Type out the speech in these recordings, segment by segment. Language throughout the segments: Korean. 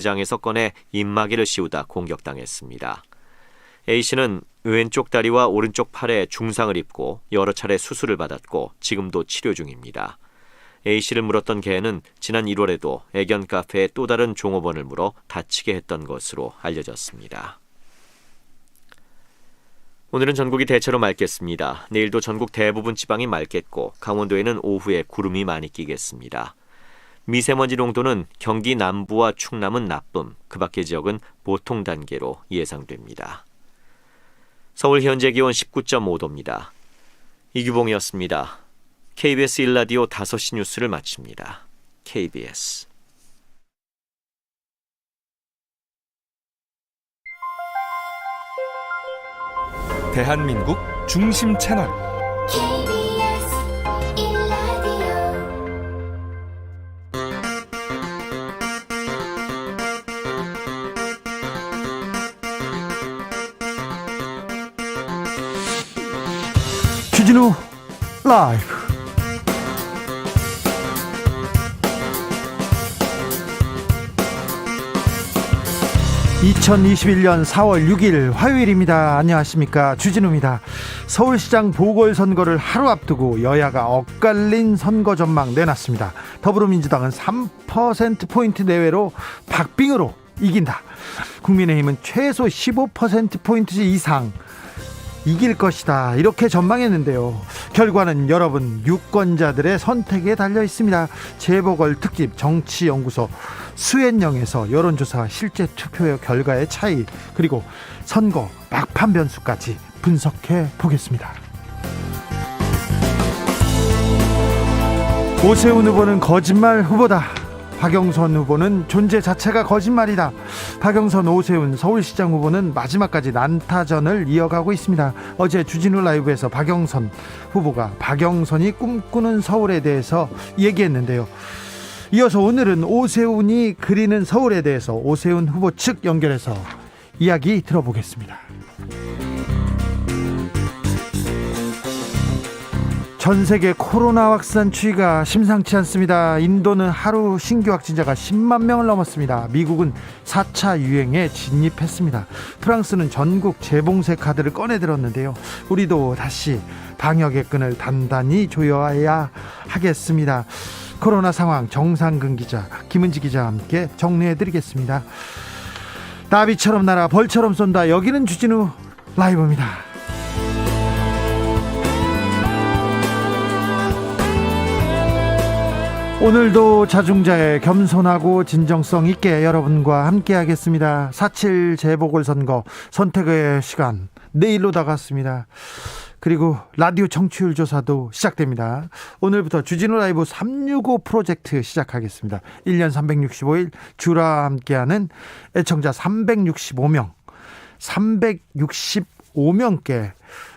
장에서 꺼내 입마개를 씌우다 공격당했습니다. A씨는 왼쪽 다리와 오른쪽 팔에 중상을 입고 여러 차례 수술을 받았고 지금도 치료 중입니다. A씨를 물었던 개는 지난 1월에도 애견 카페에 또 다른 종업원을 물어 다치게 했던 것으로 알려졌습니다. 오늘은 전국이 대체로 맑겠습니다. 내일도 전국 대부분 지방이 맑겠고 강원도에는 오후에 구름이 많이 끼겠습니다. 미세먼지 농도는 경기 남부와 충남은 나쁨, 그 밖의 지역은 보통 단계로 예상됩니다. 서울 현재 기온 19.5도입니다. 이규봉이었습니다. KBS 1라디오 5시 뉴스를 마칩니다. KBS 대한민국 중심 채널 KBS 1라디오 주진우 라이브. (2021년 4월 6일) 화요일입니다. 안녕하십니까, 주진우입니다. 서울시장 보궐선거를 하루 앞두고 여야가 엇갈린 선거 전망 내놨습니다. 더불어민주당은 3%포인트 내외로 박빙으로 이긴다, 국민의힘은 최소 15%포인트 이상 이길 것이다, 이렇게 전망했는데요. 결과는 여러분 유권자들의 선택에 달려 있습니다. 재보궐 특집 정치연구소 수엔영에서 여론조사 실제 투표 결과의 차이, 그리고 선거 막판 변수까지 분석해 보겠습니다. 오세훈 후보는 거짓말 후보다, 박영선 후보는 존재 자체가 거짓말이다. 박영선, 오세훈 서울시장 후보는 마지막까지 난타전을 이어가고 있습니다. 어제 주진우 라이브에서 박영선 후보가 박영선이 꿈꾸는 서울에 대해서 얘기했는데요. 이어서 오늘은 오세훈이 그리는 서울에 대해서 오세훈 후보 측 연결해서 이야기 들어보겠습니다. 전 세계 코로나 확산 추이가 심상치 않습니다. 인도는 하루 신규 확진자가 10만 명을 넘었습니다. 미국은 4차 유행에 진입했습니다. 프랑스는 전국 재봉쇄 카드를 꺼내들었는데요. 우리도 다시 방역의 끈을 단단히 조여야 하겠습니다. 코로나 상황 정상근 기자, 김은지 기자와 함께 정리해드리겠습니다. 나비처럼 날아 벌처럼 쏜다. 여기는 주진우 라이브입니다. 오늘도 자중자애, 겸손하고 진정성 있게 여러분과 함께 하겠습니다. 4.7 재보궐선거 선택의 시간 내일로 다가왔습니다. 그리고 라디오 청취율 조사도 시작됩니다. 오늘부터 주진우 라이브 365 프로젝트 시작하겠습니다. 1년 365일 주라 함께하는 애청자 365명께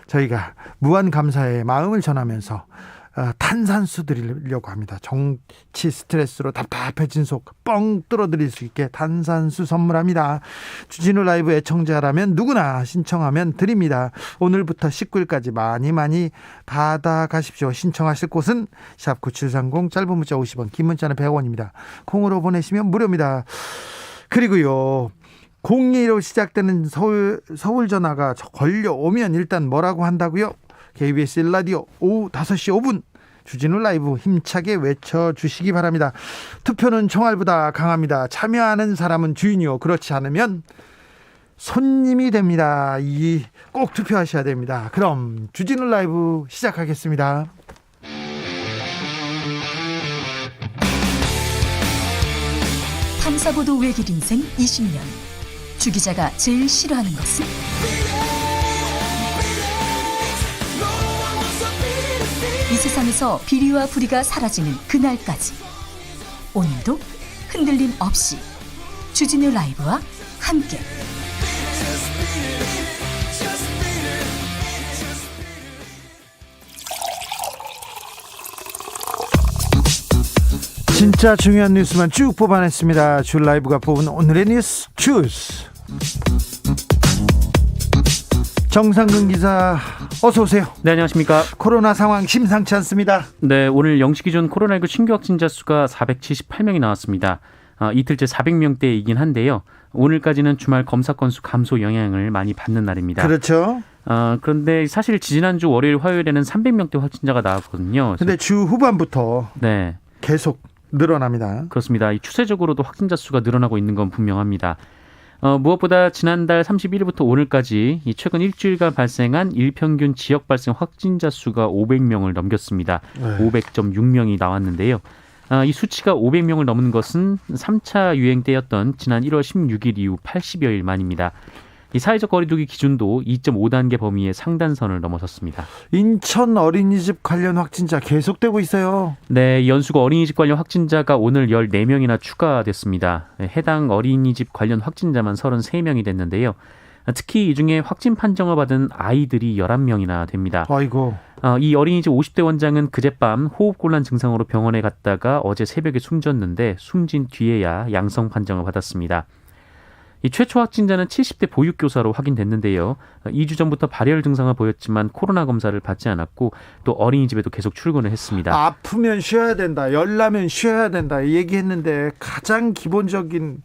저희가 무한 감사의 마음을 전하면서 탄산수 드리려고 합니다. 정치 스트레스로 답답해진 속 뻥 뚫어드릴 수 있게 탄산수 선물합니다. 주진우 라이브 애청자라면 누구나 신청하면 드립니다. 오늘부터 19일까지 많이 받아가십시오. 신청하실 곳은 샵9730, 짧은 문자 50원, 긴 문자는 100원입니다. 콩으로 보내시면 무료입니다. 그리고요, 02로 시작되는 서울 전화가 걸려오면 일단 뭐라고 한다고요? KBS 1라디오 오후 5시 5분 주진우 라이브 힘차게 외쳐주시기 바랍니다. 투표는 총알보다 강합니다. 참여하는 사람은 주인이요, 그렇지 않으면 손님이 됩니다. 꼭 투표하셔야 됩니다. 그럼 주진우 라이브 시작하겠습니다. 탐사보도 외길 인생 20년, 주 기자가 제일 싫어하는 것은? 이 세상에서 비리와 부리가 사라지는 그날까지 오늘도 흔들림 없이 주진우 라이브와 함께 진짜 중요한 뉴스만 쭉 뽑아냈습니다. 주 라이브가 뽑은 오늘의 뉴스 주스. 정상근 기자, 어서 오세요. 네, 안녕하십니까. 코로나 상황 심상치 않습니다. 네, 오늘 0시 기준 코로나19 신규 확진자 수가 478명이 나왔습니다. 이틀째 400명대이긴 한데요. 오늘까지는 주말 검사 건수 감소 영향을 많이 받는 날입니다. 그렇죠. 그런데 사실 지난주 월요일, 화요일에는 300명대 확진자가 나왔거든요. 근데 주 후반부터 네, 계속 늘어납니다. 그렇습니다. 이 추세적으로도 확진자 수가 늘어나고 있는 건 분명합니다. 무엇보다 지난달 31일부터 오늘까지 이 최근 일주일간 발생한 일평균 지역 발생 확진자 수가 500명을 넘겼습니다. 네. 500.6명이 나왔는데요. 이 수치가 500명을 넘은 것은 3차 유행 때였던 지난 1월 16일 이후 80여일 만입니다. 이 사회적 거리두기 기준도 2.5단계 범위의 상단선을 넘어섰습니다. 인천 어린이집 관련 확진자 계속되고 있어요. 네, 연수구 어린이집 관련 확진자가 오늘 14명이나 추가됐습니다. 해당 어린이집 관련 확진자만 33명이 됐는데요. 특히 이 중에 확진 판정을 받은 아이들이 11명이나 됩니다. 아이고. 이 어린이집 50대 원장은 그젯밤 호흡곤란 증상으로 병원에 갔다가 어제 새벽에 숨졌는데 숨진 뒤에야 양성 판정을 받았습니다. 이 최초 확진자는 70대 보육교사로 확인됐는데요. 2주 전부터 발열 증상을 보였지만 코로나 검사를 받지 않았고 또 어린이집에도 계속 출근을 했습니다. 아프면 쉬어야 된다. 열나면 쉬어야 된다. 얘기했는데 가장 기본적인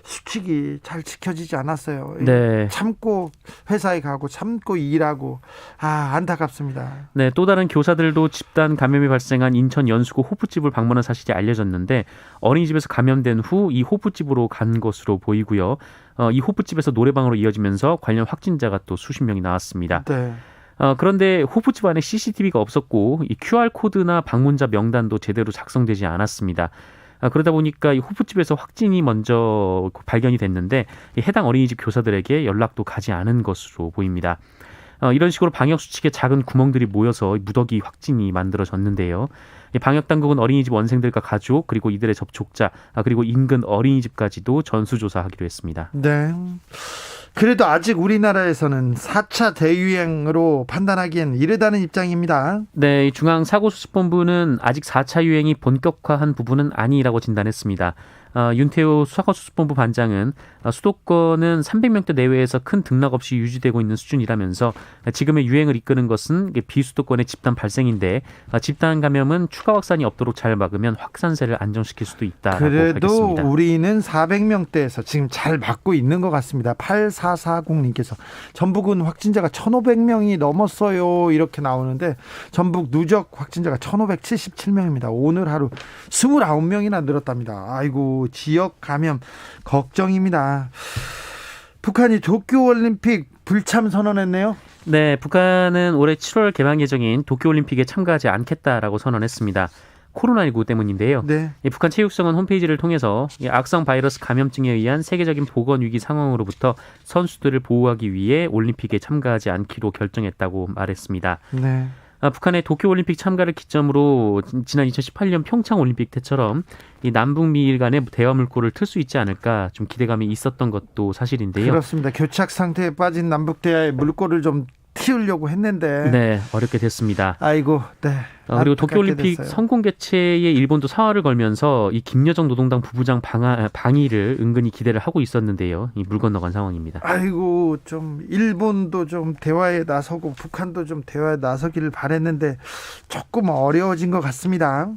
수칙이 잘 지켜지지 않았어요. 네. 참고 회사에 가고 참고 일하고 안타깝습니다. 네, 또 다른 교사들도 집단 감염이 발생한 인천 연수구 호프집을 방문한 사실이 알려졌는데 어린이집에서 감염된 후 이 호프집으로 간 것으로 보이고요. 이 호프집에서 노래방으로 이어지면서 관련 확진자가 또 수십 명이 나왔습니다. 네. 그런데 호프집 안에 CCTV가 없었고 이 QR코드나 방문자 명단도 제대로 작성되지 않았습니다. 그러다 보니까 이 호프집에서 확진이 먼저 발견이 됐는데 해당 어린이집 교사들에게 연락도 가지 않은 것으로 보입니다. 이런 식으로 방역수칙에 작은 구멍들이 모여서 무더기 확진이 만들어졌는데요. 방역당국은 어린이집 원생들과 가족 그리고 이들의 접촉자 그리고 인근 어린이집까지도 전수조사하기로 했습니다. 네. 그래도 아직 우리나라에서는 4차 대유행으로 판단하기엔 이르다는 입장입니다. 네, 중앙사고수습본부는 아직 4차 유행이 본격화한 부분은 아니라고 진단했습니다. 윤태호 사고수습본부 반장은 수도권은 300명대 내외에서 큰 등락 없이 유지되고 있는 수준이라면서 지금의 유행을 이끄는 것은 비수도권의 집단 발생인데 집단 감염은 추가 확산이 없도록 잘 막으면 확산세를 안정시킬 수도 있다라고 그래도 밝혔습니다. 우리는 400명대에서 지금 잘 막고 있는 것 같습니다. 8440님께서 전북은 확진자가 1,500명이 넘었어요. 이렇게 나오는데 전북 누적 확진자가 1,577명입니다. 오늘 하루 29명이나 늘었답니다. 아이고, 지역 감염 걱정입니다. 북한이 도쿄올림픽 불참 선언했네요. 네, 북한은 올해 7월 개막 예정인 도쿄올림픽에 참가하지 않겠다라고 선언했습니다. 코로나19 때문인데요. 네. 북한 체육성은 홈페이지를 통해서 악성 바이러스 감염증에 의한 세계적인 보건 위기 상황으로부터 선수들을 보호하기 위해 올림픽에 참가하지 않기로 결정했다고 말했습니다. 네. 북한의 도쿄올림픽 참가를 기점으로 지난 2018년 평창올림픽 때처럼 이 남북미일 간의 대화 물꼬를 틀 수 있지 않을까 좀 기대감이 있었던 것도 사실인데요. 그렇습니다. 교착 상태에 빠진 남북 대화의 물꼬를 좀 틔우려고 했는데 네, 어렵게 됐습니다. 아이고, 네. 그리고 도쿄올림픽 됐어요. 성공 개최에 일본도 사활을 걸면서 이 김여정 노동당 부부장 방위를 은근히 기대를 하고 있었는데요. 이 물 건너간 상황입니다. 아이고, 좀 일본도 좀 대화에 나서고 북한도 좀 대화에 나서기를 바랬는데 조금 어려워진 것 같습니다.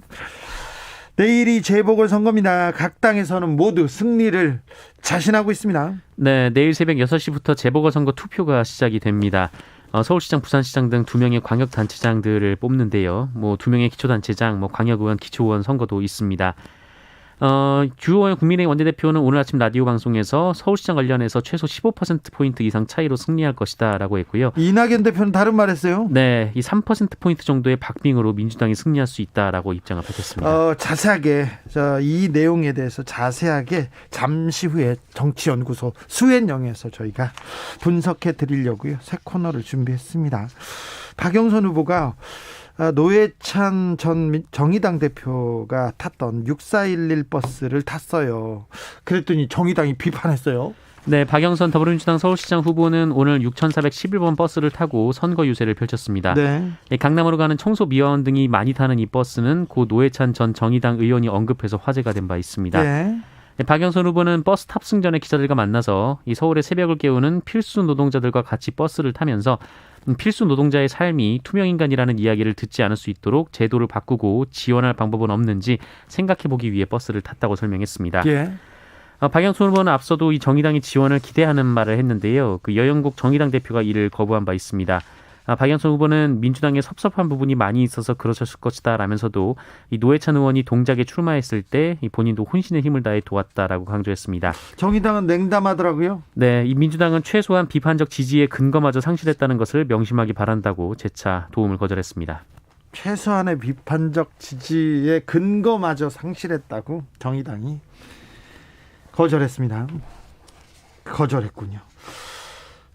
내일이 재보궐선거입니다. 각 당에서는 모두 승리를 자신하고 있습니다. 네, 내일 새벽 6시부터 재보궐선거 투표가 시작이 됩니다. 서울시장, 부산시장 등 2명의 광역단체장들을 뽑는데요. 2명의 기초단체장, 광역의원, 기초의원 선거도 있습니다. 주호영 국민의힘 원내대표는 오늘 아침 라디오 방송에서 서울시장 관련해서 최소 15%포인트 이상 차이로 승리할 것이다 라고 했고요. 이낙연 대표는 다른 말 했어요. 네, 이 3%포인트 정도의 박빙으로 민주당이 승리할 수 있다라고 입장을 밝혔습니다. 자세하게 이 내용에 대해서 자세하게 잠시 후에 정치연구소 수엔영에서 저희가 분석해 드리려고요. 새 코너를 준비했습니다. 박영선 후보가 노회찬 전 정의당 대표가 탔던 6411 버스를 탔어요. 그랬더니 정의당이 비판했어요. 네, 박영선 더불어민주당 서울시장 후보는 오늘 6411번 버스를 타고 선거 유세를 펼쳤습니다. 네. 강남으로 가는 청소미화원 등이 많이 타는 이 버스는 고 노회찬 전 정의당 의원이 언급해서 화제가 된 바 있습니다. 네. 박영선 후보는 버스 탑승 전에 기자들과 만나서 이 서울의 새벽을 깨우는 필수 노동자들과 같이 버스를 타면서 필수 노동자의 삶이 투명인간이라는 이야기를 듣지 않을 수 있도록 제도를 바꾸고 지원할 방법은 없는지 생각해보기 위해 버스를 탔다고 설명했습니다. 예. 박영선 후보는 앞서도 이 정의당이 지원을 기대하는 말을 했는데요. 그 여영국 정의당 대표가 이를 거부한 바 있습니다. 박영선 후보는 민주당에 섭섭한 부분이 많이 있어서 그러셨을 것이다 라면서도 이 노회찬 의원이 동작에 출마했을 때 이 본인도 혼신의 힘을 다해 도왔다라고 강조했습니다. 정의당은 냉담하더라고요. 네, 이 민주당은 최소한 비판적 지지의 근거마저 상실했다는 것을 명심하기 바란다고 재차 도움을 거절했습니다. 최소한의 비판적 지지의 근거마저 상실했다고 정의당이 거절했습니다. 거절했군요.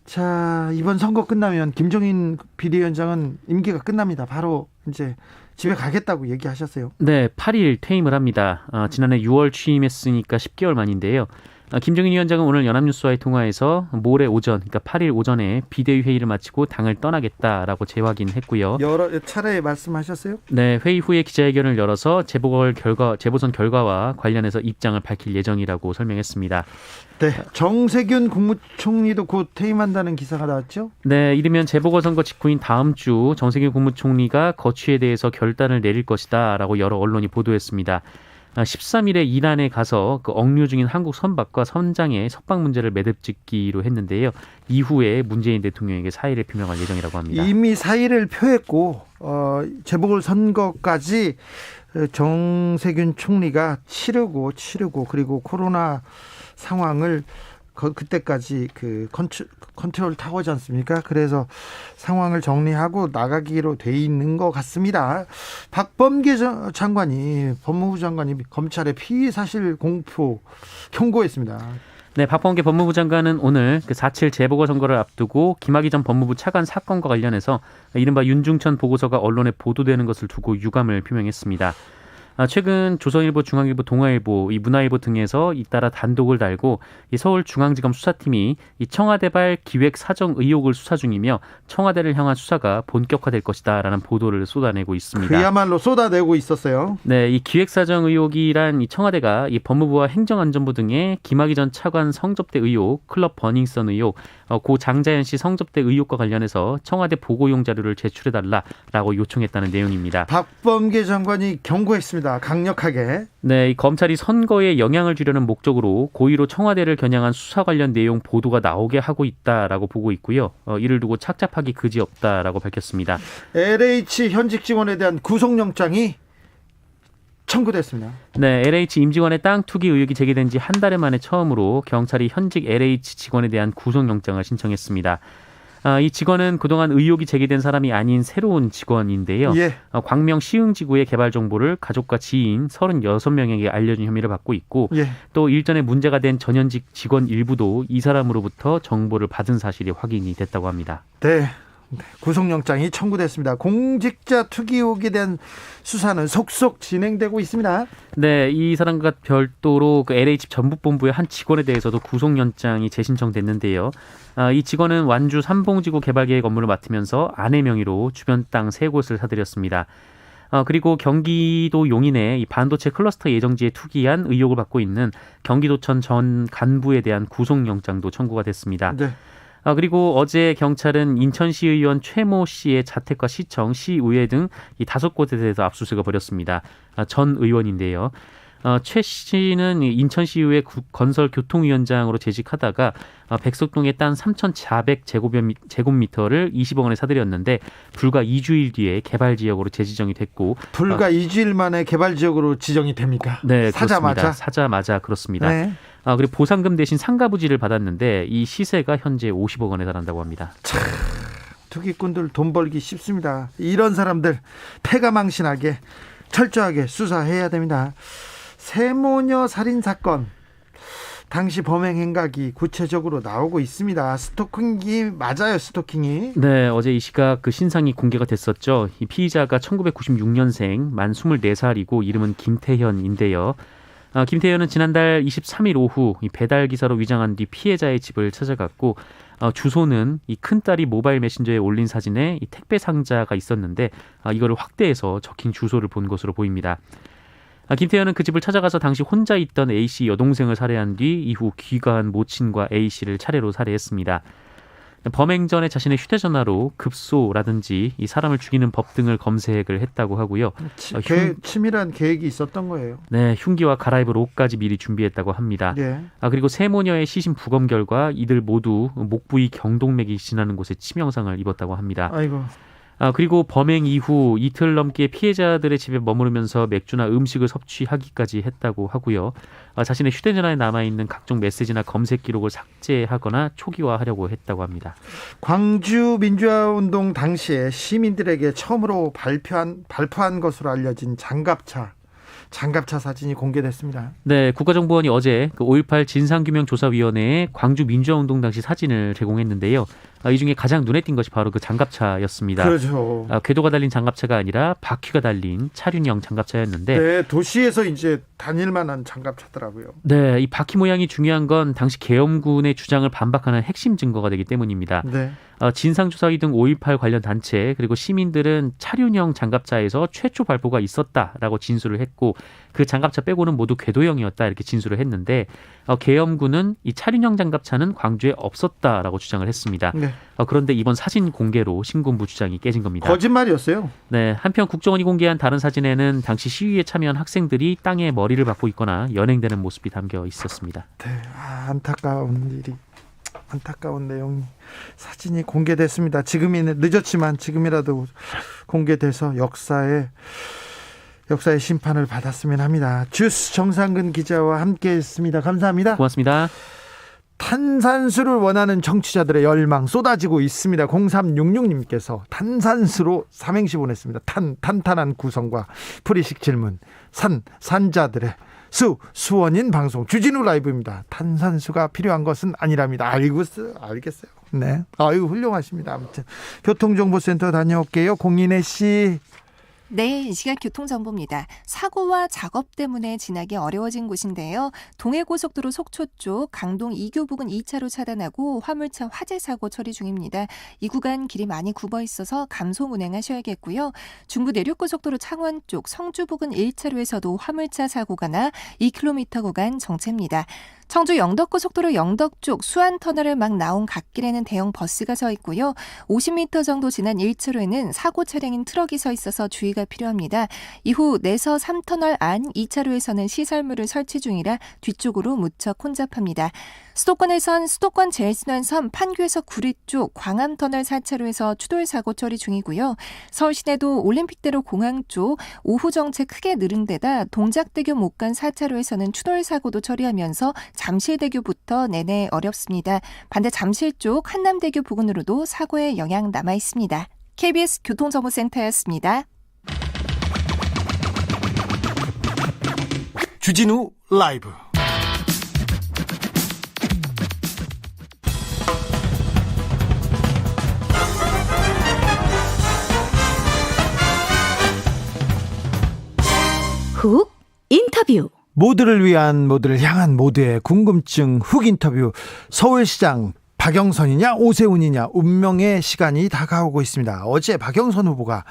자, 이번 선거 끝나면 김종인 비대위원장은 임기가 끝납니다. 바로 이제 집에 가겠다고 얘기하셨어요. 네, 8일 퇴임을 합니다. 지난해 6월 취임했으니까 10개월 만인데요. 김종인 위원장은 오늘 연합뉴스와의 통화에서 모레 오전, 그러니까 8일 오전에 비대위 회의를 마치고 당을 떠나겠다라고 재확인했고요. 여러 차례 말씀하셨어요? 네, 회의 후에 기자회견을 열어서 재보선 결과와 관련해서 입장을 밝힐 예정이라고 설명했습니다. 네, 정세균 국무총리도 곧 퇴임한다는 기사가 나왔죠? 네, 이르면 재보궐선거 직후인 다음 주 정세균 국무총리가 거취에 대해서 결단을 내릴 것이다라고 여러 언론이 보도했습니다. 13일에 이란에 가서 그 억류 중인 한국 선박과 선장의 석방 문제를 매듭짓기로 했는데요. 이후에 문재인 대통령에게 사의를 표명할 예정이라고 합니다. 이미 사의를 표했고 재보궐선거까지 정세균 총리가 치르고 그리고 코로나 상황을 그때까지 그 컨트롤 타워지 않습니까? 그래서 상황을 정리하고 나가기로 돼 있는 것 같습니다. 박범계 법무부 장관이 검찰에 피의 사실 공표 경고했습니다. 네, 박범계 법무부 장관은 오늘 그 4.7 재보궐선거를 앞두고 김학의 전 법무부 차관 사건과 관련해서 이른바 윤중천 보고서가 언론에 보도되는 것을 두고 유감을 표명했습니다. 최근 조선일보, 중앙일보, 동아일보, 이 문화일보 등에서 잇따라 단독을 달고 이 서울중앙지검 수사팀이 이 청와대발 기획사정 의혹을 수사 중이며 청와대를 향한 수사가 본격화될 것이다라는 보도를 쏟아내고 있습니다. 그야말로 쏟아내고 있었어요. 네, 이 기획사정 의혹이란 이 청와대가 이 법무부와 행정안전부 등의 김학의 전 차관 성접대 의혹, 클럽 버닝썬 의혹, 고 장자연 씨 성접대 의혹과 관련해서 청와대 보고용 자료를 제출해달라라고 요청했다는 내용입니다. 박범계 장관이 경고했습니다. 강력하게. 네, 이 검찰이 선거에 영향을 주려는 목적으로 고의로 청와대를 겨냥한 수사 관련 내용 보도가 나오게 하고 있다라고 보고 있고요. 이를 두고 착잡하기 그지없다라고 밝혔습니다. LH 현직 직원에 대한 구속영장이 청구됐습니다. 네, LH 임직원의 땅 투기 의혹이 제기된 지 한 달 만에 처음으로 경찰이 현직 LH 직원에 대한 구속영장을 신청했습니다. 이 직원은 그동안 의혹이 제기된 사람이 아닌 새로운 직원인데요. 예. 광명 시흥지구의 개발 정보를 가족과 지인 36명에게 알려준 혐의를 받고 있고 예. 또 일전에 문제가 된 전현직 직원 일부도 이 사람으로부터 정보를 받은 사실이 확인이 됐다고 합니다. 네. 구속영장이 청구됐습니다. 공직자 투기 의혹에 대한 수사는 속속 진행되고 있습니다. 네, 이 사람과 별도로 그 LH 전북본부의 한 직원에 대해서도 구속영장이 재신청됐는데요. 이 직원은 완주 삼봉지구 개발계획 업무를 맡으면서 아내 명의로 주변 땅 3곳을 사들였습니다. 그리고 경기도 용인의 이 반도체 클러스터 예정지에 투기한 의혹을 받고 있는 경기도청 전 간부에 대한 구속영장도 청구가 됐습니다. 네. 그리고 어제 경찰은 인천시의원 최모 씨의 자택과 시청, 시의회 등 이 5곳에 대해서 압수수색을 벌였습니다. 전 의원인데요. 최 씨는 인천시의회 건설교통위원장으로 재직하다가 백석동의 땅 3,400제곱미터를 20억 원에 사들였는데 불과 2주일 뒤에 개발지역으로 재지정이 됐고 불과 2주일 만에 개발지역으로 지정이 됩니까? 네, 사자마자? 사자마자 그렇습니다. 네. 그리고 보상금 대신 상가부지를 받았는데 이 시세가 현재 50억 원에 달한다고 합니다. 투기꾼들 돈 벌기 쉽습니다. 이런 사람들 패가망신하게 철저하게 수사해야 됩니다. 세모녀 살인 사건 당시 범행 행각이 구체적으로 나오고 있습니다. 스토킹이 맞아요, 스토킹이. 네, 어제 이 시각 그 신상이 공개가 됐었죠. 이 피의자가 1996년생 만 24살이고 이름은 김태현인데요. 김태현은 지난달 23일 오후 이 배달 기사로 위장한 뒤 피해자의 집을 찾아갔고 주소는 이 큰딸이 모바일 메신저에 올린 사진에 이 택배 상자가 있었는데 이거를 확대해서 적힌 주소를 본 것으로 보입니다. 김태현은 그 집을 찾아가서 당시 혼자 있던 A씨 여동생을 살해한 뒤 이후 귀가한 모친과 A씨를 차례로 살해했습니다. 범행 전에 자신의 휴대전화로 급소라든지 이 사람을 죽이는 법 등을 검색을 했다고 하고요. 치밀한 계획이 있었던 거예요. 네, 흉기와 갈아입을 옷까지 미리 준비했다고 합니다. 예. 그리고 세 모녀의 시신 부검 결과 이들 모두 목 부위 경동맥이 지나는 곳에 치명상을 입었다고 합니다. 아이고. 그리고 범행 이후 이틀 넘게 피해자들의 집에 머무르면서 맥주나 음식을 섭취하기까지 했다고 하고요. 자신의 휴대전화에 남아있는 각종 메시지나 검색 기록을 삭제하거나 초기화하려고 했다고 합니다. 광주 민주화운동 당시에 시민들에게 처음으로 발표한 것으로 알려진 장갑차 사진이 공개됐습니다. 네, 국가정보원이 어제 5.18 진상규명조사위원회에 광주 민주화운동 당시 사진을 제공했는데요. 이 중에 가장 눈에 띈 것이 바로 그 장갑차였습니다. 그렇죠. 궤도가 달린 장갑차가 아니라 바퀴가 달린 차륜형 장갑차였는데, 네, 도시에서 이제 다닐 만한 장갑차더라고요. 네, 이 바퀴 모양이 중요한 건 당시 계엄군의 주장을 반박하는 핵심 증거가 되기 때문입니다. 네. 진상조사위 등 5.18 관련 단체 그리고 시민들은 차륜형 장갑차에서 최초 발포가 있었다라고 진술을 했고 그 장갑차 빼고는 모두 궤도형이었다 이렇게 진술을 했는데 계엄군은 이 차륜형 장갑차는 광주에 없었다라고 주장을 했습니다. 네. 그런데 이번 사진 공개로 신군부 주장이 깨진 겁니다. 거짓말이었어요. 네, 한편 국정원이 공개한 다른 사진에는 당시 시위에 참여한 학생들이 땅에 머리를 박고 있거나 연행되는 모습이 담겨 있었습니다. 네, 안타까운 내용이 사진이 공개됐습니다. 지금이는 늦었지만 지금이라도 공개돼서 역사의 심판을 받았으면 합니다. 주스 정상근 기자와 함께했습니다. 감사합니다. 고맙습니다. 탄산수를 원하는 정치자들의 열망 쏟아지고 있습니다. 0366님께서 탄산수로 삼행시 보냈습니다. 탄탄한 구성과 프리식 질문, 산자들의 수원인 방송 주진우 라이브입니다. 탄산수가 필요한 것은 아니랍니다. 알겠어요. 네, 아유 훌륭하십니다. 아무튼 교통정보센터 다녀올게요. 공인혜 씨. 네, 이 시각 교통정보입니다. 사고와 작업 때문에 지나기 어려워진 곳인데요. 동해고속도로 속초 쪽 강동 2교 부근 2차로 차단하고 화물차 화재 사고 처리 중입니다. 이 구간 길이 많이 굽어 있어서 감속 운행하셔야겠고요. 중부 내륙고속도로 창원 쪽 성주 부근 1차로에서도 화물차 사고가 나 2km 구간 정체입니다. 청주 영덕고속도로 영덕 쪽 수안터널을 막 나온 갓길에는 대형 버스가 서 있고요. 50m 정도 지난 1차로에는 사고 차량인 트럭이 서 있어서 주의가 필요합니다. 이후 내서 3터널 안 2차로에서는 시설물을 설치 중이라 뒤쪽으로 무척 혼잡합니다. 수도권에선 수도권 제일순환선 판교에서 구리 쪽 광암터널 4차로에서 추돌 사고 처리 중이고요. 서울 시내도 올림픽대로 공항 쪽 오후 정체 크게 느린 데다 동작대교 못 간 4차로에서는 추돌 사고도 처리하면서 잠실대교부터 내내 어렵습니다. 반대 잠실 쪽 한남대교 부근으로도 사고의 영향 남아 있습니다. KBS 교통정보센터였습니다. 주진우 라이브. 훅 인터뷰. 모두를 위한, 모두를 향한 모두의 궁금증 훅 인터뷰. 서울시장 박영선이냐 오세훈이냐 운명의 시간이 다가오고 있습니다. 어제 박영선 후보가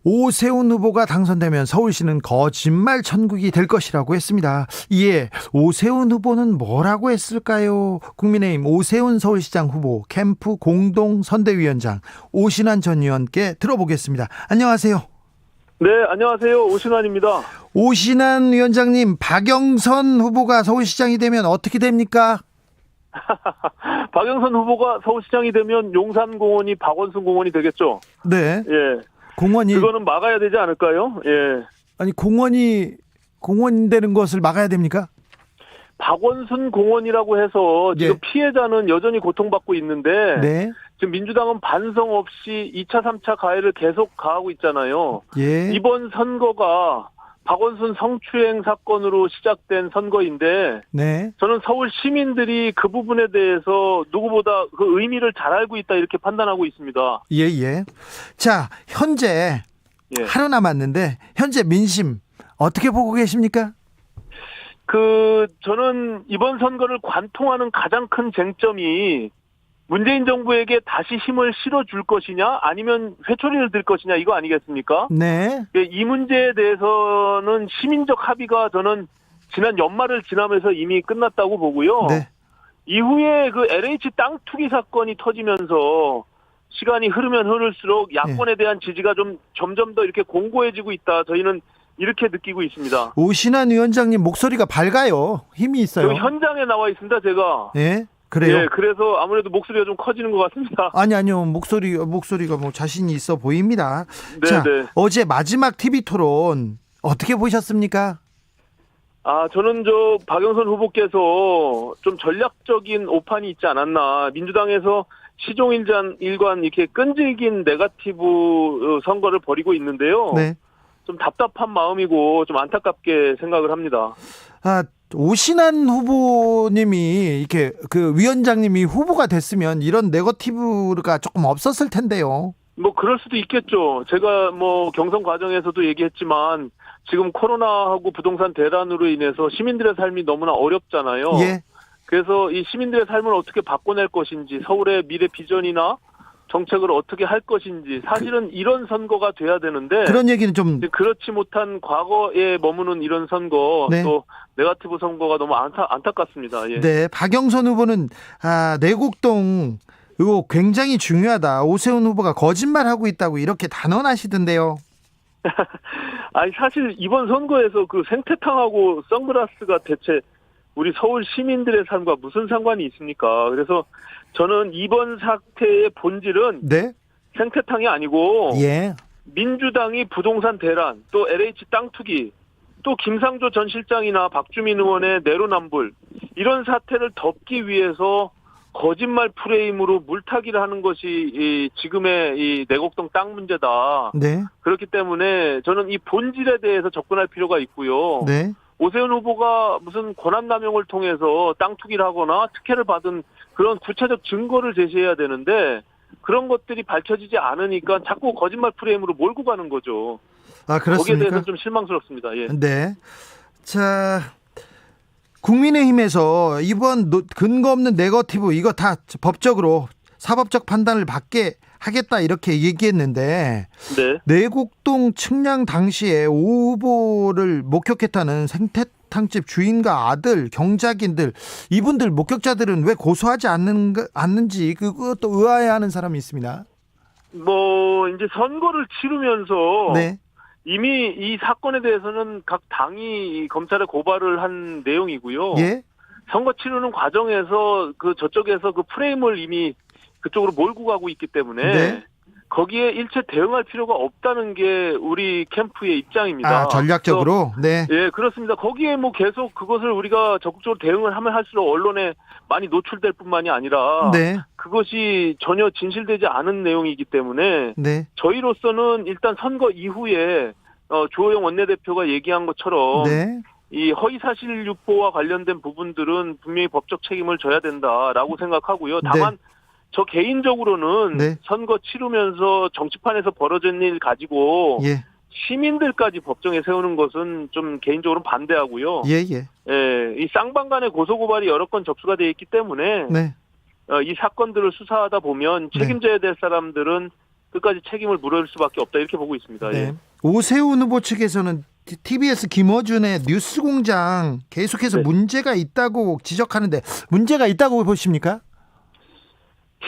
오세훈 후보가 당선되면 서울시는 거짓말 천국이 될 것이라고 했습니다. 이에 오세훈 후보는 뭐라고 했을까요? 국민의힘 오세훈 서울시장 후보 캠프 공동선대위원장 오신환 전 의원께 들어보겠습니다. 안녕하세요. 네, 안녕하세요. 오신환입니다. 오신환 위원장님, 박영선 후보가 서울시장이 되면 어떻게 됩니까? 박영선 후보가 서울시장이 되면 용산공원이 박원순 공원이 되겠죠? 네. 예. 공원이. 그거는 막아야 되지 않을까요? 예. 아니, 공원 되는 것을 막아야 됩니까? 박원순 공원이라고 해서 지금 예. 피해자는 여전히 고통받고 있는데. 네. 지금 민주당은 반성 없이 2차, 3차 가해를 계속 가하고 있잖아요. 예. 이번 선거가 박원순 성추행 사건으로 시작된 선거인데 네. 저는 서울 시민들이 그 부분에 대해서 누구보다 그 의미를 잘 알고 있다 이렇게 판단하고 있습니다. 예. 자, 현재 예. 하루 남았는데 현재 민심 어떻게 보고 계십니까? 저는 이번 선거를 관통하는 가장 큰 쟁점이 문재인 정부에게 다시 힘을 실어줄 것이냐 아니면 회초리를 들 것이냐 이거 아니겠습니까? 네. 이 문제에 대해서는 시민적 합의가 저는 지난 연말을 지나면서 이미 끝났다고 보고요. 네. 이후에 그 LH 땅 투기 사건이 터지면서 시간이 흐르면 흐를수록 야권에 대한 지지가 좀 점점 더 이렇게 공고해지고 있다. 저희는 이렇게 느끼고 있습니다. 오신환 위원장님 목소리가 밝아요. 힘이 있어요. 여기 현장에 나와 있습니다, 제가. 네. 그래요? 예, 그래서 아무래도 목소리가 좀 커지는 것 같습니다. 아니요. 목소리가 뭐 자신이 있어 보입니다. 네, 자, 네. 어제 마지막 TV 토론 어떻게 보셨습니까? 저는 박영선 후보께서 좀 전략적인 오판이 있지 않았나. 민주당에서 시종일관 이렇게 끈질긴 네거티브 선거를 벌이고 있는데요. 네. 좀 답답한 마음이고 좀 안타깝게 생각을 합니다. 오신환 후보님이 이렇게 그 위원장님이 후보가 됐으면 이런 네거티브가 조금 없었을 텐데요. 뭐 그럴 수도 있겠죠. 제가 뭐 경선 과정에서도 얘기했지만 지금 코로나하고 부동산 대란으로 인해서 시민들의 삶이 너무나 어렵잖아요. 예. 그래서 이 시민들의 삶을 어떻게 바꿔낼 것인지, 서울의 미래 비전이나 정책을 어떻게 할 것인지, 사실은 이런 선거가 돼야 되는데 그런 얘기는 좀 그렇지 못한 과거에 머무는 이런 선거, 네. 또 네거티브 선거가 너무 안타깝습니다. 예. 네, 박영선 후보는 내곡동 의혹 굉장히 중요하다. 오세훈 후보가 거짓말하고 있다고 이렇게 단언하시던데요. 아니 사실 이번 선거에서 그 생태탕하고 선글라스가 대체 우리 서울 시민들의 삶과 무슨 상관이 있습니까? 그래서 저는 이번 사태의 본질은 네. 생태탕이 아니고 예. 민주당이 부동산 대란, 또 LH 땅 투기, 또 김상조 전 실장이나 박주민 의원의 내로남불 이런 사태를 덮기 위해서 거짓말 프레임으로 물타기를 하는 것이 이 지금의 이 내곡동 땅 문제다. 네. 그렇기 때문에 저는 이 본질에 대해서 접근할 필요가 있고요. 네. 오세훈 후보가 무슨 권한남용을 통해서 땅 투기를 하거나 특혜를 받은 그런 구체적 증거를 제시해야 되는데 그런 것들이 밝혀지지 않으니까 자꾸 거짓말 프레임으로 몰고 가는 거죠. 그렇습니까? 거기에 대해서 좀 실망스럽습니다. 예. 네. 자, 국민의힘에서 이번 근거 없는 네거티브 이거 다 법적으로 사법적 판단을 받게 하겠다 이렇게 얘기했는데 네. 내곡동 측량 당시에 오 후보를 목격했다는 생태탕집 주인과 아들, 경작인들 이분들 목격자들은 왜 고소하지 않는지 그것도 의아해하는 사람이 있습니다. 뭐 이제 선거를 치르면서 네. 이미 이 사건에 대해서는 각 당이 검찰에 고발을 한 내용이고요. 예. 선거 치르는 과정에서 그 저쪽에서 그 프레임을 이미 그쪽으로 몰고 가고 있기 때문에 네. 거기에 일체 대응할 필요가 없다는 게 우리 캠프의 입장입니다. 전략적으로. 네. 예, 그렇습니다. 거기에 뭐 계속 그것을 우리가 적극적으로 대응을 하면 할수록 언론에 많이 노출될 뿐만이 아니라 네. 그것이 전혀 진실되지 않은 내용이기 때문에 네. 저희로서는 일단 선거 이후에 주호영 원내대표가 얘기한 것처럼 네. 이 허위사실 유포와 관련된 부분들은 분명히 법적 책임을 져야 된다라고 생각하고요. 다만 저 개인적으로는 네. 선거 치르면서 정치판에서 벌어진 일 가지고 예. 시민들까지 법정에 세우는 것은 좀 개인적으로 반대하고요. 예. 예, 이 쌍방간의 고소고발이 여러 건 접수가 돼 있기 때문에 네. 이 사건들을 수사하다 보면 책임져야 될 사람들은 끝까지 책임을 물을 수밖에 없다 이렇게 보고 있습니다. 네. 예. 오세훈 후보 측에서는 TBS 김어준의 뉴스공장 계속해서 네. 문제가 있다고 지적하는데 문제가 있다고 보십니까?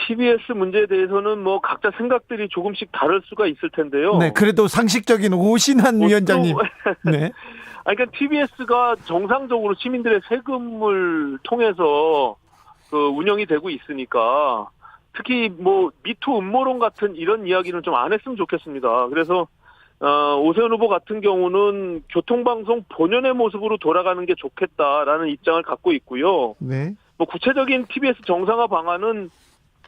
TBS 문제에 대해서는 뭐 각자 생각들이 조금씩 다를 수가 있을 텐데요. 네, 그래도 상식적인 오신환 위원장님. 네. 그러니까 TBS가 정상적으로 시민들의 세금을 통해서 그 운영이 되고 있으니까 특히 뭐 미투 음모론 같은 이런 이야기는 좀 안 했으면 좋겠습니다. 그래서 오세훈 후보 같은 경우는 교통방송 본연의 모습으로 돌아가는 게 좋겠다라는 입장을 갖고 있고요. 네. 뭐 구체적인 TBS 정상화 방안은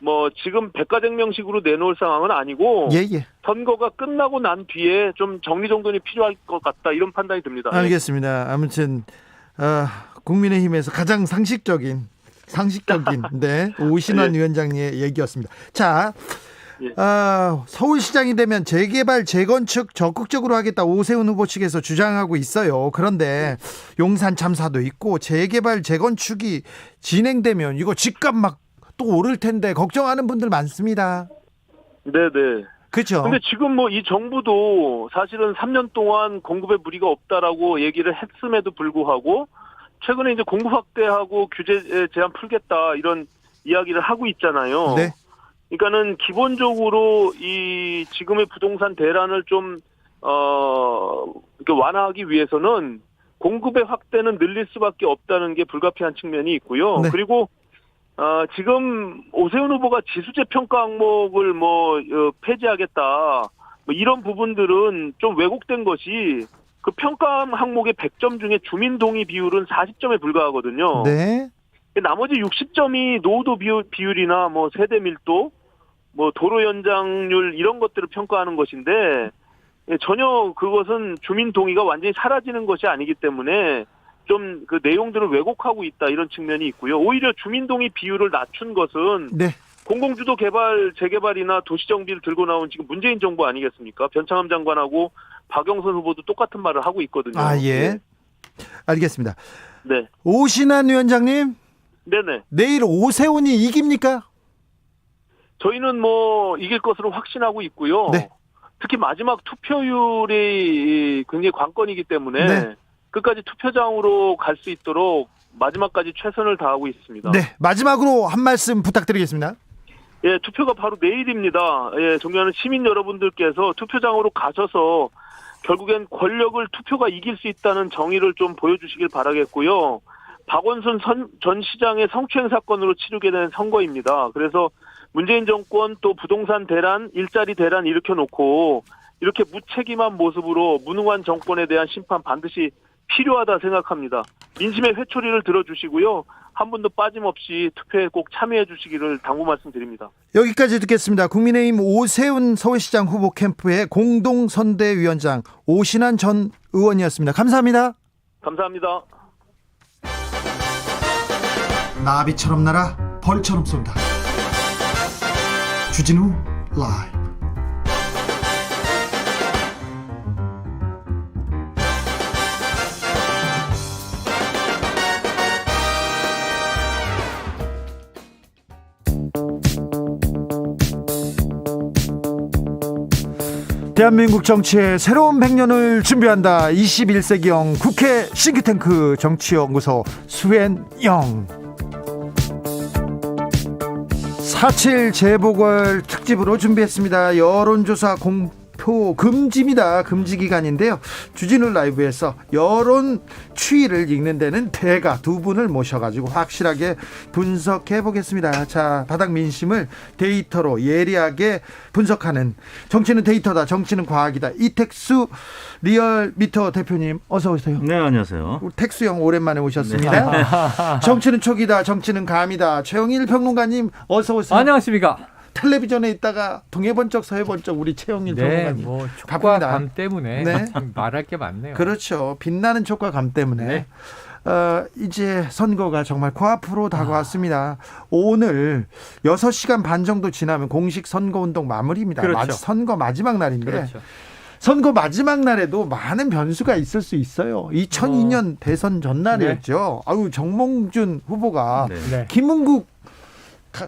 뭐 지금 백과쟁명식으로 내놓을 상황은 아니고 예. 선거가 끝나고 난 뒤에 좀 정리정돈이 필요할 것 같다 이런 판단이 듭니다. 알겠습니다. 아무튼 국민의힘에서 가장 상식적인 네, 오신환 예. 위원장의 얘기였습니다. 자, 예. 서울시장이 되면 재개발 재건축 적극적으로 하겠다 오세훈 후보 측에서 주장하고 있어요. 그런데 용산 참사도 있고 재개발 재건축이 진행되면 이거 집값 막 또 오를 텐데 걱정하는 분들 많습니다. 네네. 그렇죠. 근데 지금 뭐 이 정부도 사실은 3년 동안 공급에 무리가 없다라고 얘기를 했음에도 불구하고 최근에 이제 공급 확대하고 규제 제한 풀겠다 이런 이야기를 하고 있잖아요. 네. 그러니까는 기본적으로 이 지금의 부동산 대란을 좀 이렇게 완화하기 위해서는 공급의 확대는 늘릴 수밖에 없다는 게 불가피한 측면이 있고요. 네. 그리고 지금 오세훈 후보가 지수제 평가 항목을 폐지하겠다. 뭐 이런 부분들은 좀 왜곡된 것이 그 평가 항목의 100점 중에 주민 동의 비율은 40점에 불과하거든요. 네. 나머지 60점이 노후도 비율이나 뭐 세대 밀도, 뭐 도로 연장률 이런 것들을 평가하는 것인데 전혀 그것은 주민 동의가 완전히 사라지는 것이 아니기 때문에 좀 그 내용들을 왜곡하고 있다 이런 측면이 있고요. 오히려 주민 동의 비율을 낮춘 것은 네. 공공주도 개발, 재개발이나 도시정비를 들고 나온 지금 문재인 정부 아니겠습니까? 변창흠 장관하고 박영선 후보도 똑같은 말을 하고 있거든요. 아, 예. 알겠습니다. 네. 오신환 위원장님, 네네. 내일 오세훈이 이깁니까? 저희는 뭐 이길 것으로 확신하고 있고요. 네. 특히 마지막 투표율이 굉장히 관건이기 때문에 네. 끝까지 투표장으로 갈 수 있도록 마지막까지 최선을 다하고 있습니다. 네. 마지막으로 한 말씀 부탁드리겠습니다. 예, 투표가 바로 내일입니다. 예, 존경하는 시민 여러분들께서 투표장으로 가셔서 결국엔 권력을 투표가 이길 수 있다는 정의를 좀 보여주시길 바라겠고요. 박원순 전 시장의 성추행 사건으로 치르게 된 선거입니다. 그래서 문재인 정권 또 부동산 대란, 일자리 대란 일으켜놓고 이렇게 무책임한 모습으로 무능한 정권에 대한 심판 반드시 필요하다 생각합니다. 민심의 회초리를 들어주시고요. 한 분도 빠짐없이 투표에 꼭 참여해 주시기를 당부 말씀드립니다. 여기까지 듣겠습니다. 국민의힘 오세훈 서울시장 후보 캠프의 공동선대위원장 오신환 전 의원이었습니다. 감사합니다. 감사합니다. 나비처럼 날아 벌처럼 쏜다. 주진우 라이브. 대한민국 정치의 새로운 100년을 준비한다. 21세기형 국회 싱크탱크 정치연구소 수엔영. 4.7 재보궐 특집으로 준비했습니다. 여론조사 공표 금지입니다. 금지 기간인데요. 주진우 라이브에서 여론 추이를 읽는 데는 대가 두 분을 모셔가지고 확실하게 분석해 보겠습니다. 자, 바닥 민심을 데이터로 예리하게 분석하는 정치는 데이터다, 정치는 과학이다. 이택수 리얼미터 대표님 어서 오세요. 네, 안녕하세요. 택수 형 오랜만에 오셨습니다. 네. 정치는 촉이다, 정치는 감이다. 최영일 평론가님 어서 오세요. 안녕하십니까. 텔레비전에 있다가 동해번쩍 서해번쩍 우리 최영일 평론가님. 뭐 촉과 감 때문에 네. 말할 게 많네요. 그렇죠. 빛나는 촉과 감 때문에. 네. 이제 선거가 정말 코앞으로 다가왔습니다. 오늘 6시간 반 정도 지나면 공식 선거운동 마무리입니다. 그렇죠. 선거 마지막 날인데 그렇죠. 선거 마지막 날에도 많은 변수가 있을 수 있어요. 2002년 대선 전날이었죠. 아유, 정몽준 후보가 네. 김은국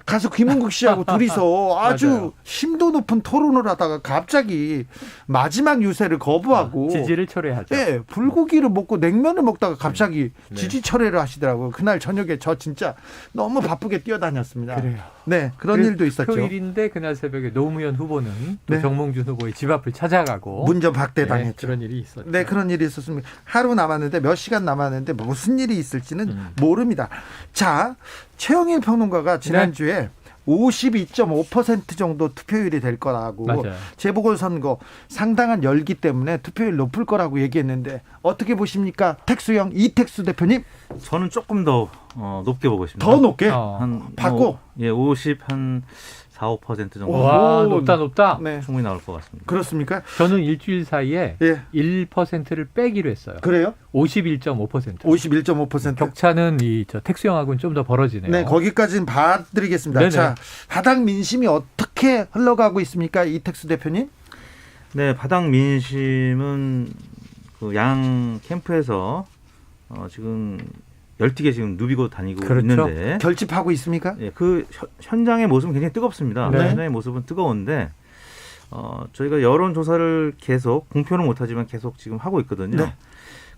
가수 김은국 씨하고 둘이서 아주 맞아요. 심도 높은 토론을 하다가 갑자기 마지막 유세를 거부하고 지지를 철회하죠. 네, 불고기를 먹고 냉면을 먹다가 갑자기 네. 지지 철회를 하시더라고요. 그날 저녁에 저 진짜 너무 바쁘게 뛰어다녔습니다. 그래요. 네, 그런 일도 있었죠. 토요일인데 그날 새벽에 노무현 후보는 또 네. 정몽준 후보의 집 앞을 찾아가고 문전 박대당했죠. 네, 그런 일이 있었죠. 네, 그런 일이 있었습니다. 하루 남았는데 몇 시간 남았는데 무슨 일이 있을지는 모릅니다. 자, 최영일 평론가가 지난주에 52.5% 정도 투표율이 될 거라고 맞아요. 재보궐선거 상당한 열기 때문에 투표율 높을 거라고 얘기했는데 어떻게 보십니까? 택수형 이택수 대표님. 저는 조금 더 높게 보고 있습니다. 더 높게? 한 바꿔? 50 한 4-5% 정도 와, 높다. 네. 충분히 나올 것 같습니다. 그렇습니까? 저는 일주일 사이에 예. 1%를 빼기로 했어요. 그래요? 51.5%. 51.5%. 격차는 저 택수형하고는 좀 더 벌어지네요. 네, 거기까지는 봐드리겠습니다. 네네. 자, 바닥 민심이 어떻게 흘러가고 있습니까? 이택수 대표님? 네, 바닥 민심은 그 양 캠프에서 지금 열띠게 지금 누비고 다니고 그렇죠. 있는데 결집하고 있습니까? 예, 그 현장의 모습은 굉장히 뜨겁습니다. 네. 현장의 모습은 뜨거운데 저희가 여론 조사를 계속 공표는 못하지만 계속 지금 하고 있거든요. 네.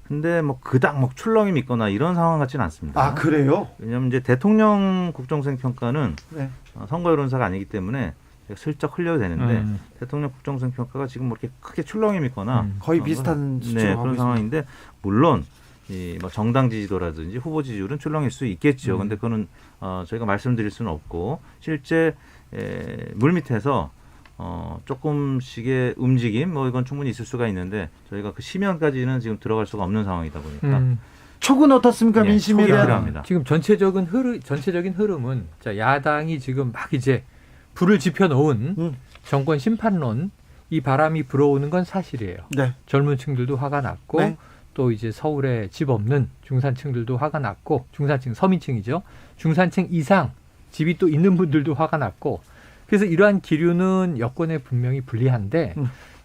근데 뭐 그닥 뭐 출렁이 믿거나 이런 상황 같지는 않습니다. 아, 그래요? 왜냐하면 이제 대통령 국정수행 평가는 네. 선거 여론사가 아니기 때문에 슬쩍 흘려도 되는데 대통령 국정수행 평가가 지금 뭐 이렇게 크게 출렁이 믿거나 거의 비슷한 수치로 네, 하고 그런 있습니다. 상황인데 물론 이 뭐 정당 지지도라든지 후보 지지율은 출렁일 수 있겠죠. 근데 그거는 저희가 말씀드릴 수는 없고 실제 물 밑에서 조금씩의 움직임 뭐 이건 충분히 있을 수가 있는데 저희가 그 심연까지는 지금 들어갈 수가 없는 상황이다 보니까 촉은 어떻습니까? 예, 민심에 촉이 대한. 필요합니다. 지금 전체적인 흐름은 자, 야당이 지금 막 이제 불을 지펴놓은 정권 심판론 이 바람이 불어오는 건 사실이에요. 네. 젊은 층들도 화가 났고 네. 또 이제 서울에 집 없는 중산층들도 화가 났고 중산층 서민층이죠. 중산층 이상 집이 또 있는 분들도 화가 났고 그래서 이러한 기류는 여권에 분명히 불리한데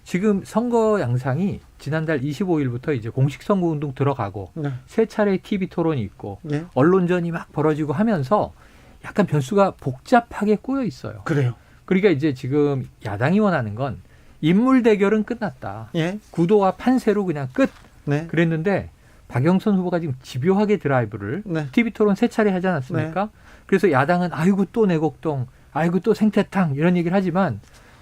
지금 선거 양상이 지난달 25일부터 이제 공식 선거운동 들어가고 네. 세 차례 TV 토론이 있고 네. 언론전이 막 벌어지고 하면서 약간 변수가 복잡하게 꼬여 있어요. 그래요. 그러니까 이제 지금 야당이 원하는 건 인물 대결은 끝났다. 예. 구도와 판세로 그냥 끝. 네. 그랬는데 박영선 후보가 지금 집요하게 드라이브를 네. TV 토론 세 차례 하지 않았습니까? 그래서 야당은 아이고 또 내곡동, 아이고 또 생태탕 이런 얘기를 하지만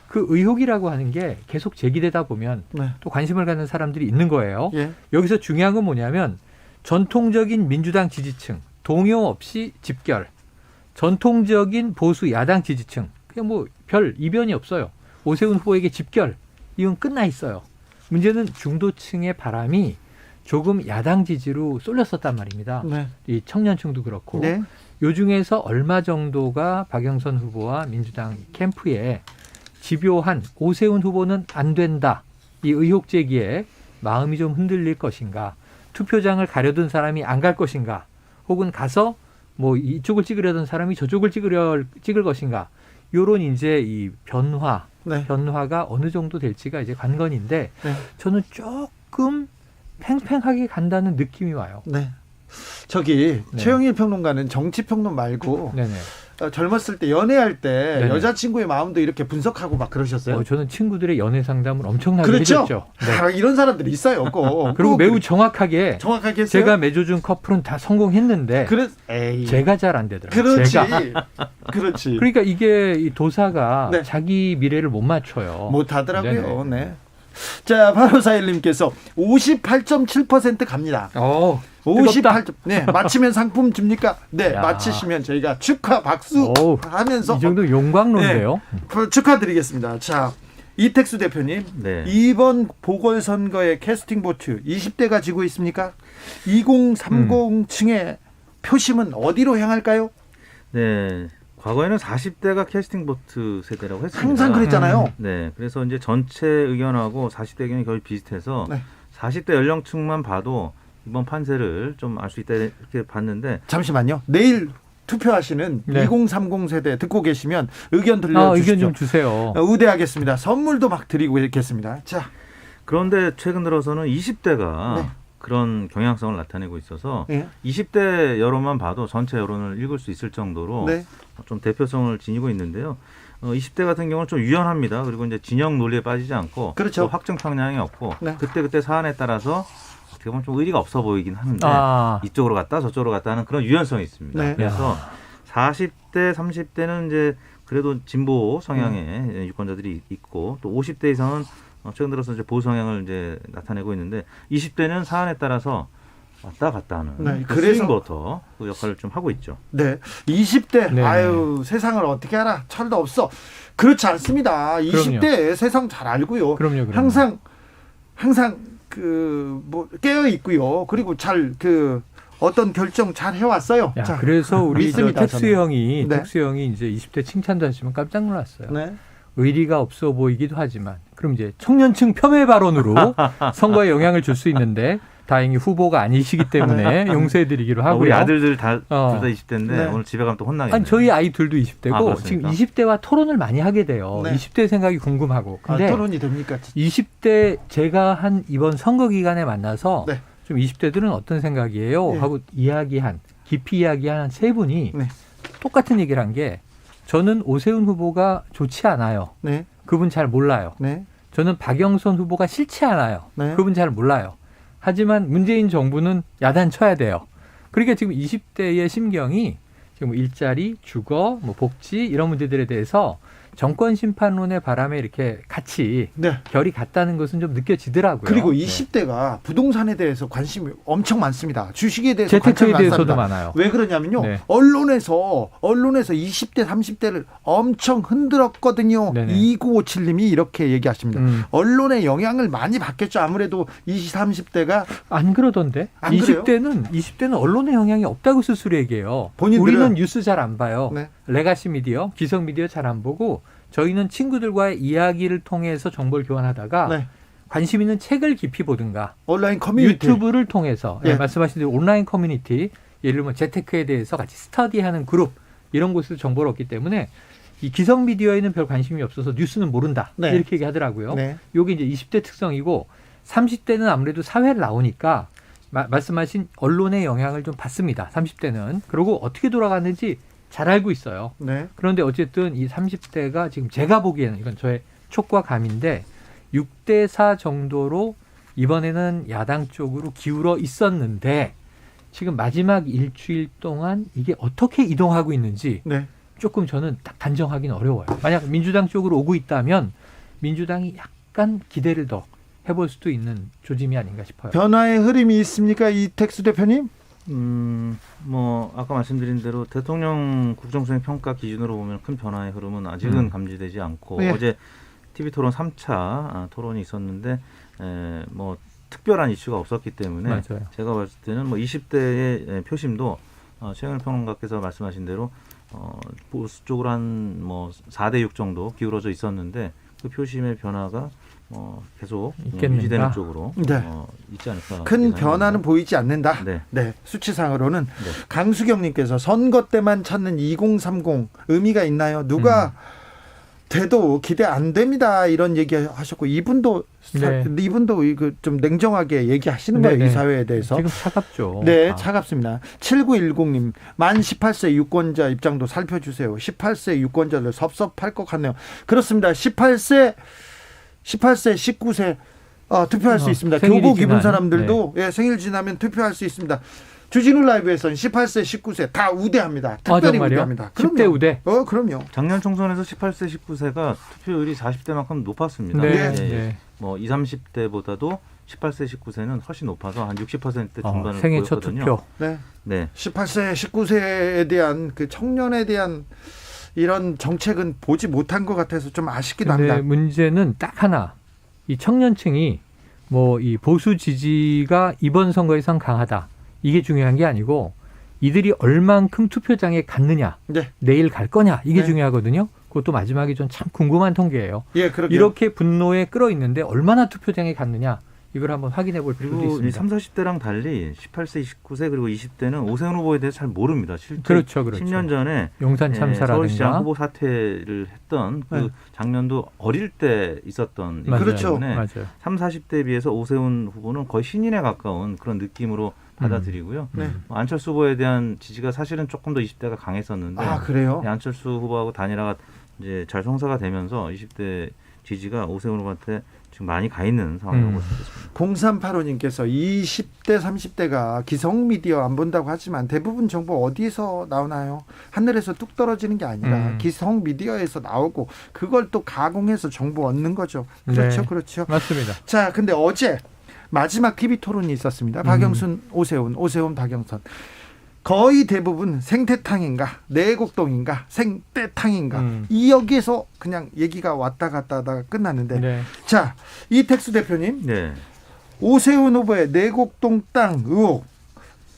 그 의혹이라고 하는 게 계속 제기되다 보면 네. 또 관심을 갖는 사람들이 있는 거예요. 예. 여기서 중요한 건 뭐냐면 전통적인 민주당 지지층 동요 없이 집결, 전통적인 보수 야당 지지층 그냥 뭐 별 이변이 없어요. 오세훈 후보에게 집결 이건 끝나 있어요. 문제는 중도층의 바람이 조금 야당 지지로 쏠렸었단 말입니다. 네. 이 청년층도 그렇고 네. 요 중에서 얼마 정도가 박영선 후보와 민주당 캠프에 집요한 오세훈 후보는 안 된다. 이 의혹 제기에 마음이 좀 흔들릴 것인가. 투표장을 가려둔 사람이 안 갈 것인가. 혹은 가서 뭐 이쪽을 찍으려던 사람이 저쪽을 찍을 것인가. 요런 이제 이 변화가 어느 정도 될지가 이제 관건인데 네. 저는 조금 팽팽하게 간다는 느낌이 와요. 네. 저기 네. 최영일 평론가는 정치평론 말고 네네. 젊었을 때 연애할 때 네네. 여자친구의 마음도 이렇게 분석하고 막 그러셨어요? 저는 친구들의 연애 상담을 엄청나게 그렇죠? 해줬죠. 네. 아, 이런 사람들이 있어요. 그리고 매우 정확하게 했어요? 제가 맺어준 커플은 다 성공했는데 제가 잘 안 되더라고요. 그렇지. 제가. 그렇지. 그러니까 이게 이 도사가 네. 자기 미래를 못 맞춰요. 못 하더라고요. 네네. 네. 자, 8541님께서 58.7% 갑니다. 58점. 네, 맞히면 상품 줍니까? 네, 야. 맞히시면 저희가 축하 박수 하면서 이 정도 용광로인데요. 네, 축하드리겠습니다. 자, 이택수 대표님, 네. 이번 보궐선거의 캐스팅 보트 20대가 지고 있습니까? 2030층의 표심은 어디로 향할까요? 네. 과거에는 40대가 캐스팅 보트 세대라고 했습니다. 항상 그랬잖아요. 네. 그래서 이제 전체 의견하고 40대 의견이 거의 비슷해서 네. 40대 연령층만 봐도 이번 판세를 좀 알 수 있다 이렇게 봤는데 잠시만요. 내일 투표하시는 네. 2030 세대 듣고 계시면 의견 들려주시죠. 의견 좀 주세요. 우대하겠습니다. 선물도 막 드리고 있겠습니다. 자, 그런데 최근 들어서는 20대가 네. 그런 경향성을 나타내고 있어서 네. 20대 여론만 봐도 전체 여론을 읽을 수 있을 정도로 네. 좀 대표성을 지니고 있는데요. 20대 같은 경우는 좀 유연합니다. 그리고 이제 진영 논리에 빠지지 않고 그렇죠. 또 확정 편향이 없고 네. 그때 사안에 따라서 어떻게 보면 좀 의리가 없어 보이긴 하는데 이쪽으로 갔다 저쪽으로 갔다 하는 그런 유연성이 있습니다. 네. 그래서 40대, 30대는 이제 그래도 진보 성향의 유권자들이 있고 또 50대 이상은 최근 들어서 이제 보수 성향을 이제 나타내고 있는데 20대는 사안에 따라서 왔다 갔다 하는 네, 그 그래서 스윙보터 그 역할을 좀 하고 있죠. 네. 20대 네. 아유 세상을 어떻게 알아? 철도 없어. 그렇지 않습니다. 20대 세상 잘 알고요. 그럼요. 항상 그 뭐 깨어 있고요. 그리고 잘 그 어떤 결정 잘 해왔어요. 야, 자, 그래서 우리 믿습니다, 텍스 저는. 형이 네. 텍스 형이 이제 20대 칭찬도 하시면 깜짝 놀랐어요. 네. 의리가 없어 보이기도 하지만 그럼 이제 청년층 폄훼 발언으로 선거에 영향을 줄 수 있는데 다행히 후보가 아니시기 때문에 용서해드리기로 하고요. 우리 아들들 둘 다 20대인데 네. 오늘 집에 가면 또 혼나겠네요. 아니 저희 아이 둘도 20대고 지금 그렇습니까? 20대와 토론을 많이 하게 돼요. 네. 20대 생각이 궁금하고. 근데 토론이 됩니까? 20대 제가 한 이번 선거 기간에 만나서 네. 좀 20대들은 어떤 생각이에요? 네. 하고 이야기한 깊이 이야기한 세 분이 네. 똑같은 얘기를 한 게 저는 오세훈 후보가 좋지 않아요. 네. 그분 잘 몰라요. 네. 저는 박영선 후보가 싫지 않아요. 네. 그분 잘 몰라요. 하지만 문재인 정부는 야단 쳐야 돼요. 그러니까 지금 20대의 심경이 지금 뭐 일자리, 주거, 뭐 복지 이런 문제들에 대해서 정권 심판론의 바람에 이렇게 같이 네. 결이 같다는 것은 좀 느껴지더라고요. 그리고 네. 20대가 부동산에 대해서 관심이 엄청 많습니다. 주식에 대해서 관심이 재테크에 많습니다. 대해서도 많아요. 왜 그러냐면요. 네. 언론에서 20대, 30대를 엄청 흔들었거든요. 네네. 2957님이 이렇게 얘기하십니다. 언론의 영향을 많이 받겠죠. 아무래도 20, 30대가 안 그러던데. 안 그래요? 20대는 언론의 영향이 없다고 스스로 얘기해요. 본인들은- 우리는 뉴스 잘 안 봐요. 네. 레가시 미디어, 기성 미디어 잘 안 보고 저희는 친구들과의 이야기를 통해서 정보를 교환하다가 네. 관심 있는 책을 깊이 보든가 온라인 커뮤니티 유튜브를 통해서 예. 말씀하신 대로 온라인 커뮤니티 예를 들면 재테크에 대해서 같이 스터디하는 그룹 이런 곳에서 정보를 얻기 때문에 이 기성 미디어에는 별 관심이 없어서 뉴스는 모른다 네. 이렇게 얘기하더라고요. 네. 이게 이제 20대 특성이고 30대는 아무래도 사회를 나오니까 말씀하신 언론의 영향을 좀 받습니다. 30대는. 그리고 어떻게 돌아가는지 잘 알고 있어요. 네. 그런데 어쨌든 이 30대가 지금 제가 보기에는 이건 저의 촉과 감인데 6대4 정도로 이번에는 야당 쪽으로 기울어 있었는데 지금 마지막 일주일 동안 이게 어떻게 이동하고 있는지 네. 조금 저는 딱 단정하기는 어려워요. 만약 민주당 쪽으로 오고 있다면 민주당이 약간 기대를 더 해볼 수도 있는 조짐이 아닌가 싶어요. 변화의 흐름이 있습니까? 이택수 대표님? 뭐 아까 말씀드린 대로 대통령 국정수행 평가 기준으로 보면 큰 변화의 흐름은 아직은 감지되지 않고 네. 어제 TV토론 3차 토론이 있었는데 뭐 특별한 이슈가 없었기 때문에 맞아요. 제가 봤을 때는 뭐 20대의 표심도 최영일 평론가께서 말씀하신 대로 보수 쪽으로 한 뭐 4대 6 정도 기울어져 있었는데 그 표심의 변화가 계속 있겠는가? 유지되는 쪽으로 네. 있지 않을까. 큰 예상합니다. 변화는 보이지 않는다. 네. 네, 수치상으로는 네. 강수경님께서 선거 때만 찾는 2030 의미가 있나요? 누가 돼도 기대 안 됩니다. 이런 얘기하셨고 이분도 네. 이분도 이거 좀 냉정하게 얘기하시는 거예요. 네네. 이 사회에 대해서. 지금 차갑죠. 네, 아. 차갑습니다. 7910님, 만 18세 유권자 입장도 살펴주세요. 18세 유권자들 섭섭할 것 같네요. 그렇습니다. 18세, 19세 투표할 수 있습니다. 생일이 교복 입은 지난, 사람들도 예, 생일 지나면 투표할 수 있습니다. 주진우 라이브에서는 18세, 19세 다 우대합니다. 특별히 정말요? 우대합니다. 10대 우대? 그럼요. 작년 총선에서 18세, 19세가 투표율이 40대만큼 높았습니다. 네. 예, 네. 뭐 20, 30대보다도 18세, 19세는 훨씬 높아서 한 60% 중반을 생애 첫 보였거든요. 투표. 네. 네. 18세, 19세에 대한 그 청년에 대한 이런 정책은 보지 못한 것 같아서 좀 아쉽기도 근데 합니다. 문제는 딱 하나. 이 청년층이 뭐 이 보수 지지가 이번 선거에선 강하다. 이게 중요한 게 아니고 이들이 얼만큼 투표장에 갔느냐. 네. 내일 갈 거냐. 이게 네. 중요하거든요. 그것도 마지막에 좀 참 궁금한 통계예요. 예, 그렇게 이렇게 분노에 끌어있는데 얼마나 투표장에 갔느냐. 이걸 한번 확인해 볼 필요도 그리고 이 있습니다. 30, 40대랑 달리 18세, 19세 그리고 20대는 오세훈 후보에 대해서 잘 모릅니다. 실제 그렇죠. 10년 전에 용산 참사라든가. 서울시장 후보 사퇴를 했던 그 네. 작년도 어릴 때 있었던 맞아요. 일이기 때문에 맞아요. 30, 40대에 비해서 오세훈 후보는 거의 신인에 가까운 그런 느낌으로 받아들이고요. 네. 안철수 후보에 대한 지지가 사실은 조금 더 20대가 강했었는데 그래요? 안철수 후보하고 단일화가 이제 잘 성사가 되면서 20대 지지가 오세훈 후보한테 지금 많이 가 있는 상황이라고 볼 수 있습니다. 0385님께서 20대, 30대가 기성 미디어 안 본다고 하지만 대부분 정보 어디서 나오나요? 하늘에서 뚝 떨어지는 게 아니라 기성 미디어에서 나오고 그걸 또 가공해서 정보 얻는 거죠. 그렇죠, 네. 그렇죠. 맞습니다. 자, 근데 어제 마지막 TV 토론이 있었습니다. 박영순, 오세훈, 박영선. 거의 대부분 생태탕인가 내곡동인가 생떼탕인가 이 여기에서 그냥 얘기가 왔다 갔다 하다가 끝났는데 네. 자, 이택수 대표님 네. 오세훈 후보의 내곡동 땅 의혹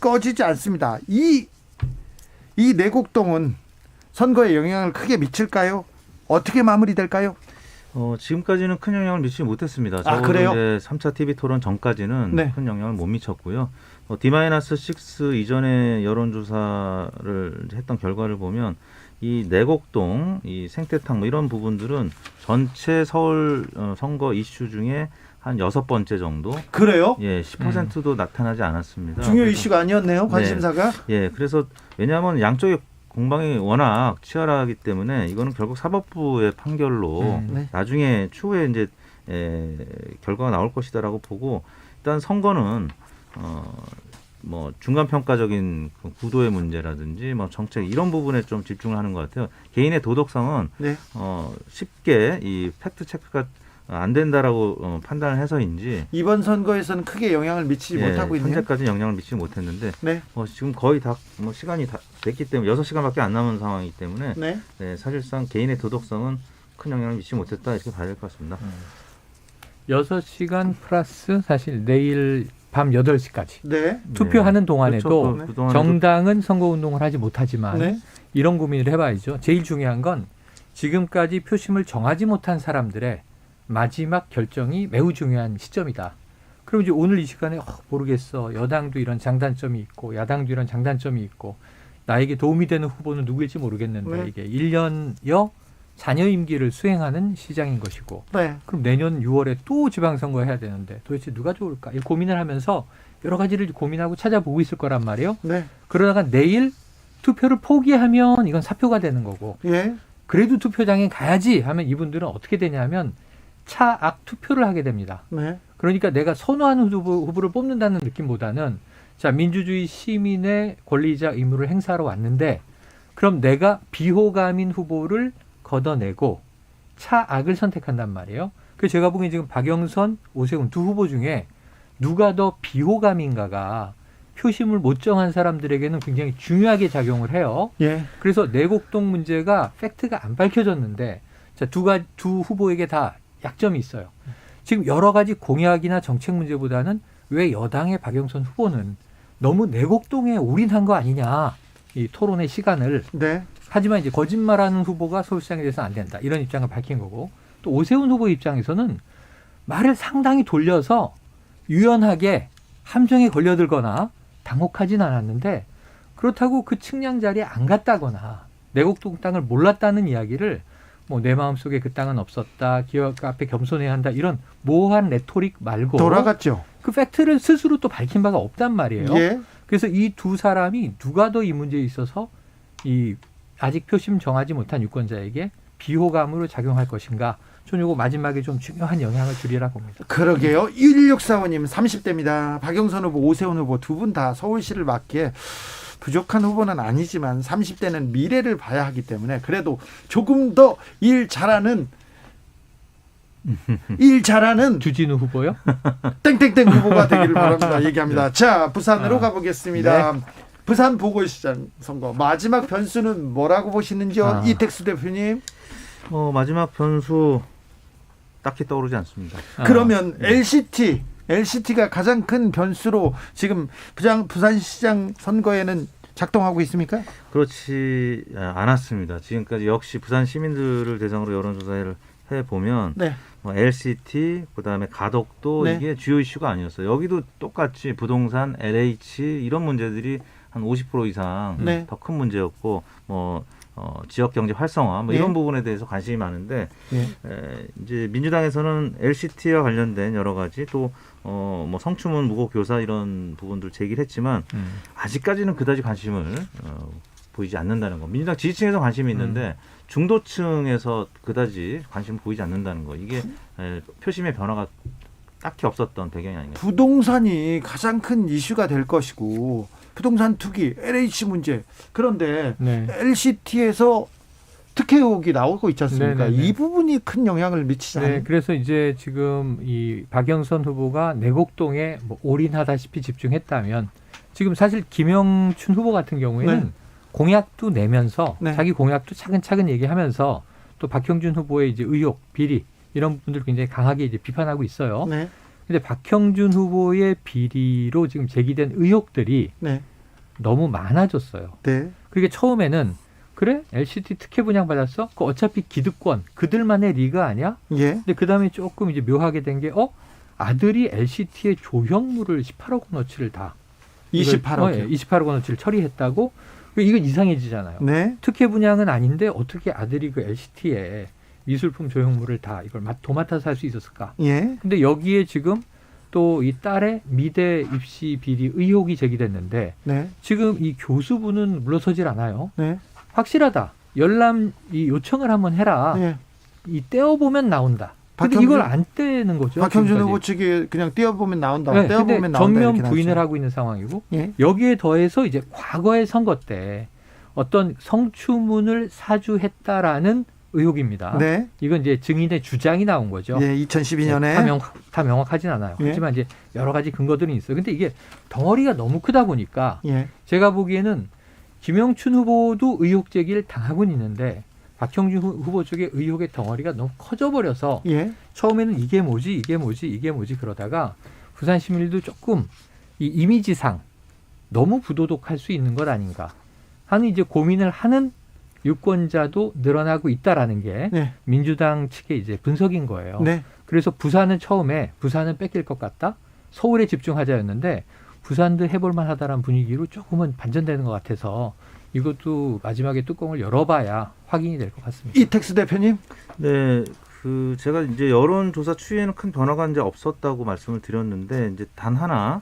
꺼지지 않습니다. 이 내곡동은 선거에 영향을 크게 미칠까요? 어떻게 마무리될까요? 지금까지는 큰 영향을 미치지 못했습니다. 그래요? 이제 3차 TV 토론 전까지는 네. 큰 영향을 못 미쳤고요. D-6 이전에 여론조사를 했던 결과를 보면 이 내곡동, 이 생태탕 뭐 이런 부분들은 전체 서울 선거 이슈 중에 한 6번째 정도. 그래요? 예, 10%도 나타나지 않았습니다. 중요 그래서- 이슈가 아니었네요. 관심사가. 예, 그래서 왜냐하면 양쪽의 공방이 워낙 치열하기 때문에 이거는 결국 사법부의 판결로 네. 나중에 추후에 이제 결과가 나올 것이다라고 보고 일단 선거는 뭐 중간 평가적인 구도의 문제라든지 뭐 정책 이런 부분에 좀 집중을 하는 것 같아요. 개인의 도덕성은 네. 쉽게 이 팩트 체크가 안 된다라고 판단을 해서인지 이번 선거에서는 크게 영향을 미치지 못하고 있네요. 현재까지 영향을 미치지 못했는데 네. 지금 거의 다 시간이 다 됐기 때문에 6시간밖에 안 남은 상황이기 때문에 네. 사실상 개인의 도덕성은 큰 영향을 미치지 못했다 이렇게 봐야 될 것 같습니다. 6시간 플러스 사실 내일 밤 8시까지 네. 투표하는 동안에도 그렇죠. 그동안에도 정당은 선거운동을 하지 못하지만 네. 이런 고민을 해봐야죠. 제일 중요한 건 지금까지 표심을 정하지 못한 사람들의 마지막 결정이 매우 중요한 시점이다. 그럼 이제 오늘 이 시간에 모르겠어. 여당도 이런 장단점이 있고 야당도 이런 장단점이 있고 나에게 도움이 되는 후보는 누구일지 모르겠는데 네. 이게 1년여 잔여 임기를 수행하는 시장인 것이고 네. 그럼 내년 6월에 또 지방선거 해야 되는데 도대체 누가 좋을까? 이 고민을 하면서 여러 가지를 고민하고 찾아보고 있을 거란 말이에요. 네. 그러다가 내일 투표를 포기하면 이건 사표가 되는 거고 예. 그래도 투표장에 가야지 하면 이분들은 어떻게 되냐면 차악 투표를 하게 됩니다. 네. 그러니까 내가 선호하는 후보를 뽑는다는 느낌보다는 자 민주주의 시민의 권리자 의무를 행사하러 왔는데 그럼 내가 비호감인 후보를 걷어내고 차악을 선택한단 말이에요. 그래서 제가 보기엔 지금 박영선, 오세훈 두 후보 중에 누가 더 비호감인가가 표심을 못 정한 사람들에게는 굉장히 중요하게 작용을 해요. 예. 그래서 내곡동 문제가 팩트가 안 밝혀졌는데 자, 두 후보에게 다 약점이 있어요. 지금 여러 가지 공약이나 정책 문제보다는 왜 여당의 박영선 후보는 너무 내곡동에 올인한 거 아니냐. 이 토론의 시간을. 네. 하지만 이제 거짓말하는 후보가 서울시장에 대해서 안 된다. 이런 입장을 밝힌 거고 또 오세훈 후보 입장에서는 말을 상당히 돌려서 유연하게 함정에 걸려들거나 당혹하진 않았는데 그렇다고 그 측량 자리에 안 갔다거나 내곡동 땅을 몰랐다는 이야기를 뭐 내 마음속에 그 땅은 없었다. 기업 앞에 겸손해야 한다. 이런 모호한 레토릭 말고 돌아갔죠. 그 팩트를 스스로 또 밝힌 바가 없단 말이에요. 예. 그래서 이 두 사람이 누가 더 이 문제에 있어서 이 아직 표심 정하지 못한 유권자에게 비호감으로 작용할 것인가. 저는 이거 마지막에 좀 중요한 영향을 주리라 봅니다. 그러게요. 1645님 30대입니다. 박영선 후보, 오세훈 후보 두 분 다 서울시를 맡기에 부족한 후보는 아니지만 30대는 미래를 봐야 하기 때문에 그래도 조금 더 일 잘하는 주진우 후보요? 땡땡땡 후보가 되기를 바랍니다. 얘기합니다. 자, 부산으로 가보겠습니다. 네. 부산 보궐시장 선거 마지막 변수는 뭐라고 보시는지요? 이택수 대표님. 마지막 변수 딱히 떠오르지 않습니다. 그러면 LCT가 가장 큰 변수로 지금 부산시장 선거에는 작동하고 있습니까? 그렇지 않았습니다. 지금까지 역시 부산 시민들을 대상으로 여론조사를 해보면 네. LCT, 그다음에 가덕도 네. 이게 주요 이슈가 아니었어요. 여기도 똑같이 부동산, LH 이런 문제들이 한 50% 이상 네. 더 큰 문제였고 지역 경제 활성화 네. 이런 부분에 대해서 관심이 많은데 네. 이제 민주당에서는 LCT와 관련된 여러 가지 또 뭐 성추문 무고 교사 이런 부분들 제기를 했지만 아직까지는 그다지 관심을 보이지 않는다는 거. 민주당 지지층에서 관심이 있는데 중도층에서 그다지 관심을 보이지 않는다는 거. 이게 표심의 변화가 딱히 없었던 배경이 아닌가. 부동산이 가장 큰 이슈가 될 것이고 부동산 투기, LH 문제. 그런데 네. LCT에서 특혜 의혹이 나오고 있지 않습니까? 네네네. 이 부분이 큰 영향을 미치지 않나요? 네, 그래서 이제 지금 이 박영선 후보가 내곡동에 뭐 올인하다시피 집중했다면 지금 사실 김영춘 후보 같은 경우에는 네. 공약도 내면서 네. 자기 공약도 차근차근 얘기하면서 또 박형준 후보의 이제 의혹, 비리 이런 부분들 굉장히 강하게 이제 비판하고 있어요. 네. 근데 박형준 후보의 비리로 지금 제기된 의혹들이 네. 너무 많아졌어요. 네. 그게 처음에는 그래? LCT 특혜 분양 받았어? 그 어차피 기득권 그들만의 리그 아니야? 예. 근데 그 다음에 조금 이제 묘하게 된 게 아들이 LCT의 조형물을 18억 원어치를 다 28억. 28억 원어치를 처리했다고 이건 이상해지잖아요. 네. 특혜 분양은 아닌데 어떻게 아들이 그 LCT에 미술품 조형물을 다 이걸 도맡아서 할 수 있었을까? 예. 근데 여기에 지금 또 이 딸의 미대 입시 비리 의혹이 제기됐는데 네. 지금 이 교수분은 물러서질 않아요. 네. 확실하다. 열람 이 요청을 한번 해라. 네. 이 떼어보면 나온다. 근데 박형준- 이걸 안 떼는 거죠. 박형준 지금까지. 후보 측이 그냥 띄워보면 나온다. 네, 떼어보면 근데 나온다. 전면 이렇게 부인을 나왔죠. 하고 있는 상황이고 예. 여기에 더해서 이제 과거의 선거 때 어떤 성추문을 사주했다라는 의혹입니다. 네. 이건 이제 증인의 주장이 나온 거죠. 예. 2012년에 다 명확하진 않아요. 예. 하지만 이제 여러 가지 근거들이 있어요. 근데 이게 덩어리가 너무 크다 보니까 예. 제가 보기에는 김영춘 후보도 의혹 제기를 당하고는 있는데 박형준 후보 쪽의 의혹의 덩어리가 너무 커져버려서 예. 처음에는 이게 뭐지 그러다가 부산 시민들도 조금 이 이미지상 너무 부도덕할 수 있는 것 아닌가 하는 이제 고민을 하는 유권자도 늘어나고 있다라는 게 네. 민주당 측의 이제 분석인 거예요. 네. 그래서 부산은 처음에 부산은 뺏길 것 같다. 서울에 집중하자였는데 부산도 해볼 만하다라는 분위기로 조금은 반전되는 것 같아서 이것도 마지막에 뚜껑을 열어봐야 확인이 될 것 같습니다. 이택수 대표님. 네, 제가 이제 여론조사 추이에는 큰 변화가 이제 없었다고 말씀을 드렸는데 이제 단 하나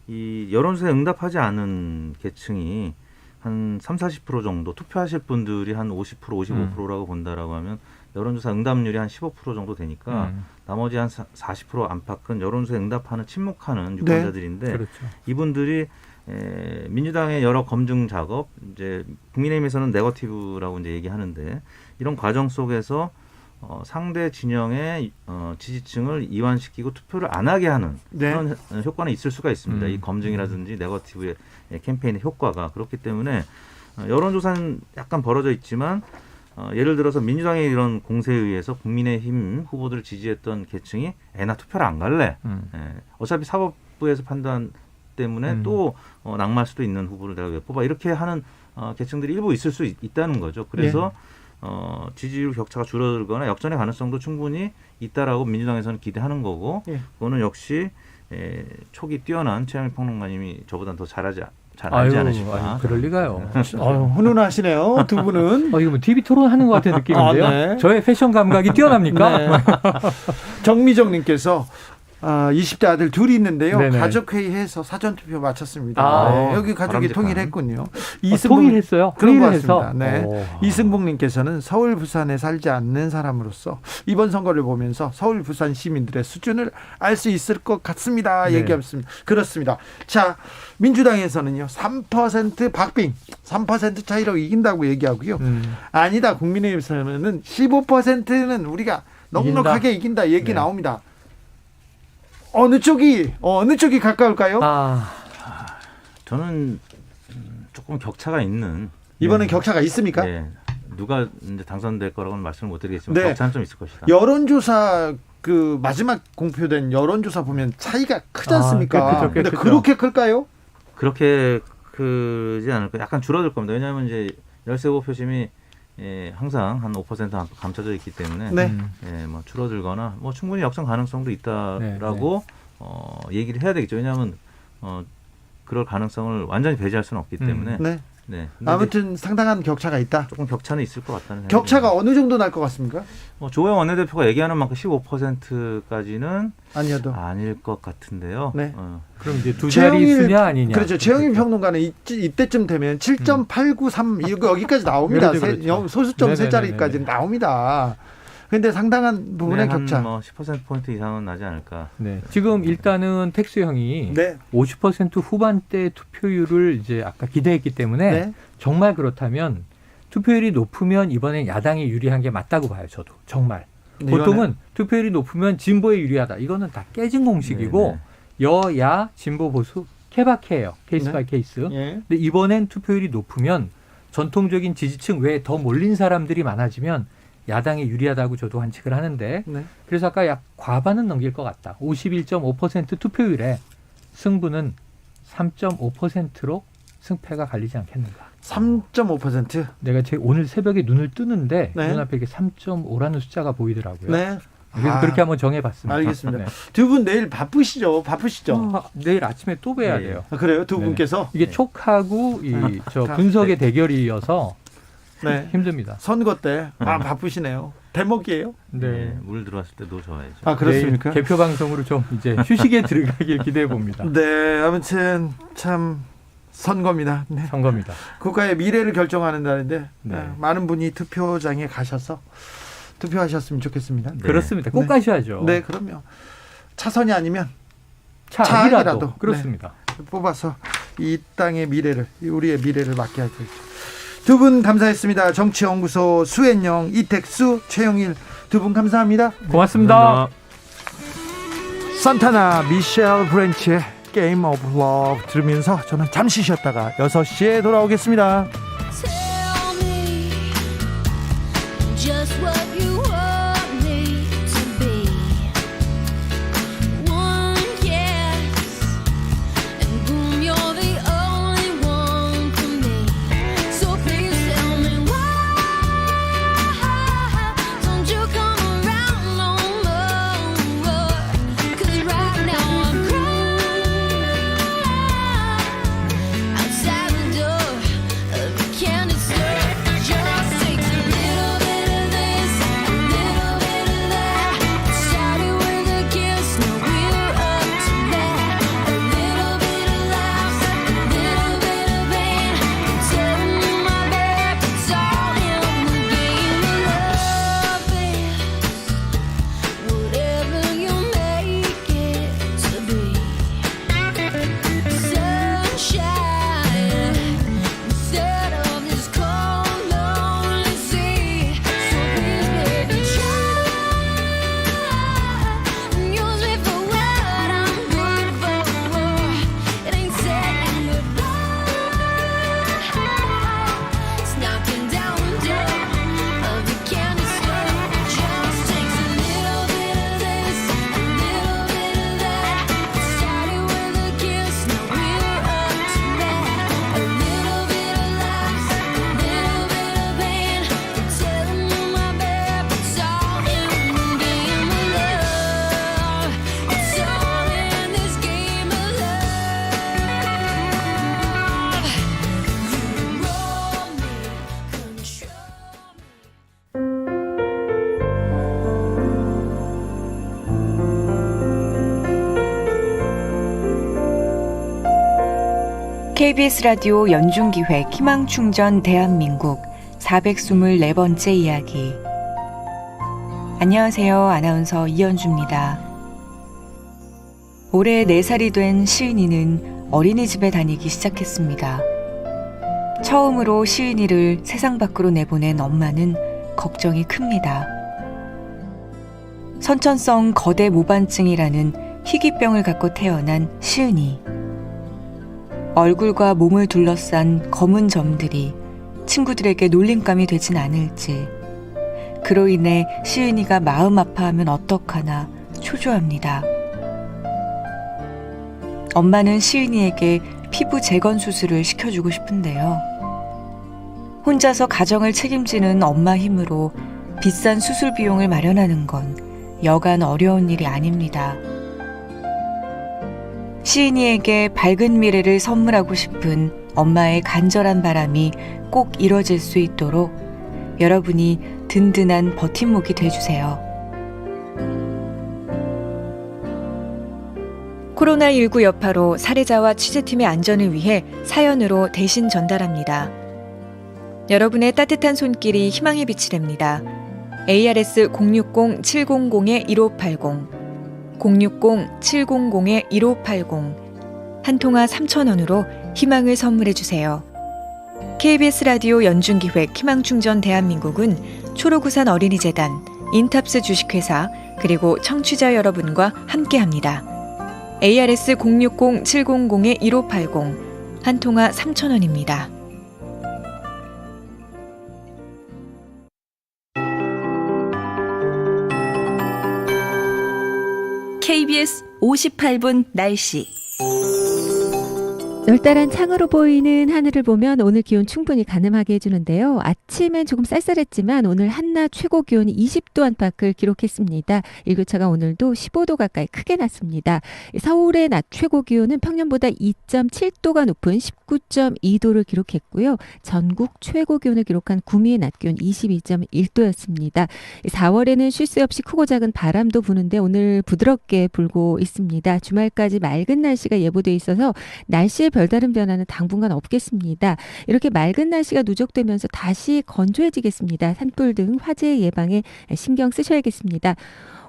이 여론조사에 응답하지 않은 계층이 한 30-40% 정도 투표하실 분들이 한 50%, 55%라고 본다라고 하면 여론조사 응답률이 한 15% 정도 되니까 나머지 한 40% 안팎은 여론조사에 응답하는 침묵하는 유권자들인데 그렇죠. 이분들이 민주당의 여러 검증 작업, 이제 국민의힘에서는 네거티브라고 이제 얘기하는데 이런 과정 속에서 상대 진영의 지지층을 이완시키고 투표를 안 하게 하는 네. 그런 효과는 있을 수가 있습니다. 이 검증이라든지 네거티브의 캠페인의 효과가 그렇기 때문에 여론조사는 약간 벌어져 있지만 예를 들어서 민주당의 이런 공세에 의해서 국민의힘 후보들을 지지했던 계층이 나 투표를 안 갈래. 어차피 사법부에서 판단 때문에 또 낙마할 수도 있는 후보를 내가 왜 뽑아 이렇게 하는 계층들이 일부 있을 수 있다는 거죠. 그래서 지지율 격차가 줄어들거나 역전의 가능성도 충분히 있다라고 민주당에서는 기대하는 거고 그거는 역시 촉이 뛰어난 최영일 평론가님이 저보다 더 잘 알지 않으실까. 그럴 리가요. 훈훈하시네요. 두 분은. 이거 뭐 TV 토론하는 것 같은 느낌인데요. 네. 저의 패션 감각이 뛰어납니까? 네. 정미정님께서 20대 아들 둘이 있는데요. 네네. 가족회의해서 사전투표 마쳤습니다. 네, 여기 가족이 바람직한. 통일했군요. 통일했어요. 그런 것 회의를 같습니다. 해서. 네. 이승복님께서는 서울 부산에 살지 않는 사람으로서 이번 선거를 보면서 서울 부산 시민들의 수준을 알 수 있을 것 같습니다. 네. 얘기했습니다. 그렇습니다. 자, 민주당에서는요 3% 박빙 3% 차이로 이긴다고 얘기하고요. 아니다 국민의힘에서는 15%는 우리가 넉넉하게 이긴다 얘기 네. 나옵니다. 어느 쪽이 가까울까요? 저는 조금 격차가 있는 이번엔 격차가 있습니까? 네. 누가 이제 당선될 거라고는 말씀을 못 드리겠지만 네. 격차는 좀 있을 것이다. 여론조사 그 마지막 공표된 여론조사 보면 차이가 크지 않습니까? 꽤 근데 크죠. 그렇게 클까요? 그렇게 크지 않을 거예요. 약간 줄어들 겁니다. 왜냐하면 이제 열세 후보 표심이 항상 한 5% 감춰져 있기 때문에 네. 뭐 줄어들거나 뭐 충분히 역전 가능성도 있다라고 얘기를 해야 되겠죠. 왜냐하면 그럴 가능성을 완전히 배제할 수는 없기 때문에. 네. 네. 아무튼 상당한 격차가 있다. 조금 격차는 있을 것 같다는 생각이 격차가 듭니다. 어느 정도 날 것 같습니까? 조영 원내대표가 얘기하는 만큼 15%까지는 아니어도. 아닐 것 같은데요. 네. 그럼 이제 두 자리 수냐 아니냐. 그렇죠. 최영일 평론가는 이때쯤 되면 7.893 여기까지 나옵니다. 그렇죠. 소수점 세 네네네네. 자리까지 나옵니다. 근데 상당한 부분의 격차. 뭐 10%포인트 이상은 나지 않을까. 네. 지금 일단은 택수 형이 네. 50% 후반대 투표율을 이제 아까 기대했기 때문에 네. 정말 그렇다면 투표율이 높으면 이번엔 야당이 유리한 게 맞다고 봐요. 저도 정말. 네, 보통은 투표율이 높으면 진보에 유리하다. 이거는 다 깨진 공식이고 여야 진보 보수 케바케예요. 케이스 네. 바이 케이스. 예. 근데 이번엔 투표율이 높으면 전통적인 지지층 외에 더 몰린 사람들이 많아지면 야당이 유리하다고 저도 관측을 하는데 네. 그래서 아까 약 과반은 넘길 것 같다. 51.5% 투표율에 승부는 3.5%로 승패가 갈리지 않겠는가. 3.5%. 내가 오늘 새벽에 눈을 뜨는데 네. 눈앞에 이게 3.5라는 숫자가 보이더라고요. 네. 그래서 그렇게 한번 정해봤습니다. 알겠습니다. 네. 두 분 내일 바쁘시죠? 내일 아침에 또 뵈야 네. 돼요. 그래요? 두 네. 분께서? 이게 촉하고 저 아, 분석의 대결이어서 네. 힘듭니다. 선거 때 바쁘시네요. 대목이에요. 네. 물 들어왔을 때 놓쳐야죠. 아, 그렇습니까? 내일 개표 방송으로 좀 이제 휴식에 들어가길 기대해 봅니다. 네, 아무튼 참 선거입니다. 네. 선거입니다. 국가의 미래를 결정하는 날인데 네. 많은 분이 투표장에 가셔서 투표하셨으면 좋겠습니다. 네. 그렇습니다. 꼭 네. 가셔야죠. 네, 그럼요. 차선이 아니면 차이라도 차이라도. 그렇습니다. 뽑아서 이 땅의 미래를, 우리의 미래를 맡게 하죠. 두 분 감사했습니다. 정치연구소 수앤영, 이택수, 최영일 두 분 감사합니다. 고맙습니다. 산타나 미셸 브랜치의 게임 오브 러브 들으면서 저는 잠시 쉬었다가 6시에 돌아오겠습니다. Tell me just what you want me to be. One kiss and boom, you're the only one for me. So please tell me why don't you come around no more? 'Cause right now I'm crying outside the door of the candy store. Just takes a little bit of this, a little bit of that. It started with a kiss, now we're up to bat. A little bit of laughs, a little bit of pain. Tell me my back, it's all in the game of love is whatever you make it to be. Sunshine instead of this cold, lonely sea. So please, baby, try and use me for what I'm good for. It ain't saying goodbye. It's knocking down the door of the candy store. Just takes a little bit of this, a little bit of that. It started with a kiss, now we're up to bat. A little bit of laughs, a little bit of pain. You're telling me, my babe, it's all in the game of love. It's all in this game of love. You roll me, control me. KBS 라디오 연중기획 희망충전 대한민국 424번째 이야기. 안녕하세요. 아나운서 이현주입니다. 올해 4살이 된 시은이는 어린이집에 다니기 시작했습니다. 처음으로 시은이를 세상 밖으로 내보낸 엄마는 걱정이 큽니다. 선천성 거대 모반증이라는 희귀병을 갖고 태어난 시은이. 얼굴과 몸을 둘러싼 검은 점들이 친구들에게 놀림감이 되진 않을지, 그로 인해 시은이가 마음 아파하면 어떡하나 초조합니다. 엄마는 시은이에게 피부 재건 수술을 시켜주고 싶은데요. 혼자서 가정을 책임지는 엄마 힘으로 비싼 수술 비용을 마련하는 건 여간 어려운 일이 아닙니다. 시은이에게 밝은 미래를 선물하고 싶은 엄마의 간절한 바람이 꼭 이뤄질 수 있도록 여러분이 든든한 버팀목이 돼주세요. 코로나19 여파로 사례자와 취재팀의 안전을 위해 사연으로 대신 전달합니다. 여러분의 따뜻한 손길이 희망의 빛이 됩니다. ARS 060-700-1580 060-700-1580 한 통화 3,000원으로 희망을 선물해 주세요. KBS 라디오 연중기획 희망충전 대한민국은 초록우산 어린이재단, 인탑스 주식회사, 그리고 청취자 여러분과 함께합니다. ARS 060-700-1580 한 통화 3,000원입니다. KBS 58분 날씨. 널따란 창으로 보이는 하늘을 보면 오늘 기온 충분히 가늠하게 해주는데요. 아침엔 조금 쌀쌀했지만 오늘 한낮 최고 기온이 20도 안팎을 기록했습니다. 일교차가 오늘도 15도 가까이 크게 났습니다. 서울의 낮 최고 기온은 평년보다 2.7도가 높은 19 19.2도를 기록했고요. 전국 최고 기온을 기록한 구미의 낮 기온 22.1도였습니다. 4월에는 쉴 새 없이 크고 작은 바람도 부는데 오늘 부드럽게 불고 있습니다. 주말까지 맑은 날씨가 예보돼 있어서 날씨의 별다른 변화는 당분간 없겠습니다. 이렇게 맑은 날씨가 누적되면서 다시 건조해지겠습니다. 산불 등 화재 예방에 신경 쓰셔야겠습니다.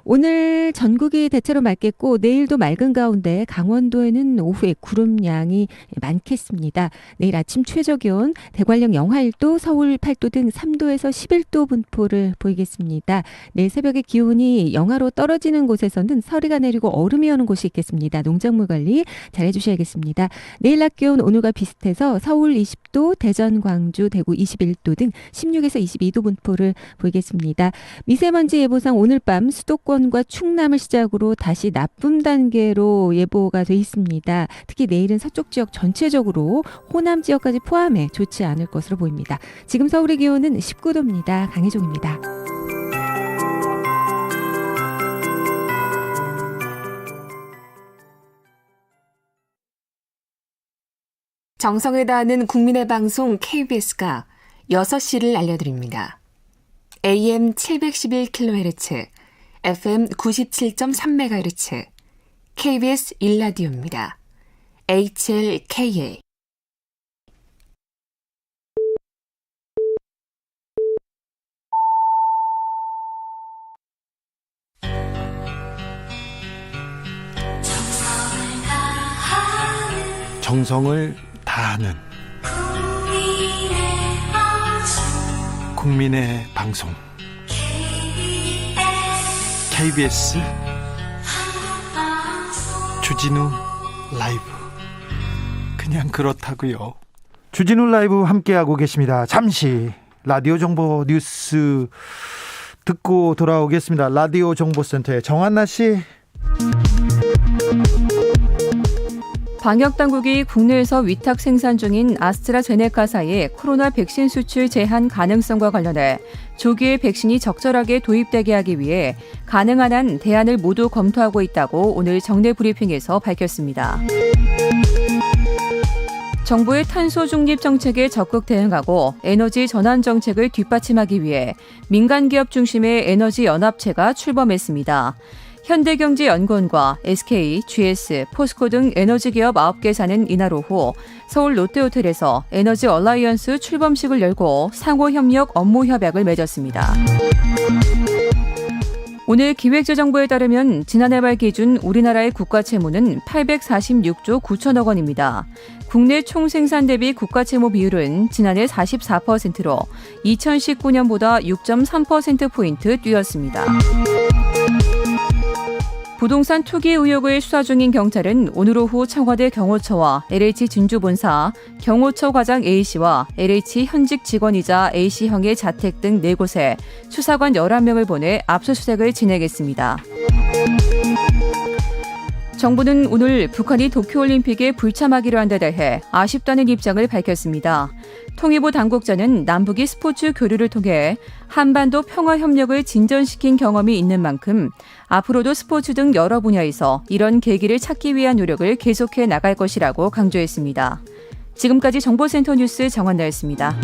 오늘 전국이 대체로 맑겠고 내일도 맑은 가운데 강원도에는 오후에 구름 양이 많겠습니다. 내일 아침 최저기온 대관령 영하 1도, 서울 8도 등 3도에서 11도 분포를 보이겠습니다. 내일 새벽에 기온이 영하로 떨어지는 곳에서는 서리가 내리고 얼음이 오는 곳이 있겠습니다. 농작물 관리 잘 해주셔야겠습니다. 내일 낮 기온 오늘과 비슷해서 서울 20도, 대전, 광주, 대구 21도 등 16에서 22도 분포를 보이겠습니다. 미세먼지 예보상 오늘 밤 수도권과 충남을 시작으로 다시 나쁨 단계로 예보가 돼 있습니다. 특히 내일은 서쪽 지역 전체적으로 호남 지역까지 포함해 좋지 않을 것으로 보입니다. 지금 서울의 기온은 19도입니다. 강혜종입니다. 정성을 다하는 국민의 방송 KBS가 6시를 알려드립니다. AM 711kHz, FM 97.3MHz, KBS 1라디오입니다. HLKA. 정성을 다하는 국민의 방송 KBS 주진우 라이브. 그냥 그렇다고요. 주진우 라이브 함께하고 계십니다. 잠시 라디오 정보 뉴스 듣고 돌아오겠습니다. 라디오 정보센터의 정한나 씨. 방역당국이 국내에서 위탁 생산 중인 아스트라제네카사의 코로나 백신 수출 제한 가능성과 관련해 조기에 백신이 적절하게 도입되게 하기 위해 가능한 한 대안을 모두 검토하고 있다고 오늘 정례 브리핑에서 밝혔습니다. 정부의 탄소 중립 정책에 적극 대응하고 에너지 전환 정책을 뒷받침하기 위해 민간기업 중심의 에너지 연합체가 출범했습니다. 현대경제연구원과 SK, GS, 포스코 등 에너지기업 9개사는 이날 오후 서울 롯데호텔에서 에너지 얼라이언스 출범식을 열고 상호협력 업무 협약을 맺었습니다. 오늘 기획재정부에 따르면 지난해 말 기준 우리나라의 국가채무는 846조 9천억 원입니다. 국내 총생산 대비 국가채무 비율은 지난해 44%로 2019년보다 6.3%포인트 뛰었습니다. 부동산 투기 의혹을 수사 중인 경찰은 오늘 오후 청와대 경호처와 LH 진주본사, 경호처 과장 A씨와 LH 현직 직원이자 A씨형의 자택 등 4곳에 수사관 11명을 보내 압수수색을 진행했습니다. 정부는 오늘 북한이 도쿄올림픽에 불참하기로 한 데 대해 아쉽다는 입장을 밝혔습니다. 통일부 당국자는 남북이 스포츠 교류를 통해 한반도 평화 협력을 진전시킨 경험이 있는 만큼 앞으로도 스포츠 등 여러 분야에서 이런 계기를 찾기 위한 노력을 계속해 나갈 것이라고 강조했습니다. 지금까지 정보센터 뉴스 정한나였습니다.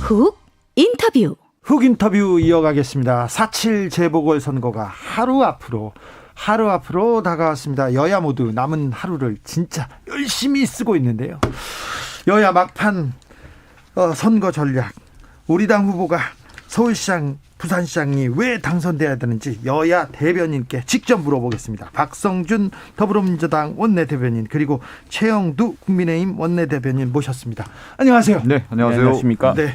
훅 인터뷰. 훅 인터뷰 이어가겠습니다. 4.7 재보궐선거가 하루 앞으로 다가왔습니다. 여야 모두 남은 하루를 진짜 열심히 쓰고 있는데요. 여야 막판 선거 전략, 우리 당 후보가 서울시장, 부산시장이 왜 당선돼야 되는지 여야 대변인께 직접 물어보겠습니다. 박성준 더불어민주당 원내대변인, 그리고 최영두 국민의힘 원내대변인 모셨습니다. 안녕하세요. 네, 안녕하세요. 네, 안녕하십니까? 네.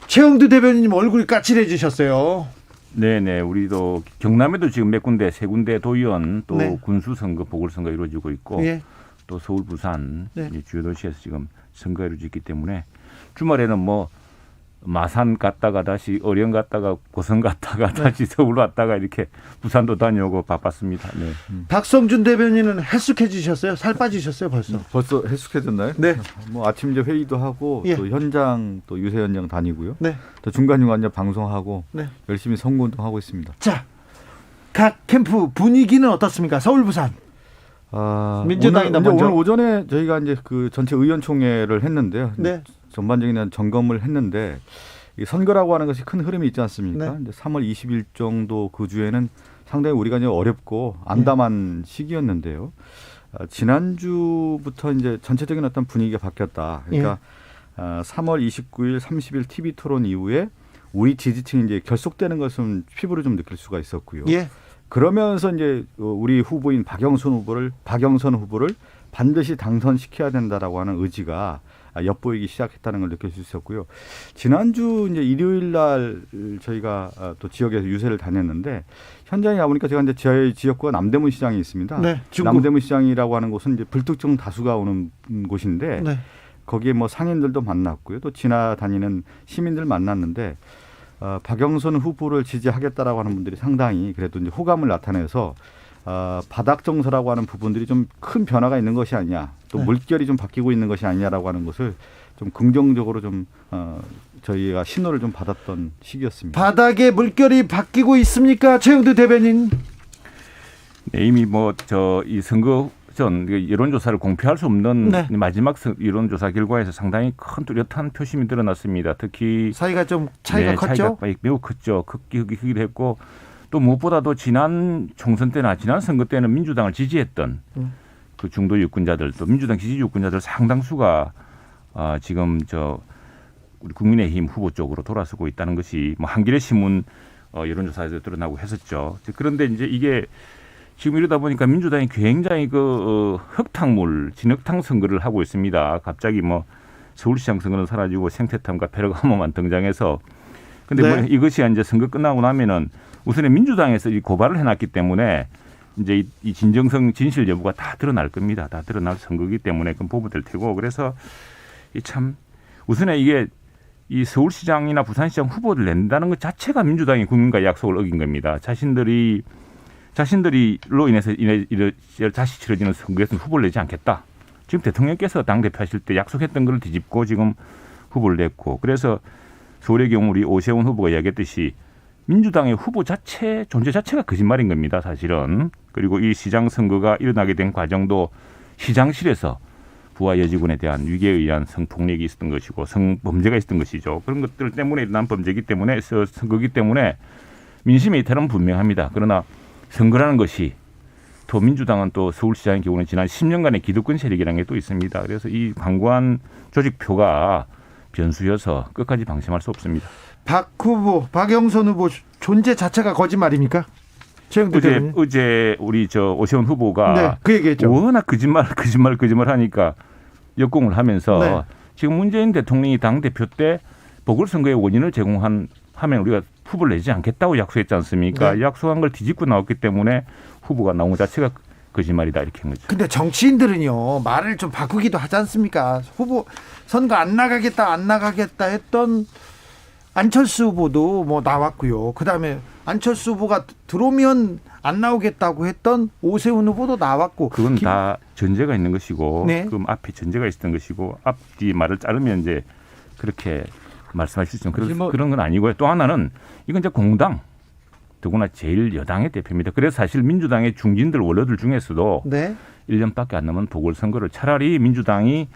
최영두 대변인님 얼굴이 까칠해지셨어요. 네네, 우리도 경남에도 지금 몇 군데, 3군데 도의원 또 네. 군수선거, 보궐선거 이루어지고 있고 예. 또 서울, 부산 네. 주요 도시에서 지금 선거가 이루어지기 때문에 주말에는 뭐 마산 갔다가 다시 어령 갔다가 고성 갔다가 다시 서울 왔다가 이렇게 부산도 다녀오고 바빴습니다. 네. 박성준 대변인은 헬쑥해지셨어요? 살 빠지셨어요 벌써? 벌써 헬쑥해졌나요? 네. 뭐 아침 이제 회의도 하고 예. 또 현장 또 유세 현장 다니고요. 네. 또 중간중간 이제 방송하고 네. 열심히 선거운동 하고 있습니다. 자, 각 캠프 분위기는 어떻습니까? 서울, 부산. 민주당이나 먼저. 오늘 오전에 저희가 이제 그 전체 의원총회를 했는데요. 네. 전반적인 점검을 했는데 이 선거라고 하는 것이 큰 흐름이 있지 않습니까? 네. 이제 3월 20일 정도 그 주에는 상당히 우리가 이제 어렵고 암담한 시기였는데요. 지난주부터 이제 전체적인 어떤 분위기가 바뀌었다. 그러니까 3월 29일, 30일 TV 토론 이후에 우리 지지층이 이제 결속되는 것은 피부로 좀 느낄 수가 있었고요. 예. 그러면서 이제 우리 후보인 박영선 후보를 반드시 당선시켜야 된다라고 하는 의지가 엿보이기 시작했다는 걸 느낄 수 있었고요. 지난주 이제 일요일 날 저희가 또 지역에서 유세를 다녔는데 현장에 가보니까 제가 이제 저희 지역구가 남대문 시장이 있습니다. 네, 남대문 시장이라고 하는 곳은 이제 불특정 다수가 오는 곳인데 네. 거기에 뭐 상인들도 만났고요. 또 지나다니는 시민들 만났는데 박영선 후보를 지지하겠다라고 하는 분들이 상당히 그래도 이제 호감을 나타내서 바닥 정서라고 하는 부분들이 좀 큰 변화가 있는 것이 아니냐, 또 네. 물결이 좀 바뀌고 있는 것이 아니냐라고 하는 것을 좀 긍정적으로 좀 저희가 신호를 좀 받았던 시기였습니다. 바닥에 물결이 바뀌고 있습니까, 최영두 대변인? 네, 이미 이 선거 전 여론조사를 공표할 수 없는 네. 마지막 여론조사 결과에서 상당히 큰 뚜렷한 표심이 드러났습니다. 특히 사이가 좀 차이가 컸죠? 차이가 매우 컸죠. 크기도 했고 또 무엇보다도 지난 총선 때나 지난 선거 때는 민주당을 지지했던 그 중도 유권자들 또 민주당 지지 유권자들 상당수가 지금 우리 국민의힘 후보 쪽으로 돌아서고 있다는 것이 한겨레 신문 여론조사에서 드러나고 했었죠. 그런데 이제 이게 지금 이러다 보니까 민주당이 굉장히 흙탕물, 진흙탕 선거를 하고 있습니다. 갑자기 서울시장 선거는 사라지고 생태탕과 페르가모만 등장해서 근데 네. 이것이 이제 선거 끝나고 나면은 우선에 민주당에서 이 고발을 해놨기 때문에 이제 이 진정성 진실 여부가 다 드러날 겁니다. 다 드러날 선거이기 때문에 그건 보면 될 테고 그래서 참 우선에 이게 이 서울시장이나 부산시장 후보를 낸다는 것 자체가 민주당이 국민과의 약속을 어긴 겁니다. 자신들로 인해서 다시 치러지는 선거에서는 후보를 내지 않겠다. 지금 대통령께서 당대표 하실 때 약속했던 걸 뒤집고 지금 후보를 냈고 그래서 서울의 경우 우리 오세훈 후보가 이야기했듯이 민주당의 후보 존재 자체가 거짓말인 겁니다. 사실은. 그리고 이 시장 선거가 일어나게 된 과정도 시장실에서 부하 여직원에 대한 위계에 의한 성폭력이 있었던 것이고 성범죄가 있었던 것이죠. 그런 것들 때문에 일어난 범죄이기 때문에 선거기 때문에 민심의 이탈은 분명합니다. 그러나 선거라는 것이 또 민주당은 또 서울시장의 경우는 지난 10년간의 기득권 세력이라는 게 또 있습니다. 그래서 이 광고한 조직표가 변수여서 끝까지 방심할 수 없습니다. 박영선 후보 존재 자체가 거짓말입니까? 어제 우리 오세훈 후보가 네, 그 얘기했죠. 워낙 거짓말 하니까 역공을 하면서 네. 지금 문재인 대통령이 당 대표 때 보궐선거의 원인을 제공하면 우리가 후보를 내지 않겠다고 약속했지 않습니까? 네. 약속한 걸 뒤집고 나왔기 때문에 후보가 나온 것 자체가 거짓말이다 이렇게 한 거죠. 근데 정치인들은요 말을 좀 바꾸기도 하지 않습니까? 후보 선거 안 나가겠다 했던 안철수 후보도 나왔고요. 그다음에 안철수 후보가 들어오면 안 나오겠다고 했던 오세훈 후보도 나왔고. 그건 다 전제가 있는 것이고 네. 그 앞에 전제가 있었던 것이고 앞뒤 말을 자르면 이제 그렇게 말씀하실 수 있지만 그런 건 아니고요. 또 하나는 이건 이제 공당 더구나 제일 여당의 대표입니다. 그래서 사실 민주당의 중진들 원로들 중에서도 네. 1년밖에 안 남은 보궐선거를 차라리 민주당이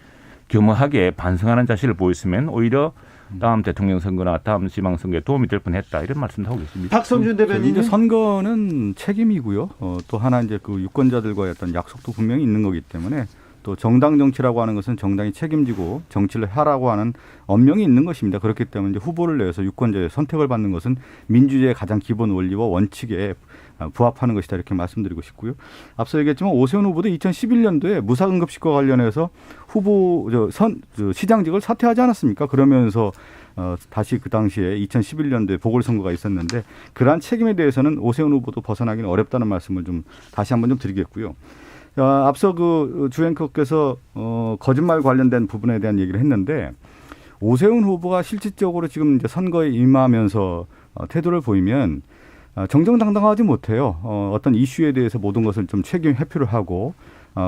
겸허하게 반성하는 자세를 보였으면 오히려 다음 대통령 선거나 다음 지방선거에 도움이 될 뻔했다 이런 말씀도 하고 계십니다. 박성준 대변인 이제 선거는 책임이고요. 또 하나 이제 그 유권자들과의 어떤 약속도 분명히 있는 거기 때문에 또 정당 정치라고 하는 것은 정당이 책임지고 정치를 하라고 하는 엄명이 있는 것입니다. 그렇기 때문에 이제 후보를 내서 유권자의 선택을 받는 것은 민주주의의 가장 기본 원리와 원칙에 부합하는 것이다 이렇게 말씀드리고 싶고요. 앞서 얘기했지만 오세훈 후보도 2011년도에 무사응급식과 관련해서 시장직을 사퇴하지 않았습니까? 그러면서 다시 그 당시에 2011년도에 보궐선거가 있었는데 그러한 책임에 대해서는 오세훈 후보도 벗어나기는 어렵다는 말씀을 좀 다시 한번 좀 드리겠고요. 앞서 그 주앵커께서 거짓말 관련된 부분에 대한 얘기를 했는데 오세훈 후보가 실질적으로 지금 이제 선거에 임하면서 태도를 보이면 정정당당하지 못해요. 어떤 이슈에 대해서 모든 것을 좀 책임 회피를 하고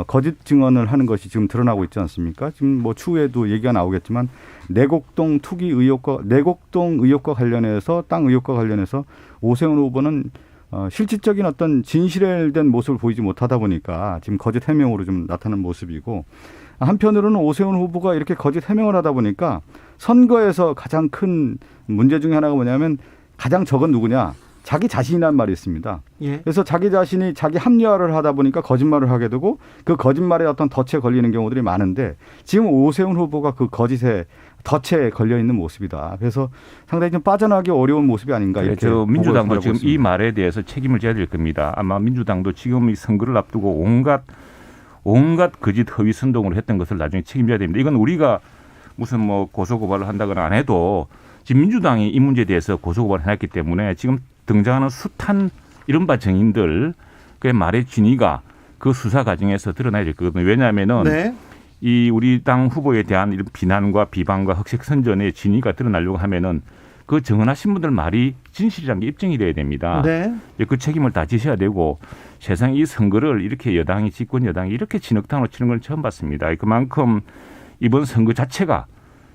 거짓 증언을 하는 것이 지금 드러나고 있지 않습니까? 지금 뭐 추후에도 얘기가 나오겠지만 내곡동 의혹과 관련해서 땅 의혹과 관련해서 오세훈 후보는 실질적인 어떤 진실된 모습을 보이지 못하다 보니까 지금 거짓 해명으로 좀 나타나는 모습이고, 한편으로는 오세훈 후보가 이렇게 거짓 해명을 하다 보니까 선거에서 가장 큰 문제 중에 하나가 뭐냐면 가장 적은 누구냐? 자기 자신이란 말이 있습니다. 예. 그래서 자기 자신이 자기 합리화를 하다 보니까 거짓말을 하게 되고 그 거짓말에 어떤 덫에 걸리는 경우들이 많은데 지금 오세훈 후보가 그 거짓에 덫에 걸려 있는 모습이다. 그래서 상당히 좀 빠져나가기 어려운 모습이 아닌가 이렇게 그렇죠. 민주당도 지금 있습니다. 이 말에 대해서 책임을 져야 될 겁니다. 아마 민주당도 지금 이 선거를 앞두고 온갖 거짓 허위 선동을 했던 것을 나중에 책임져야 됩니다. 이건 우리가 무슨 뭐 고소고발을 한다거나 안 해도 지금 민주당이 이 문제에 대해서 고소고발을 해놨기 때문에 지금 등장하는 숱한 이른바 정인들 그 말의 진위가 그 수사 과정에서 드러나야 될 거거든요. 왜냐하면은 네. 이 우리 당 후보에 대한 이런 비난과 비방과 흑색 선전의 진위가 드러나려고 하면은 그 정언하신 분들 말이 진실이라는 게 입증이 돼야 됩니다. 네. 그 책임을 다 지셔야 되고 세상 이 선거를 이렇게 여당이 집권 여당이 이렇게 진흙탕으로 치는 건 처음 봤습니다. 그만큼 이번 선거 자체가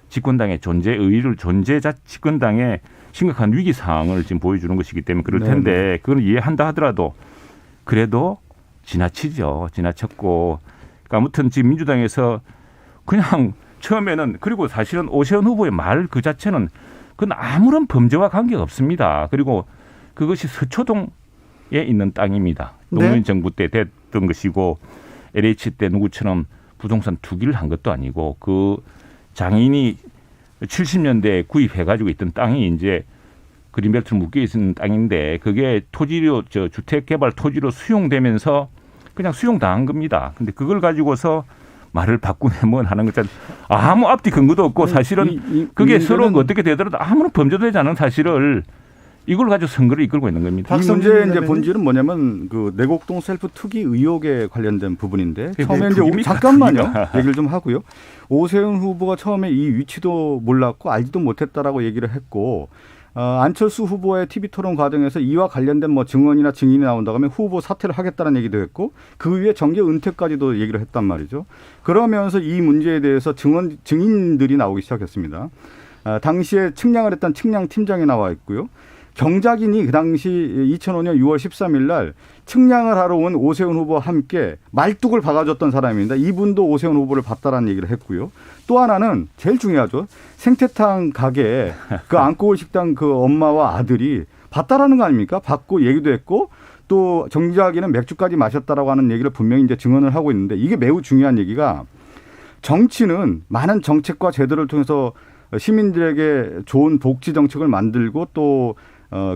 집권당의 집권당의 심각한 위기 상황을 지금 보여주는 것이기 때문에 그럴 텐데 그걸 이해한다 하더라도 그래도 지나치죠. 지나쳤고 그러니까 아무튼 지금 민주당에서 그냥 처음에는 그리고 사실은 오세훈 후보의 말 그 자체는 그건 아무런 범죄와 관계가 없습니다. 그리고 그것이 서초동에 있는 땅입니다. 노무현 정부 때 됐던 것이고 LH 때 누구처럼 부동산 투기를 한 것도 아니고 그 장인이 70년대에 구입해가지고 있던 땅이 이제 그린벨트로 묶여 있는 땅인데 그게 토지로 주택개발 토지로 수용되면서 그냥 수용당한 겁니다. 근데 그걸 가지고서 말을 바꾸네 뭐 하는 것처럼 아무 앞뒤 근거도 없고 사실은 그게 서로 어떻게 되더라도 아무런 범죄도 되지 않은 사실을 이걸 가지고 선거를 이끌고 있는 겁니다. 이 문제의 이제 본질은 뭐냐면 그 내곡동 셀프 투기 의혹에 관련된 부분인데 처음에 이제 잠깐만요. 얘기를 좀 하고요. 오세훈 후보가 처음에 이 위치도 몰랐고 알지도 못했다라고 얘기를 했고 안철수 후보의 TV 토론 과정에서 이와 관련된 뭐 증언이나 증인이 나온다고 하면 후보 사퇴를 하겠다는 얘기도 했고 그 위에 정계 은퇴까지도 얘기를 했단 말이죠. 그러면서 이 문제에 대해서 증인들이 나오기 시작했습니다. 당시에 측량을 했던 측량 팀장이 나와 있고요. 경작인이 그 당시 2005년 6월 13일 날 측량을 하러 온 오세훈 후보와 함께 말뚝을 박아줬던 사람입니다. 이분도 오세훈 후보를 봤다라는 얘기를 했고요. 또 하나는 제일 중요하죠. 생태탕 가게 그 안고올 식당 그 엄마와 아들이 봤다라는 거 아닙니까? 봤고 얘기도 했고 또 정작이는 맥주까지 마셨다라고 하는 얘기를 분명히 이제 증언을 하고 있는데 이게 매우 중요한 얘기가 정치는 많은 정책과 제도를 통해서 시민들에게 좋은 복지 정책을 만들고 또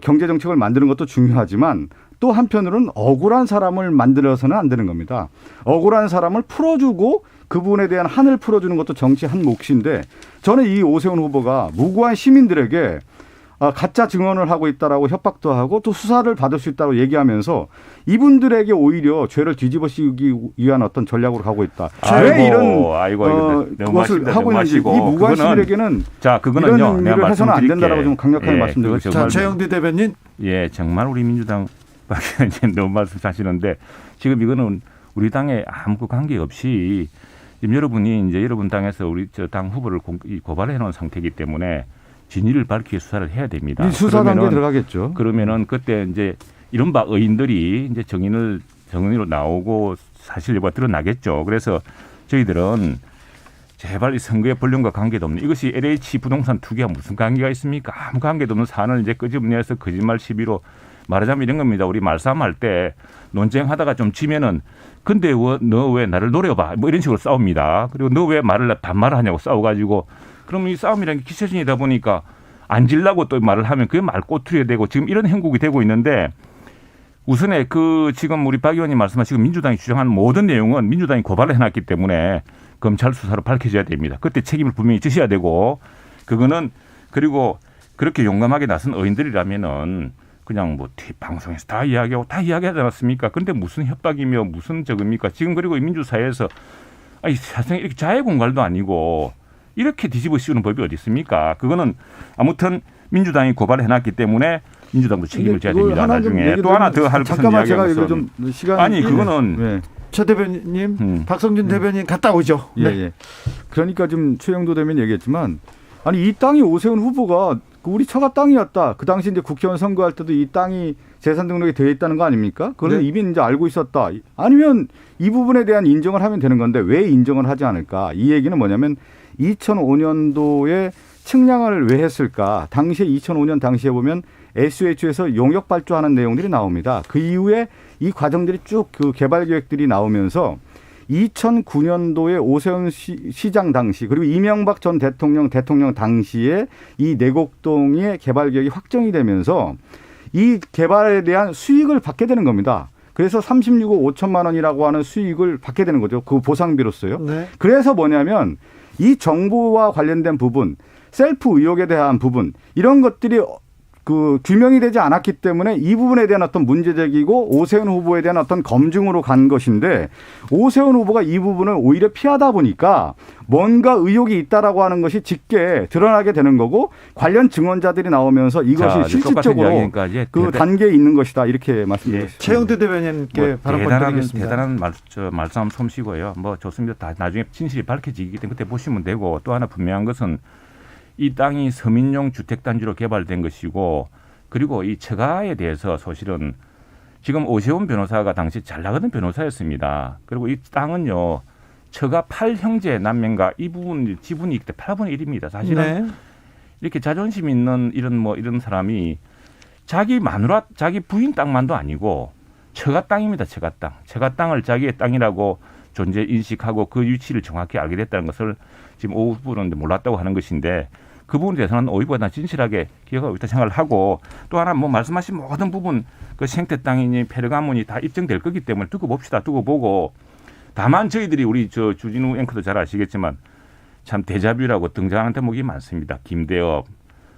경제 정책을 만드는 것도 중요하지만 또 한편으로는 억울한 사람을 만들어서는 안 되는 겁니다. 억울한 사람을 풀어주고 그분에 대한 한을 풀어주는 것도 정치 한 몫인데 저는 이 오세훈 후보가 무고한 시민들에게 가짜 증언을 하고 있다라고 협박도 하고 또 수사를 받을 수 있다고 얘기하면서 이분들에게 오히려 죄를 뒤집어 씌우기 위한 어떤 전략으로 가고 있다. 왜 이런 것을 하고 있는지 이 무고한 시민에게는 그거는요, 이런 일을 해서는 안 된다라고 좀 강력하게 말씀드리고 싶습니다. 자, 최영두 대변인. 예, 정말 우리 민주당 너무 말씀하시는데 지금 이거는 우리 당에 아무 관계 없이 지금 여러분이 이제 여러분 당에서 우리 당 후보를 고발해 놓은 상태이기 때문에 진위를 밝히기 위해 수사를 해야 됩니다. 수사 단계에 들어가겠죠. 그러면은 그때 이제 이른바 의인들이 이제 정인으로 나오고 사실 여부가 드러나겠죠. 그래서 저희들은 제발 이 선거의 본령과 관계도 없는 이것이 LH 부동산 투기와 무슨 관계가 있습니까? 아무 관계도 없는 사안을 이제 끄집어내서 거짓말 시비로 말하자면 이런 겁니다. 우리 말싸움할 때 논쟁하다가 좀 지면은 근데 너 왜 나를 노려봐 뭐 이런 식으로 싸웁니다. 그리고 너 왜 반말을 하냐고 싸워가지고 그러면 이 싸움이라는 게 기세전이다 보니까 안 질라고 또 말을 하면 그게 말 꼬투리가 되고 지금 이런 행국이 되고 있는데 우선에 지금 우리 박 의원님 말씀하시고 민주당이 주장하는 모든 내용은 민주당이 고발을 해놨기 때문에 검찰 수사로 밝혀져야 됩니다. 그때 책임을 분명히 지셔야 되고 그거는 그리고 그렇게 용감하게 나선 의인들이라면은 그냥 뭐 방송에서 다 이야기하지 않았습니까? 그런데 무슨 협박이며 무슨 적입니까? 지금 그리고 민주사회에서 사실상 이렇게 자해 공갈도 아니고 이렇게 뒤집어 씌우는 법이 어디 있습니까? 그거는 아무튼 민주당이 고발을 해놨기 때문에 민주당도 책임을 져야 됩니다. 나중에 또 하나 더 할 것은 잠깐만 제가 이거 이야기하면서 좀 시간 아니 그거는 네. 최 대변인, 박성준 대변인 갔다 오죠. 예, 예. 그러니까 좀 최영도 대변인 얘기했지만 아니 이 땅이 오세훈 후보가 우리 처가 땅이었다. 그 당시 이제 국회의원 선거할 때도 이 땅이 재산 등록이 되어 있다는 거 아닙니까? 그걸 이미 이제 알고 있었다. 아니면 이 부분에 대한 인정을 하면 되는 건데 왜 인정을 하지 않을까? 이 얘기는 뭐냐면 2005년도에 측량을 왜 했을까? 당시에 2005년 당시에 보면 SUH에서 용역 발주하는 내용들이 나옵니다. 그 이후에 이 과정들이 쭉 그 개발 계획들이 나오면서 2009년도에 오세훈 시장 당시 그리고 이명박 전 대통령 당시에 이 내곡동의 개발 계획이 확정이 되면서 이 개발에 대한 수익을 받게 되는 겁니다. 그래서 36억 5천만 원이라고 하는 수익을 받게 되는 거죠. 그 보상비로서요. 네. 그래서 뭐냐면 이 정보와 관련된 부분, 셀프 의혹에 대한 부분 이런 것들이 그 규명이 되지 않았기 때문에 이 부분에 대한 어떤 문제제기고 오세훈 후보에 대한 어떤 검증으로 간 것인데 오세훈 후보가 이 부분을 오히려 피하다 보니까 뭔가 의혹이 있다라고 하는 것이 짙게 드러나게 되는 거고 관련 증언자들이 나오면서 이것이 실질적으로 그 단계에 있는 것이다 이렇게 말씀드리겠습니다. 최영두 대변인께 발언드리겠습니다. 대단한 말씀 솜씨고요. 뭐 좋습니다. 다 나중에 진실이 밝혀지기 때문에 그때 보시면 되고 또 하나 분명한 것은 이 땅이 서민용 주택단지로 개발된 것이고 그리고 이 처가에 대해서 사실은 지금 오세훈 변호사가 당시 잘 나가던 변호사였습니다. 그리고 이 땅은요. 처가 8형제 남매가 이 부분 지분이 있대 8분의 1입니다. 사실은 네. 이렇게 자존심 있는 이런 사람이 자기 마누라 자기 부인 땅만도 아니고 처가 땅입니다. 처가 땅. 처가 땅을 자기의 땅이라고 존재 인식하고 그 위치를 정확히 알게 됐다는 것을 지금 오 후보는 몰랐다고 하는 것인데 그 부분에 대해서는 오히려 진실하게 기억하고 있다 생각을 하고 또 하나 뭐 말씀하신 모든 부분 그 생태 땅이니 폐르가문이 다 입증될 거기 때문에 두고 봅시다. 두고 보고 다만 저희들이 우리 저 주진우 앵커도 잘 아시겠지만 참 데자뷰라고 등장하는 대목이 많습니다. 김대업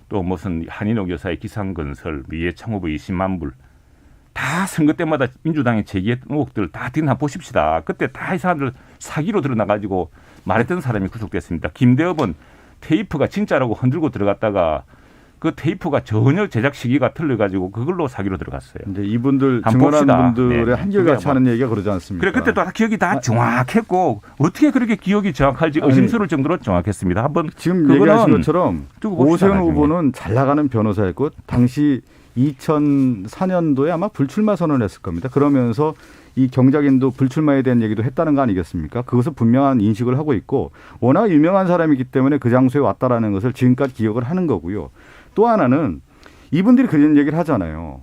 또 무슨 한인옥 여사의 기상건설 미래창업의 20만 불 다 선거 때마다 민주당이 제기했던 의혹들 다 뒤나 보십시다. 그때 다 이 사람들 사기로 드러나가지고 말했던 사람이 구속됐습니다. 김대업은 테이프가 진짜라고 흔들고 들어갔다가 그 테이프가 전혀 제작 시기가 틀려가지고 그걸로 사기로 들어갔어요. 이제 이분들 증언한 분들의 네. 한결같이 하는 얘기가 그러지 않습니까? 그래 그때 또 기억이 다 정확했고 어떻게 그렇게 기억이 정확할지 의심스러울 정도로 정확했습니다. 한번 지금 얘기하신 것처럼 오세훈 후보는 잘 나가는 변호사였고 당시 2004년도에 아마 불출마 선언을 했을 겁니다. 그러면서 이 경작인도 불출마에 대한 얘기도 했다는 거 아니겠습니까? 그것을 분명한 인식을 하고 있고 워낙 유명한 사람이기 때문에 그 장소에 왔다라는 것을 지금까지 기억을 하는 거고요. 또 하나는 이분들이 그런 얘기를 하잖아요.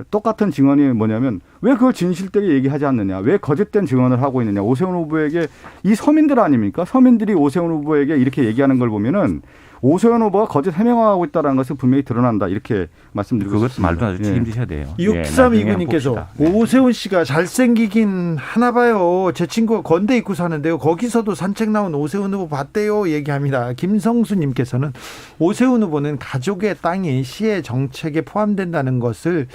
똑같은 증언이 뭐냐면 왜 그걸 진실되게 얘기하지 않느냐. 왜 거짓된 증언을 하고 있느냐. 오세훈 후보에게 이 서민들 아닙니까? 서민들이 오세훈 후보에게 이렇게 얘기하는 걸 보면은 오세훈 후보가 거짓 해명하고 있다는 것은 분명히 드러난다. 이렇게 말씀드리고 그것 말도 아주 책임지셔야 돼요. 6329님께서 오세훈 씨가 잘생기긴 하나 봐요. 제 친구가 건대 입고 사는데요. 거기서도 산책 나온 오세훈 후보 봤대요. 얘기합니다. 김성수님께서는 오세훈 후보는 가족의 땅이 시의 정책에 포함된다는 것이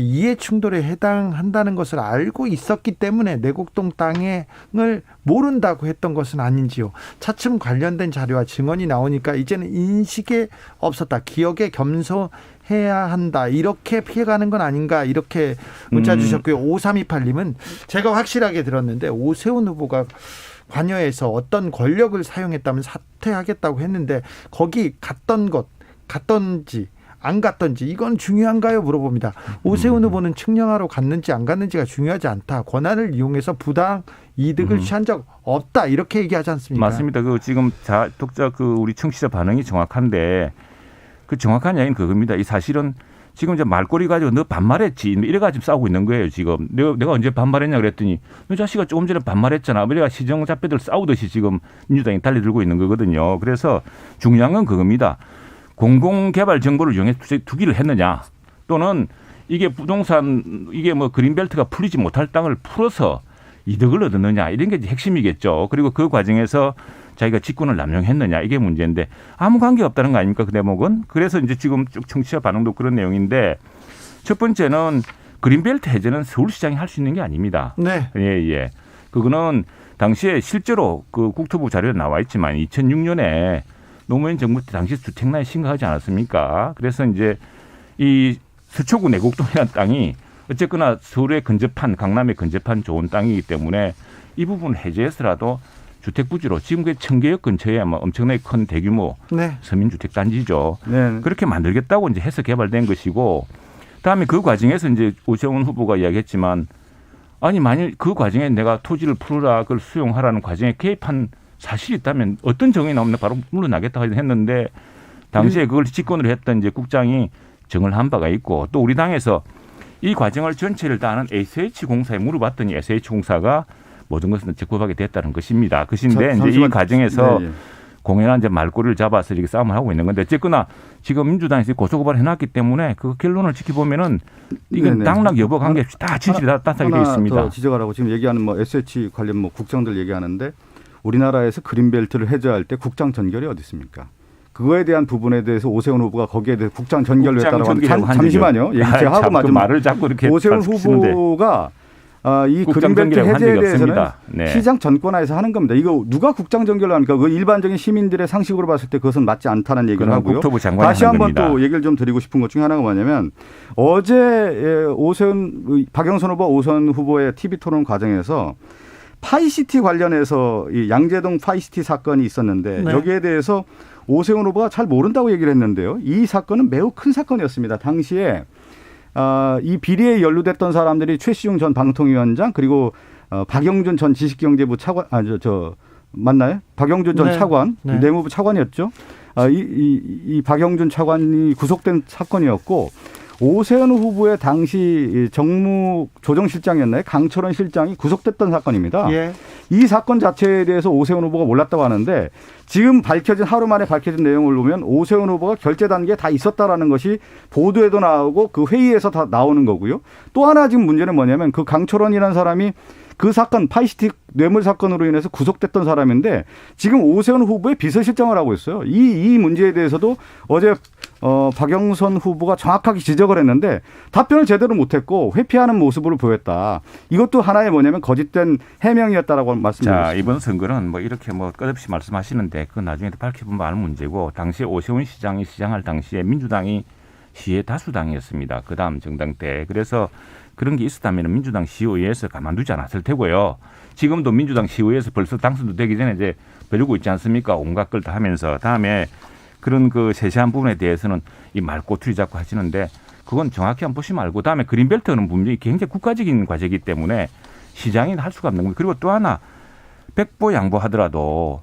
이해 충돌에 해당한다는 것을 알고 있었기 때문에 내곡동 땅을 모른다고 했던 것은 아닌지요. 차츰 관련된 자료와 증언이 나오니까 이제는 인식에 없었다. 기억에 겸손해야 한다. 이렇게 피해가는 건 아닌가 이렇게 문자 주셨고요. 5328님은 제가 확실하게 들었는데 오세훈 후보가 관여해서 어떤 권력을 사용했다면 사퇴하겠다고 했는데 거기 갔던지 안 갔던지 이건 중요한가요? 물어봅니다. 오세훈 후보는 측량하러 갔는지 안 갔는지가 중요하지 않다. 권한을 이용해서 부당 이득을 취한 적 없다. 이렇게 얘기하지 않습니까? 맞습니다. 그 지금 독자 우리 청취자 반응이 정확한데 그 정확한 이야기는 그겁니다. 이 사실은 지금 이제 말꼬리 가지고 너 반말했지 이래가지고 싸우고 있는 거예요. 지금 내가 언제 반말했냐 그랬더니 너 자식아 조금 전에 반말했잖아. 우리가 시정잡배들 싸우듯이 지금 민주당이 달려들고 있는 거거든요. 그래서 중요한 건 그겁니다. 공공개발 정보를 이용해 투기를 했느냐 또는 이게 부동산 이게 뭐 그린벨트가 풀리지 못할 땅을 풀어서 이득을 얻었느냐 이런 게 핵심이겠죠. 그리고 그 과정에서 자기가 직권을 남용했느냐 이게 문제인데 아무 관계 없다는 거 아닙니까 그 대목은. 그래서 이제 지금 쭉 청취자 반응도 그런 내용인데 첫 번째는 그린벨트 해제는 서울시장이 할 수 있는 게 아닙니다. 네. 예. 그거는 당시에 실제로 그 국토부 자료에 나와 있지만 2006년에 노무현 정부 때 당시 주택난이 심각하지 않았습니까? 그래서 이제 이 서초구 내곡동이라는 땅이 어쨌거나 서울에 근접한 강남에 근접한 좋은 땅이기 때문에 이 부분 해제해서라도 주택 부지로 지금 그 청계역 근처에 아마 엄청나게 큰 대규모 네. 서민주택 단지죠. 네. 그렇게 만들겠다고 이제 해서 개발된 것이고, 그다음에 그 과정에서 이제 오세훈 후보가 이야기했지만, 아니 만일 그 과정에 내가 토지를 풀어라, 그걸 수용하라는 과정에 개입한 사실이 있다면 어떤 정황이 나오면 바로 물러나겠다 했는데, 당시에 그걸 집권을 했던 이제 국장이 정을 한 바가 있고, 또 우리 당에서 이 과정을 전체를 다 아는 SH공사에 물어봤더니 SH공사가 모든 것은 적법하게 됐다는 것입니다. 그것인데 이제 이 과정에서 공연한 이제 말꼬리를 잡아서 이렇게 싸움을 하고 있는 건데, 어쨌거나 지금 민주당에서 고소고발을 해놨기 때문에 그 결론을 지켜보면은 이건 당락 여부 관계없이 다 진실이 다 따뜻하게 되어 있습니다. 하나 더 지적하라고 지금 얘기하는 뭐 SH 관련 뭐 국장들 얘기하는데, 우리나라에서 그린벨트를 해제할 때 국장 전결이 어디 있습니까? 그거에 대한 부분에 대해서 오세훈 후보가 거기에 대해서 국장 전결로 했다고 하는데, 잠시만요. 얘기 제가 하고 마지막. 말을 자꾸 이렇게 오세훈 후보가 이 그린벨트 해제에 대해서는 시장 전권하에서 하는 겁니다. 이거 누가 국장 전결을 합니까? 그 일반적인 시민들의 상식으로 봤을 때 그것은 맞지 않다는 얘기를 하고요. 다시 한번 또 얘기를 좀 드리고 싶은 것 중에 하나가 뭐냐면, 어제 박영선 후보, 오세훈 후보의 TV 토론 과정에서 파이시티 관련해서 이 양재동 파이시티 사건이 있었는데, 네. 여기에 대해서 오세훈 후보가 잘 모른다고 얘기를 했는데요. 이 사건은 매우 큰 사건이었습니다. 당시에 이 비리에 연루됐던 사람들이 최시중 전 방통위원장, 그리고 박영준 전 지식경제부 차관, 맞나요? 박영준 전 차관, 내무부 차관이었죠. 이 박영준 차관이 구속된 사건이었고, 오세훈 후보의 당시 정무 조정실장이었나요? 강철원 실장이 구속됐던 사건입니다. 예. 이 사건 자체에 대해서 오세훈 후보가 몰랐다고 하는데, 지금 하루 만에 밝혀진 내용을 보면 오세훈 후보가 결재 단계에 다 있었다라는 것이 보도에도 나오고 그 회의에서 다 나오는 거고요. 또 하나 지금 문제는 뭐냐면, 그 강철원이라는 사람이 그 사건 파이시티 뇌물 사건으로 인해서 구속됐던 사람인데, 지금 오세훈 후보의 비서실장을 하고 있어요. 이 문제에 대해서도 어제 박영선 후보가 정확하게 지적을 했는데 답변을 제대로 못했고 회피하는 모습으로 보였다. 이것도 하나의 뭐냐면 거짓된 해명이었다라고 말씀드렸습니다. 자, 이번 선거는 뭐 이렇게 뭐 끝없이 말씀하시는데 그건 나중에 밝혀보면 아는 문제고, 당시에 오세훈 시장이 시장할 당시에 민주당이 시의 다수당이었습니다. 그 다음 정당 때. 그래서 그런 게 있었다면 민주당 시의회에서 가만두지 않았을 테고요. 지금도 민주당 시의회에서 벌써 당선도 되기 전에 이제 벼르고 있지 않습니까? 온갖 걸 다 하면서. 다음에 그런 그 세세한 부분에 대해서는 이 말꼬투리 잡고 하시는데, 그건 정확히 한번 보시면 알고, 다음에 그린벨트는 분명히 굉장히 국가적인 과제이기 때문에 시장이 할 수가 없는 겁니다. 그리고 또 하나, 백보 양보하더라도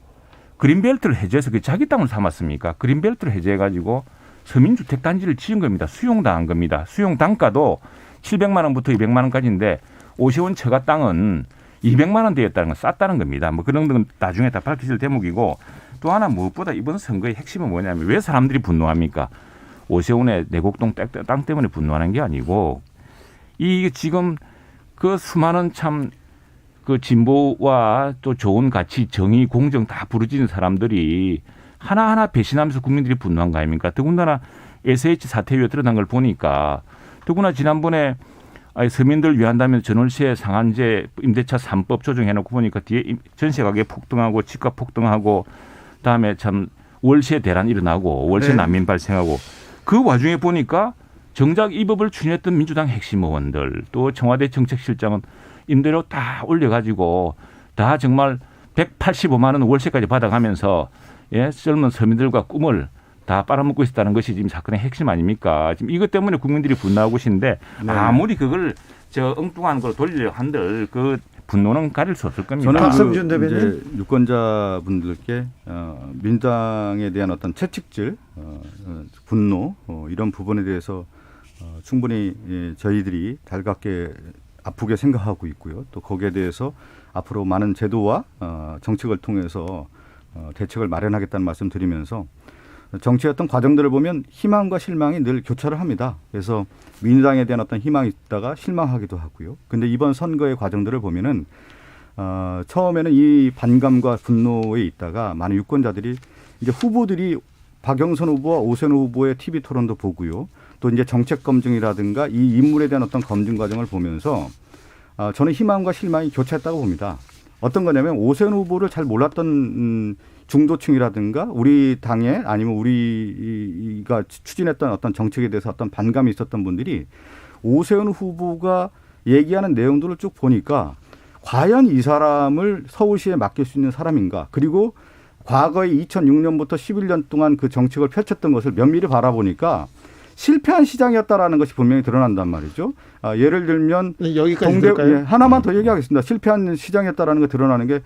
그린벨트를 해제해서 그 자기 땅을 삼았습니까? 그린벨트를 해제해가지고 서민주택 단지를 지은 겁니다. 수용당한 겁니다. 수용 단가도 700만 원부터 200만 원까지인데 오세훈 처가 땅은 200만 원대였다는 건 쌌다는 겁니다. 뭐 그런 건 나중에 다 밝혀질 대목이고, 또 하나 무엇보다 이번 선거의 핵심은 뭐냐면, 왜 사람들이 분노합니까? 오세훈의 내곡동 땅 때문에 분노하는 게 아니고, 이 지금 그 수많은 참 그 진보와 또 좋은 가치, 정의, 공정 다 부르짖는 사람들이 하나하나 배신하면서 국민들이 분노한 거 아닙니까? 더군다나 SH 사태 이후에 드러난 걸 보니까, 더구나 지난번에 서민들 위한다면 전월세 상한제 임대차 3법 조정해놓고 보니까 뒤에 전세 가격 폭등하고 집값 폭등하고, 다음에 참 월세 대란 일어나고 월세 난민 발생하고, 그 와중에 보니까 정작 이 법을 추진했던 민주당 핵심 의원들, 또 청와대 정책실장은 임대료 다 올려가지고 다 정말 185만 원 월세까지 받아가면서 젊은 서민들과 꿈을 다 빨아먹고 있었다는 것이 지금 사건의 핵심 아닙니까? 지금 이것 때문에 국민들이 분노하고 계신데, 아무리 그걸 엉뚱한 걸 돌리려 한들 그 분노는 가릴 수 없을 겁니다. 저는 이제 유권자분들께 민주당에 대한 어떤 채찍질, 분노 이런 부분에 대해서 충분히 저희들이 달갑게 아프게 생각하고 있고요. 또 거기에 대해서 앞으로 많은 제도와 정책을 통해서 대책을 마련하겠다는 말씀 드리면서, 정치의 어떤 과정들을 보면 희망과 실망이 늘 교차를 합니다. 그래서 민주당에 대한 어떤 희망이 있다가 실망하기도 하고요. 근데 이번 선거의 과정들을 보면은 처음에는 이 반감과 분노에 있다가 많은 유권자들이 이제 후보들이 박영선 후보와 오세훈 후보의 TV 토론도 보고요. 또 이제 정책 검증이라든가 이 인물에 대한 어떤 검증 과정을 보면서 저는 희망과 실망이 교차했다고 봅니다. 어떤 거냐면 오세훈 후보를 잘 몰랐던 중도층이라든가 우리 당에 아니면 우리가 추진했던 어떤 정책에 대해서 어떤 반감이 있었던 분들이 오세훈 후보가 얘기하는 내용들을 쭉 보니까 과연 이 사람을 서울시에 맡길 수 있는 사람인가. 그리고 과거에 2006년부터 11년 동안 그 정책을 펼쳤던 것을 면밀히 바라보니까 실패한 시장이었다라는 것이 분명히 드러난단 말이죠. 예를 들면 여기까지 들을까요? 예, 하나만 더 얘기하겠습니다. 실패한 시장이었다라는 게 드러나는 게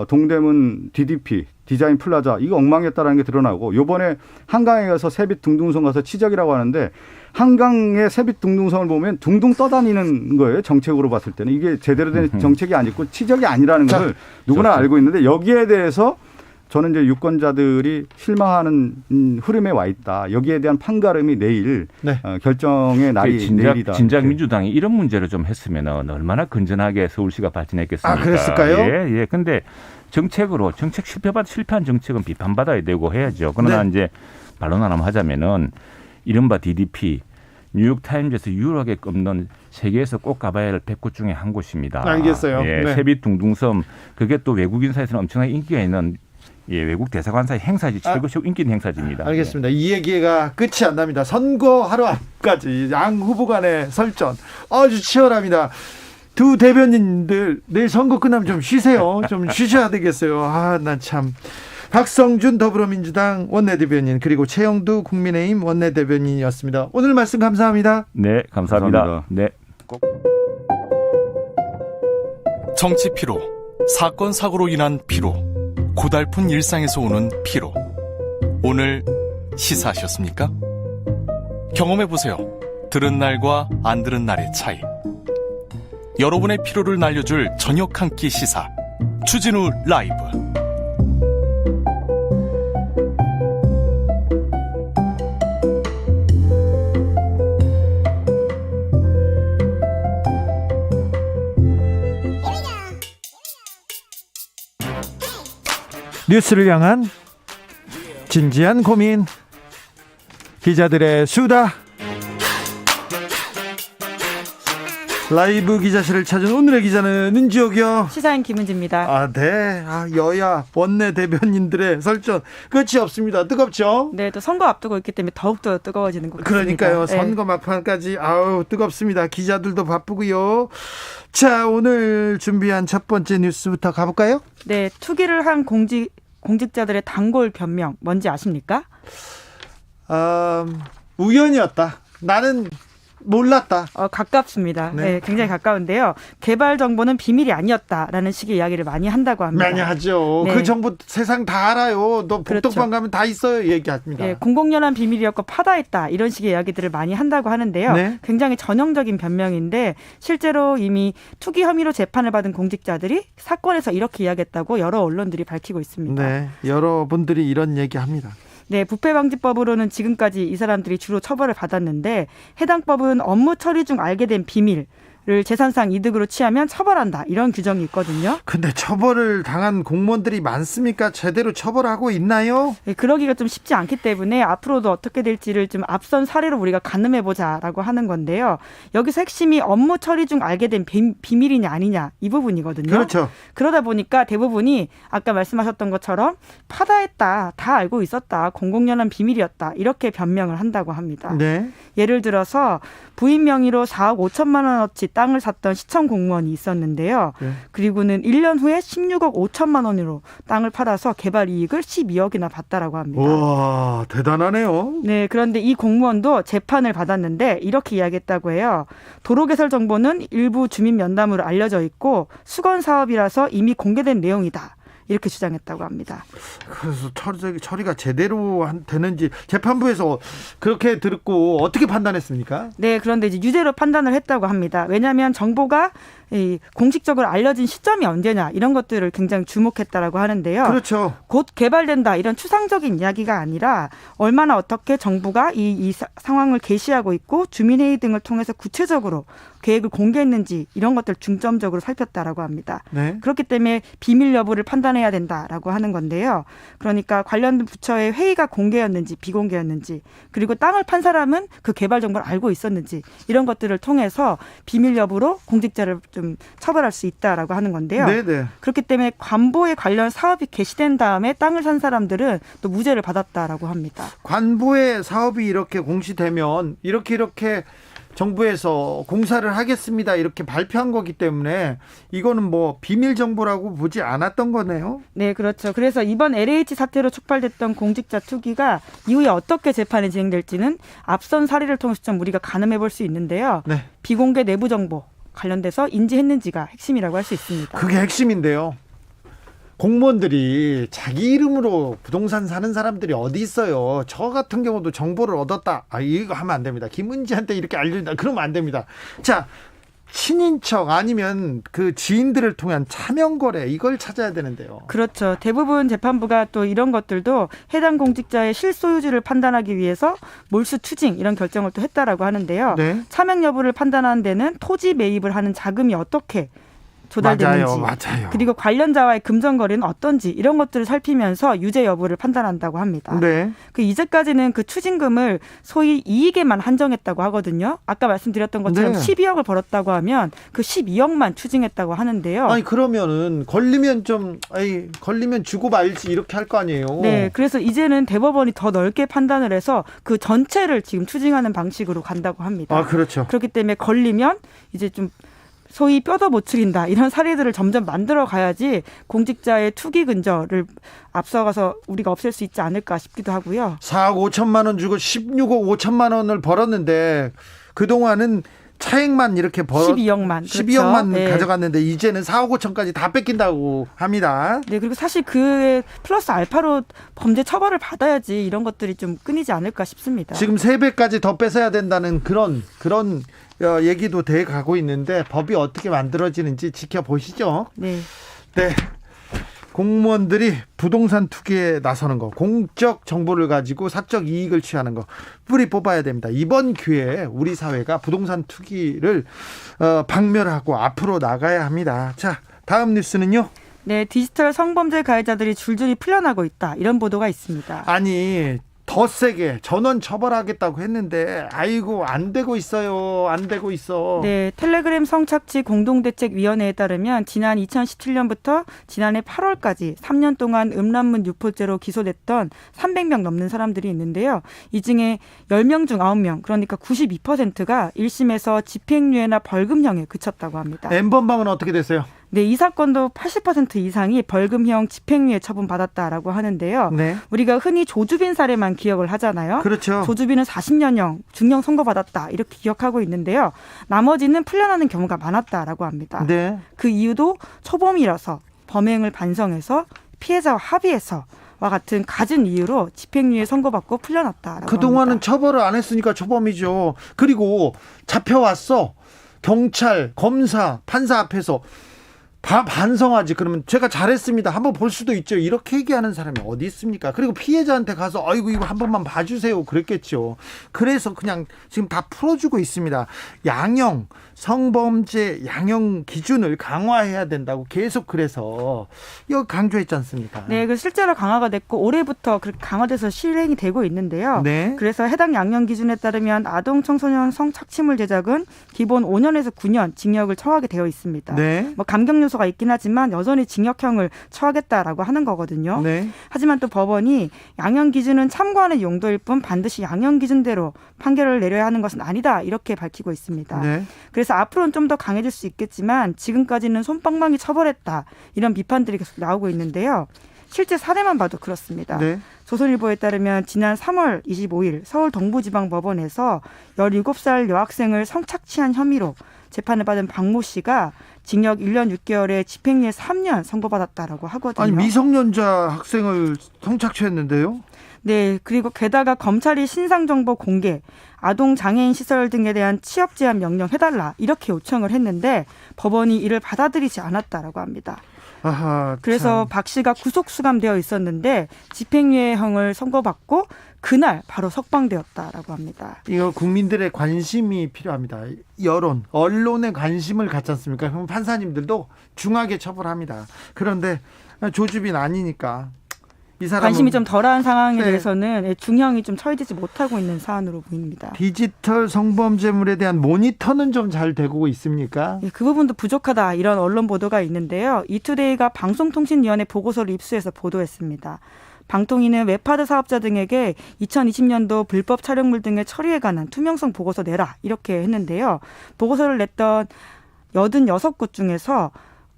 동대문 DDP 디자인 플라자 이거 엉망이었다라는 게 드러나고 이번에 한강에 가서 세빛 둥둥성 가서 치적이라고 하는데 한강의 세빛 둥둥성을 보면 둥둥 떠다니는 거예요. 정책으로 봤을 때는 이게 제대로 된 정책이 아니고 치적이 아니라는 것을 누구나 알고 있는데 여기에 대해서 저는 이제 유권자들이 실망하는 흐름에 와 있다. 여기에 대한 판가름이 내일 결정의 날이 내일이다. 진작 민주당이 이런 문제를 좀 했으면 얼마나 건전하게 서울시가 발전했겠습니까? 그랬을까요? 예. 근데 정책 실패한 정책은 비판받아야 되고 해야죠. 그러나 이제 반론 하나만 하자면은 이른바 DDP 뉴욕타임즈에서 유일하게 꼽는 세계에서 꼭 가봐야 할 100곳 중에 한 곳입니다. 알겠어요. 세빛 둥둥섬 그게 또 외국인 사이에서는 엄청나게 인기가 있는 외국 대사관사의 행사지 최고 인기 있는 행사지입니다. 알겠습니다. 이 얘기가 끝이 안 납니다. 선거하루 앞까지 양 후보 간의 설전 아주 치열합니다. 두 대변인들 내일 선거 끝나면 좀 쉬세요. 좀 쉬셔야 되겠어요. 난 참. 박성준 더불어민주당 원내대변인 그리고 최영두 국민의힘 원내대변인이었습니다. 오늘 말씀 감사합니다. 네, 감사합니다. 네. 정치 피로, 사건 사고로 인한 피로, 고달픈 일상에서 오는 피로. 오늘 시사하셨습니까? 경험해보세요. 들은 날과 안 들은 날의 차이. 여러분의 피로를 날려줄 저녁 한 끼 시사 주진우 라이브. 뉴스를 향한 진지한 고민 기자들의 수다. 라이브 기자실을 찾은 오늘의 기자는 은지옥이요. 시사인 김은지입니다. 네. 여야 원내대변인들의 설전 끝이 없습니다. 뜨겁죠? 네, 또 선거 앞두고 있기 때문에 더욱더 뜨거워지는 것 같습니다. 그러니까요. 선거 막판까지 뜨겁습니다. 기자들도 바쁘고요. 자, 오늘 준비한 첫 번째 뉴스부터 가볼까요? 네, 투기를 한 공직자들의 단골 변명 뭔지 아십니까? 우연이었다. 나는 몰랐다. 가깝습니다. 네, 굉장히 가까운데요. 개발 정보는 비밀이 아니었다라는 식의 이야기를 많이 한다고 합니다. 많이 하죠. 네. 그 정보 세상 다 알아요. 너 복덕방 가면 다 있어요. 얘기합니다. 네, 공공연한 비밀이었고 파다했다 이런 식의 이야기들을 많이 한다고 하는데요. 네. 굉장히 전형적인 변명인데 실제로 이미 투기 혐의로 재판을 받은 공직자들이 사건에서 이렇게 이야기했다고 여러 언론들이 밝히고 있습니다. 네, 여러분들이 이런 얘기합니다. 네, 부패방지법으로는 지금까지 이 사람들이 주로 처벌을 받았는데 해당 법은 업무 처리 중 알게 된 비밀을 재산상 이득으로 취하면 처벌한다 이런 규정이 있거든요. 근데 처벌을 당한 공무원들이 많습니까? 제대로 처벌하고 있나요? 네, 그러기가 좀 쉽지 않기 때문에 앞으로도 어떻게 될지를 좀 앞선 사례로 우리가 가늠해보자라고 하는 건데요. 여기서 핵심이 업무 처리 중 알게 된 비밀이냐 아니냐 이 부분이거든요. 그렇죠. 그러다 보니까 대부분이 아까 말씀하셨던 것처럼 파다했다, 다 알고 있었다, 공공연한 비밀이었다 이렇게 변명을 한다고 합니다. 네. 예를 들어서 부인 명의로 4억 5천만 원어치 땅을 샀던 시청 공무원이 있었는데요. 네. 그리고는 1년 후에 16억 5천만 원으로 땅을 팔아서 개발 이익을 12억이나 봤다라고 합니다. 와, 대단하네요. 네, 그런데 이 공무원도 재판을 받았는데 이렇게 이야기했다고 해요. 도로 개설 정보는 일부 주민 면담으로 알려져 있고 수건 사업이라서 이미 공개된 내용이다. 이렇게 주장했다고 합니다. 그래서 처리가 제대로 되는지 재판부에서 그렇게 듣고 어떻게 판단했습니까? 네, 그런데 이제 유죄로 판단을 했다고 합니다. 왜냐하면 정보가 공식적으로 알려진 시점이 언제냐 이런 것들을 굉장히 주목했다라고 하는데요. 그렇죠. 곧 개발된다 이런 추상적인 이야기가 아니라 얼마나 어떻게 정부가 이 상황을 게시하고 있고 주민회의 등을 통해서 구체적으로 계획을 공개했는지 이런 것들 중점적으로 살폈다라고 합니다. 네. 그렇기 때문에 비밀 여부를 판단해야 된다라고 하는 건데요. 그러니까 관련 부처의 회의가 공개였는지 비공개였는지 그리고 땅을 판 사람은 그 개발 정보를 알고 있었는지 이런 것들을 통해서 비밀 여부로 공직자를 좀 처벌할 수 있다라고 하는 건데요. 네네. 그렇기 때문에 관보에 관련 사업이 개시된 다음에 땅을 산 사람들은 또 무죄를 받았다라고 합니다. 관보의 사업이 이렇게 공시되면 이렇게 정부에서 공사를 하겠습니다 이렇게 발표한 거기 때문에 이거는 뭐 비밀 정보라고 보지 않았던 거네요. 네, 그렇죠. 그래서 이번 LH 사태로 촉발됐던 공직자 투기가 이후에 어떻게 재판이 진행될지는 앞선 사례를 통해서 좀 우리가 가늠해 볼 수 있는데요. 네. 비공개 내부 정보 관련돼서 인지했는지가 핵심이라고 할 수 있습니다. 그게 핵심인데요. 공무원들이 자기 이름으로 부동산 사는 사람들이 어디 있어요. 저 같은 경우도 정보를 얻었다. 이거 하면 안 됩니다. 김은지한테 이렇게 알려준다. 그러면 안 됩니다. 자, 친인척 아니면 그 지인들을 통한 차명거래 이걸 찾아야 되는데요. 그렇죠. 대부분 재판부가 또 이런 것들도 해당 공직자의 실소유주를 판단하기 위해서 몰수 추징 이런 결정을 또 했다라고 하는데요. 네. 차명 여부를 판단하는 데는 토지 매입을 하는 자금이 어떻게 조달되는지 맞아요. 그리고 관련자와의 금전거래는 어떤지 이런 것들을 살피면서 유죄 여부를 판단한다고 합니다. 네. 그 이제까지는 그 추징금을 소위 이익에만 한정했다고 하거든요. 아까 말씀드렸던 것처럼 네. 12억을 벌었다고 하면 그 12억만 추징했다고 하는데요. 아니 그러면은 걸리면 주고 말지 이렇게 할 거 아니에요. 네, 그래서 이제는 대법원이 더 넓게 판단을 해서 그 전체를 지금 추징하는 방식으로 간다고 합니다. 그렇죠. 그렇기 때문에 걸리면 이제 좀 소위 뼈도 못 추린다 이런 사례들을 점점 만들어 가야지 공직자의 투기 근저를 앞서가서 우리가 없앨 수 있지 않을까 싶기도 하고요. 4억 5천만 원 주고 16억 5천만 원을 벌었는데 그동안은 차액만 이렇게 12억만 그렇죠. 네. 가져갔는데 이제는 4억 5천까지 다 뺏긴다고 합니다. 네, 그리고 사실 그에 플러스 알파로 범죄 처벌을 받아야지 이런 것들이 좀 끊이지 않을까 싶습니다. 지금 3배까지 더 뺏어야 된다는 그런 얘기도 돼 가고 있는데 법이 어떻게 만들어지는지 지켜보시죠. 네. 네. 공무원들이 부동산 투기에 나서는 거, 공적 정보를 가지고 사적 이익을 취하는 거 뿌리 뽑아야 됩니다. 이번 기회에 우리 사회가 부동산 투기를 박멸하고 앞으로 나가야 합니다. 자, 다음 뉴스는요. 네, 디지털 성범죄 가해자들이 줄줄이 풀려나고 있다. 이런 보도가 있습니다. 아니 더 세게 전원 처벌하겠다고 했는데 아이고 안 되고 있어요. 안 되고 있어. 네, 텔레그램 성착취 공동대책위원회에 따르면 지난 2017년부터 지난해 8월까지 3년 동안 음란문 유포죄로 기소됐던 300명 넘는 사람들이 있는데요. 이 중에 10명 중 9명, 그러니까 92%가 1심에서 집행유예나 벌금형에 그쳤다고 합니다. N번방은 어떻게 됐어요? 네, 이 사건도 80% 이상이 벌금형 집행유예 처분받았다라고 하는데요. 네. 우리가 흔히 조주빈 사례만 기억을 하잖아요. 그렇죠. 조주빈은 40년형 중형 선고받았다 이렇게 기억하고 있는데요. 나머지는 풀려나는 경우가 많았다라고 합니다. 네. 그 이유도 초범이라서 범행을 반성해서 피해자와 합의해서 와 같은 갖은 이유로 집행유예 선고받고 풀려났다라고 그동안은 합니다. 처벌을 안 했으니까 초범이죠. 그리고 잡혀왔어. 경찰, 검사, 판사 앞에서 반성하지. 그러면 제가 잘했습니다. 한번 볼 수도 있죠. 이렇게 얘기하는 사람이 어디 있습니까? 그리고 피해자한테 가서 아이고 이거 한 번만 봐주세요. 그랬겠죠. 그래서 그냥 지금 다 풀어주고 있습니다. 양형, 성범죄 양형 기준을 강화해야 된다고 계속 그래서 이거 강조했지 않습니까? 네, 그 실제로 강화가 됐고 올해부터 그렇게 강화돼서 실행이 되고 있는데요. 네. 그래서 해당 양형 기준에 따르면 아동 청소년 성착취물 제작은 기본 5년에서 9년 징역을 처하게 되어 있습니다. 네. 뭐 감경 요소가 있긴 하지만 여전히 징역형을 처하겠다라고 하는 거거든요. 네. 하지만 또 법원이 양형 기준은 참고하는 용도일 뿐 반드시 양형 기준대로 판결을 내려야 하는 것은 아니다 이렇게 밝히고 있습니다. 네. 그래서 앞으로는 좀 더 강해질 수 있겠지만 지금까지는 솜방망이 처벌했다 이런 비판들이 계속 나오고 있는데요. 실제 사례만 봐도 그렇습니다. 네. 조선일보에 따르면 지난 3월 25일 서울 동부지방법원에서 17살 여학생을 성착취한 혐의로 재판을 받은 박모 씨가 징역 1년 6개월에 집행유예 3년 선고받았다라고 하거든요. 아니 미성년자 학생을 성착취했는데요. 네, 그리고 게다가 검찰이 신상정보 공개, 아동장애인 시설 등에 대한 취업 제한 명령 해달라 이렇게 요청을 했는데 법원이 이를 받아들이지 않았다라고 합니다. 아하, 그래서 박 씨가 구속 수감되어 있었는데 집행유예형을 선고받고 그날 바로 석방되었다라고 합니다. 이거 국민들의 관심이 필요합니다. 여론, 언론의 관심을 갖지 않습니까? 그럼 판사님들도 중하게 처벌합니다. 그런데 조주빈 아니니까 이 사람은 관심이 좀 덜한 상황에 네. 대해서는 중형이 좀 처해지지 못하고 있는 사안으로 보입니다. 디지털 성범죄물에 대한 모니터는 좀 잘 되고 있습니까? 예, 그 부분도 부족하다 이런 언론 보도가 있는데요. 이투데이가 방송통신위원회 보고서를 입수해서 보도했습니다. 방통위는 웹하드 사업자 등에게 2020년도 불법 촬영물 등의 처리에 관한 투명성 보고서 내라 이렇게 했는데요. 보고서를 냈던 86곳 중에서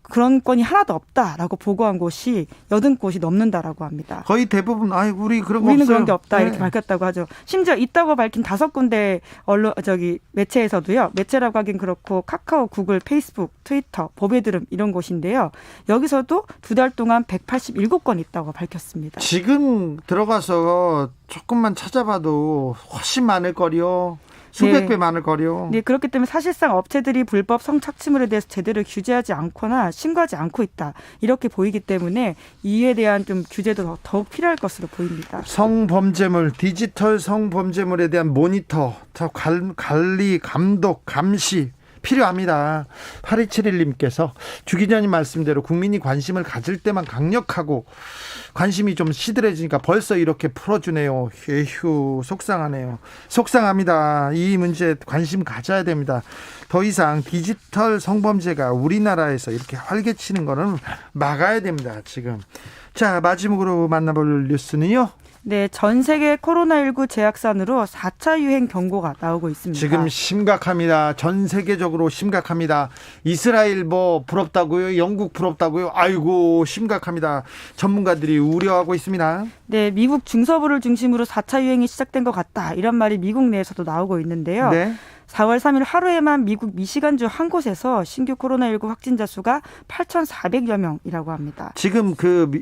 그런 건이 하나도 없다라고 보고한 곳이 80곳이 넘는다라고 합니다. 거의 대부분 우리 그런 거 우리는 없어요. 그런 게 없다 이렇게 네. 밝혔다고 하죠. 심지어 있다고 밝힌 5군데 언론 매체에서도요. 매체라고 하긴 그렇고 카카오, 구글, 페이스북, 트위터, 법의드름 이런 곳인데요. 여기서도 2달 동안 187건 있다고 밝혔습니다. 지금 들어가서 조금만 찾아봐도 훨씬 많을 거요. 수백 배 많을 거요. 네, 그렇기 때문에 사실상 업체들이 불법 성착취물에 대해서 제대로 규제하지 않거나 신고하지 않고 있다. 이렇게 보이기 때문에 이에 대한 좀 규제도 더욱 필요할 것으로 보입니다. 성범죄물, 디지털 성범죄물에 대한 모니터, 관리, 감독, 감시 필요합니다. 8271님께서 주 기자님 말씀대로 국민이 관심을 가질 때만 강력하고 관심이 좀 시들해지니까 벌써 이렇게 풀어주네요. 에휴, 속상하네요. 속상합니다. 이 문제에 관심 가져야 됩니다. 더 이상 디지털 성범죄가 우리나라에서 이렇게 활개치는 거는 막아야 됩니다. 지금. 자, 마지막으로 만나볼 뉴스는요. 네, 전 세계 코로나19 재확산으로 4차 유행 경고가 나오고 있습니다. 지금 심각합니다. 전 세계적으로 심각합니다. 이스라엘 부럽다고요? 영국 부럽다고요? 아이고, 심각합니다. 전문가들이 우려하고 있습니다. 네, 미국 중서부를 중심으로 4차 유행이 시작된 것 같다. 이런 말이 미국 내에서도 나오고 있는데요. 네. 4월 3일 하루에만 미국 미시간주 한 곳에서 신규 코로나19 확진자 수가 8,400여 명이라고 합니다. 지금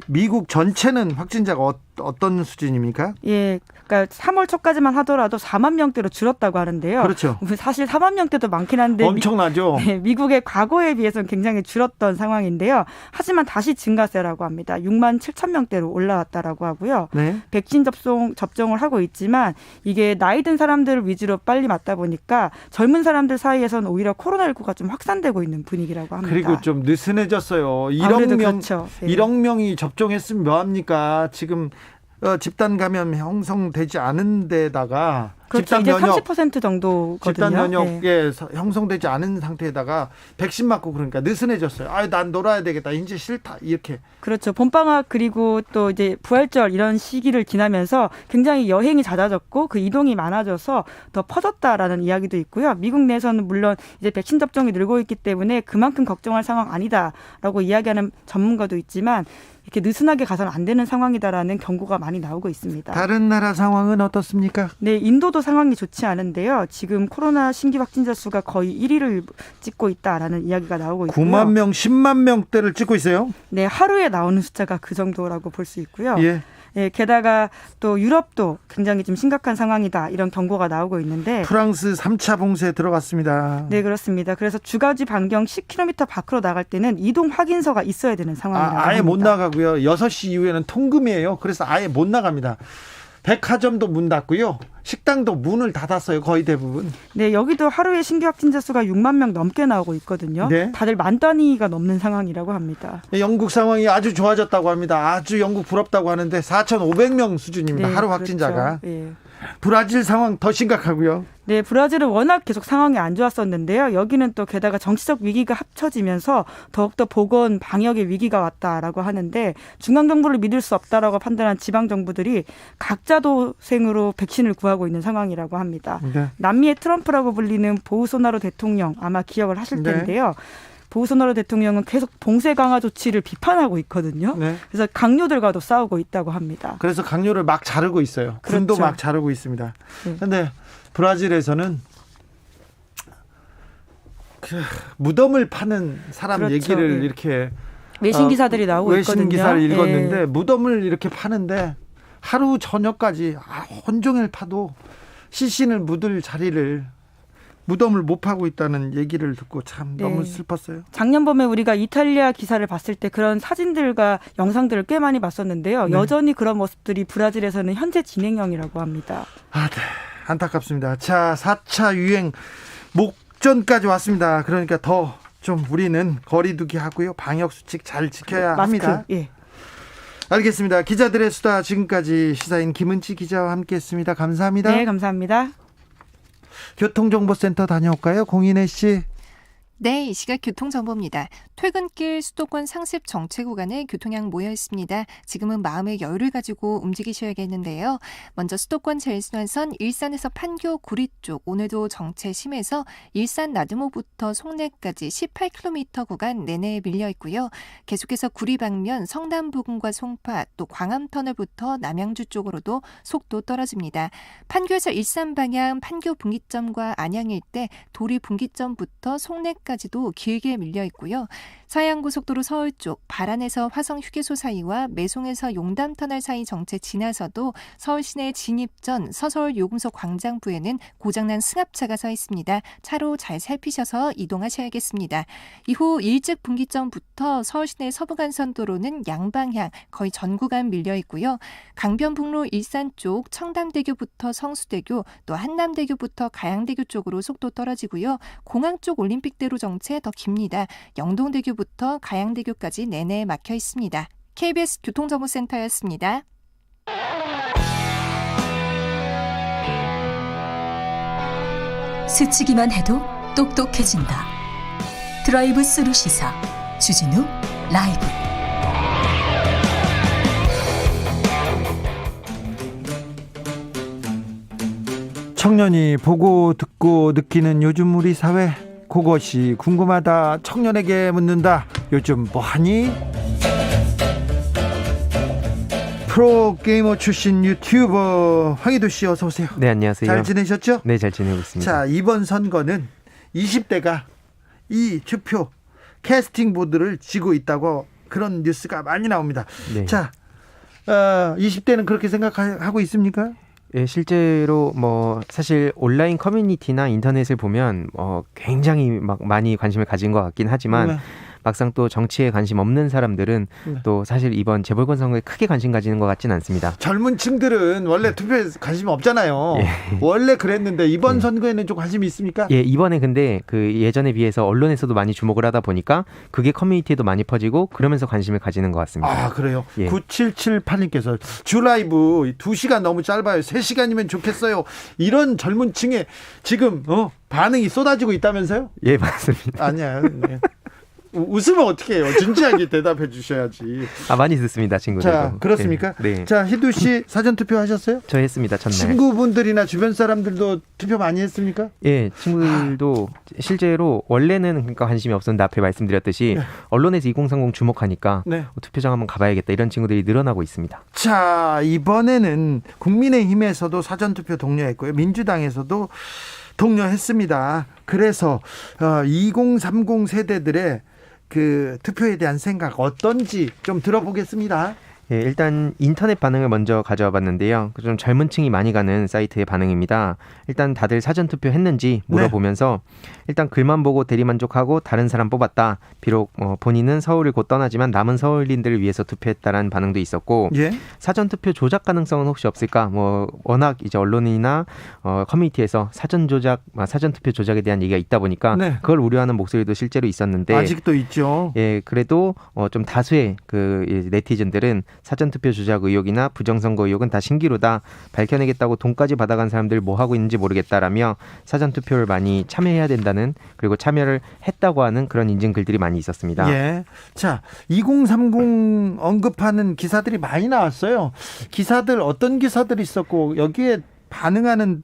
미국 전체는 확진자가 어떤 수준입니까? 예, 그러니까 3월 초까지만 하더라도 4만 명대로 줄었다고 하는데요. 그렇죠. 사실 4만 명대도 많긴 한데 엄청나죠. 미국의 과거에 비해서는 굉장히 줄었던 상황인데요. 하지만 다시 증가세라고 합니다. 6만 7천 명대로 올라왔다라고 하고요. 네. 백신 접종을 하고 있지만 이게 나이 든 사람들을 위주로 빨리 맞다 보니까 젊은 사람들 사이에서는 오히려 코로나19가 좀 확산되고 있는 분위기라고 합니다. 그리고 좀 느슨해졌어요. 1억 명이 접종했으면 뭐합니까? 지금 집단 감염 형성되지 않은 데다가 그렇죠. 이제 30% 정도거든요. 집단 면역에 네. 형성되지 않은 상태에다가 백신 맞고 그러니까 느슨해졌어요. 난 놀아야 되겠다. 이제 싫다. 이렇게. 그렇죠. 봄방학 그리고 또 이제 부활절 이런 시기를 지나면서 굉장히 여행이 잦아졌고 그 이동이 많아져서 더 퍼졌다라는 이야기도 있고요. 미국 내에서는 물론 이제 백신 접종이 늘고 있기 때문에 그만큼 걱정할 상황 아니다라고 이야기하는 전문가도 있지만 이렇게 느슨하게 가서는 안 되는 상황이다라는 경고가 많이 나오고 있습니다. 다른 나라 상황은 어떻습니까? 네, 인도도 상황이 좋지 않은데요. 지금 코로나 신규 확진자 수가 거의 1위를 찍고 있다라는 이야기가 나오고 있고요. 9만 명, 10만 명대를 찍고 있어요. 네, 하루에 나오는 숫자가 그 정도라고 볼 수 있고요. 예. 예, 게다가 또 유럽도 굉장히 좀 심각한 상황이다 이런 경고가 나오고 있는데 프랑스 3차 봉쇄에 들어갔습니다. 네, 그렇습니다. 그래서 주거지 반경 10km 밖으로 나갈 때는 이동 확인서가 있어야 되는 상황이라고 아예 합니다. 못 나가고요. 6시 이후에는 통금이에요. 그래서 아예 못 나갑니다. 백화점도 문 닫고요. 식당도 문을 닫았어요. 거의 대부분. 네, 여기도 하루에 신규 확진자 수가 6만 명 넘게 나오고 있거든요. 네. 다들 만 단위가 넘는 상황이라고 합니다. 영국 상황이 아주 좋아졌다고 합니다. 아주 영국 부럽다고 하는데 4,500명 수준입니다. 네, 하루 확진자가. 그렇죠. 예. 브라질 상황 더 심각하고요. 네, 브라질은 워낙 계속 상황이 안 좋았었는데요. 여기는 또 게다가 정치적 위기가 합쳐지면서 더욱더 보건 방역의 위기가 왔다라고 하는데 중앙정부를 믿을 수 없다라고 판단한 지방정부들이 각자 도생으로 백신을 구하고 있는 상황이라고 합니다. 네. 남미의 트럼프라고 불리는 보우소나로 대통령 아마 기억을 하실 텐데요. 보우소나로 대통령은 계속 봉쇄 강화 조치를 비판하고 있거든요. 네. 그래서 강요들과도 싸우고 있다고 합니다. 그래서 강요를 막 자르고 있어요. 군도 그렇죠. 막 자르고 있습니다. 그런데 브라질에서는 무덤을 파는 사람 그렇죠. 얘기를 예. 이렇게 외신 기사들이 나오고 외신 있거든요. 기사를 읽었는데 예. 무덤을 이렇게 파는데 하루 저녁까지 온종일 파도 시신을 묻을 자리를 무덤을 못 파고 있다는 얘기를 듣고 참 너무 슬펐어요. 작년 봄에 우리가 이탈리아 기사를 봤을 때 그런 사진들과 영상들을 꽤 많이 봤었는데요. 네. 여전히 그런 모습들이 브라질에서는 현재 진행형이라고 합니다. 네. 안타깝습니다. 자, 4차 유행 목전까지 왔습니다. 그러니까 더 좀 우리는 거리두기 하고요. 방역 수칙 잘 지켜야 마스크, 합니다. 예. 알겠습니다. 기자들의 수다, 지금까지 시사인 김은지 기자와 함께했습니다. 감사합니다. 네, 감사합니다. 교통정보센터 다녀올까요? 공인혜 씨. 네, 이 시각 교통정보입니다. 퇴근길 수도권 상습 정체 구간에 교통량 모여 있습니다. 지금은 마음의 여유를 가지고 움직이셔야겠는데요. 먼저 수도권 제일순환선 일산에서 판교 구리 쪽 오늘도 정체 심해서 일산 나들목부터 송내까지 18km 구간 내내 밀려 있고요. 계속해서 구리 방면 성남 부근과 송파 또 광암터널부터 남양주 쪽으로도 속도 떨어집니다. 판교에서 일산 방향 판교 분기점과 안양 일대 도리 분기점부터 송내까지도 길게 밀려 있고요. 서해안고속도로 서울 쪽 발안에서 화성휴게소 사이와 매송에서 용담터널 사이 정체 지나서도 서울 시내 진입 전 서서울 요금소 광장부에는 고장난 승합차가 서 있습니다. 차로 잘 살피셔서 이동하셔야겠습니다. 이후 일찍 분기점부터 서울 시내 서부간선도로는 양방향 거의 전 구간 밀려 있고요. 강변북로 일산 쪽 청담대교부터 성수대교 또 한남대교부터 가양대교 쪽으로 속도 떨어지고요. 공항 쪽 올림픽대로 정체 더 깁니다. 영동대교부터 가양대교까지 내내 막혀 있습니다. KBS 교통정보센터였습니다. 스치기만 해도 똑똑해진다. 드라이브 스루 시사 주진우 라이브. 청년이 보고 듣고 느끼는 요즘 우리 사회, 그것이 궁금하다. 청년에게 묻는다. 요즘 뭐하니? 프로게이머 출신 유튜버 황희도 씨, 어서 오세요. 네, 안녕하세요. 잘 지내셨죠? 네, 잘 지내고 있습니다. 자, 이번 선거는 20대가 이 투표 캐스팅 보드를 쥐고 있다고 그런 뉴스가 많이 나옵니다. 네. 자, 20대는 그렇게 생각하고 있습니까? 예, 실제로 뭐 사실 온라인 커뮤니티나 인터넷을 보면 굉장히 막 많이 관심을 가진 것 같긴 하지만 네. 막상 또 정치에 관심 없는 사람들은 네. 또 사실 이번 재보궐 선거에 크게 관심 가지는 것 같지는 않습니다. 젊은 층들은 원래 투표에 관심 없잖아요. 원래 그랬는데 이번 선거에는 좀 관심이 있습니까? 예, 이번에 근데 그 예전에 비해서 언론에서도 많이 주목을 하다 보니까 그게 커뮤니티에도 많이 퍼지고 그러면서 관심을 가지는 것 같습니다. 아, 그래요? 예. 9778님께서 주 라이브 2시간 너무 짧아요. 3시간이면 좋겠어요. 이런 젊은 층에 지금 반응이 쏟아지고 있다면서요? 예, 맞습니다. 아니야. 네. 웃으면 어떻게 해요? 진지하게 대답해 주셔야지. 아, 많이 듣습니다, 친구들도. 자, 그렇습니까? 네. 자, 희두 씨 사전 투표 하셨어요? 저 했습니다, 첫날. 친구분들이나 주변 사람들도 투표 많이 했습니까? 예, 친구들도 실제로 원래는 그러니까 관심이 없었는데 앞에 말씀드렸듯이 네. 언론에서 2030 주목하니까 네. 투표장 한번 가봐야겠다 이런 친구들이 늘어나고 있습니다. 자, 이번에는 국민의힘에서도 사전 투표 독려했고요. 민주당에서도 독려했습니다. 그래서 2030 세대들의 그 투표에 대한 생각 어떤지 좀 들어보겠습니다. 예, 일단 인터넷 반응을 먼저 가져와 봤는데요. 좀 젊은 층이 많이 가는 사이트의 반응입니다. 일단 다들 사전 투표 했는지 물어보면서 일단 글만 보고 대리만족하고 다른 사람 뽑았다. 비록 본인은 서울을 곧 떠나지만 남은 서울인들을 위해서 투표했다라는 반응도 있었고 사전 투표 조작 가능성은 혹시 없을까? 워낙 이제 언론이나 커뮤니티에서 사전 투표 조작에 대한 얘기가 있다 보니까 그걸 우려하는 목소리도 실제로 있었는데 아직도 있죠. 예, 그래도 좀 다수의 그 네티즌들은 사전투표 조작 의혹이나 부정선거 의혹은 다 신기루다. 밝혀내겠다고 돈까지 받아간 사람들 뭐 하고 있는지 모르겠다라며 사전투표를 많이 참여해야 된다는, 그리고 참여를 했다고 하는 그런 인증 글들이 많이 있었습니다. 예. 자, 2030 언급하는 기사들이 많이 나왔어요. 기사들 어떤 기사들이 있었고 여기에 반응하는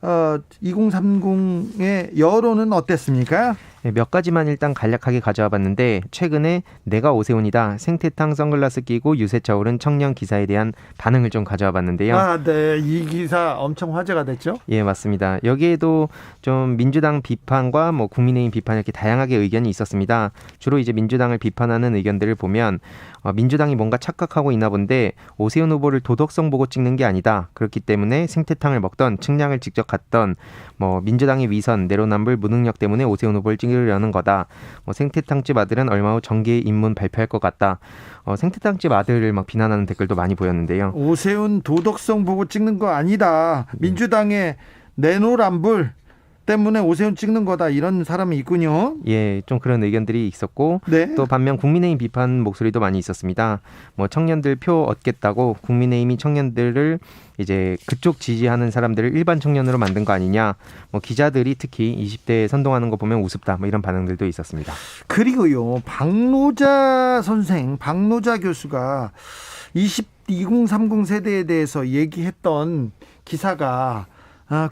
2030의 여론은 어땠습니까? 네, 몇 가지만 일단 간략하게 가져와 봤는데 최근에 내가 오세훈이다, 생태탕 선글라스 끼고 유세차 오른 청년 기사에 대한 반응을 좀 가져와 봤는데요. 아, 네. 이 기사 엄청 화제가 됐죠? 예, 맞습니다. 여기에도 좀 민주당 비판과 국민의힘 비판 이렇게 다양하게 의견이 있었습니다. 주로 이제 민주당을 비판하는 의견들을 보면 민주당이 뭔가 착각하고 있나 본데 오세훈 후보를 도덕성 보고 찍는 게 아니다. 그렇기 때문에 생태탕을 먹던 측량을 직접 갔던 민주당의 위선, 내로남불, 무능력 때문에 오세훈 후보를 찍으려는 거다. 생태탕집 아들은 얼마 후 정계 입문 발표할 것 같다. 생태탕집 아들을 막 비난하는 댓글도 많이 보였는데요. 오세훈 도덕성 보고 찍는 거 아니다. 민주당의 내로남불 때문에 오세훈 찍는 거다 이런 사람이 있군요. 예, 좀 그런 의견들이 있었고 네. 또 반면 국민의힘 비판 목소리도 많이 있었습니다. 뭐 청년들 표 얻겠다고 국민의힘이 청년들을 이제 그쪽 지지하는 사람들을 일반 청년으로 만든 거 아니냐. 뭐 기자들이 특히 20대에 선동하는 거 보면 우습다. 뭐 이런 반응들도 있었습니다. 그리고요, 박노자 교수가 2030 세대에 대해서 얘기했던 기사가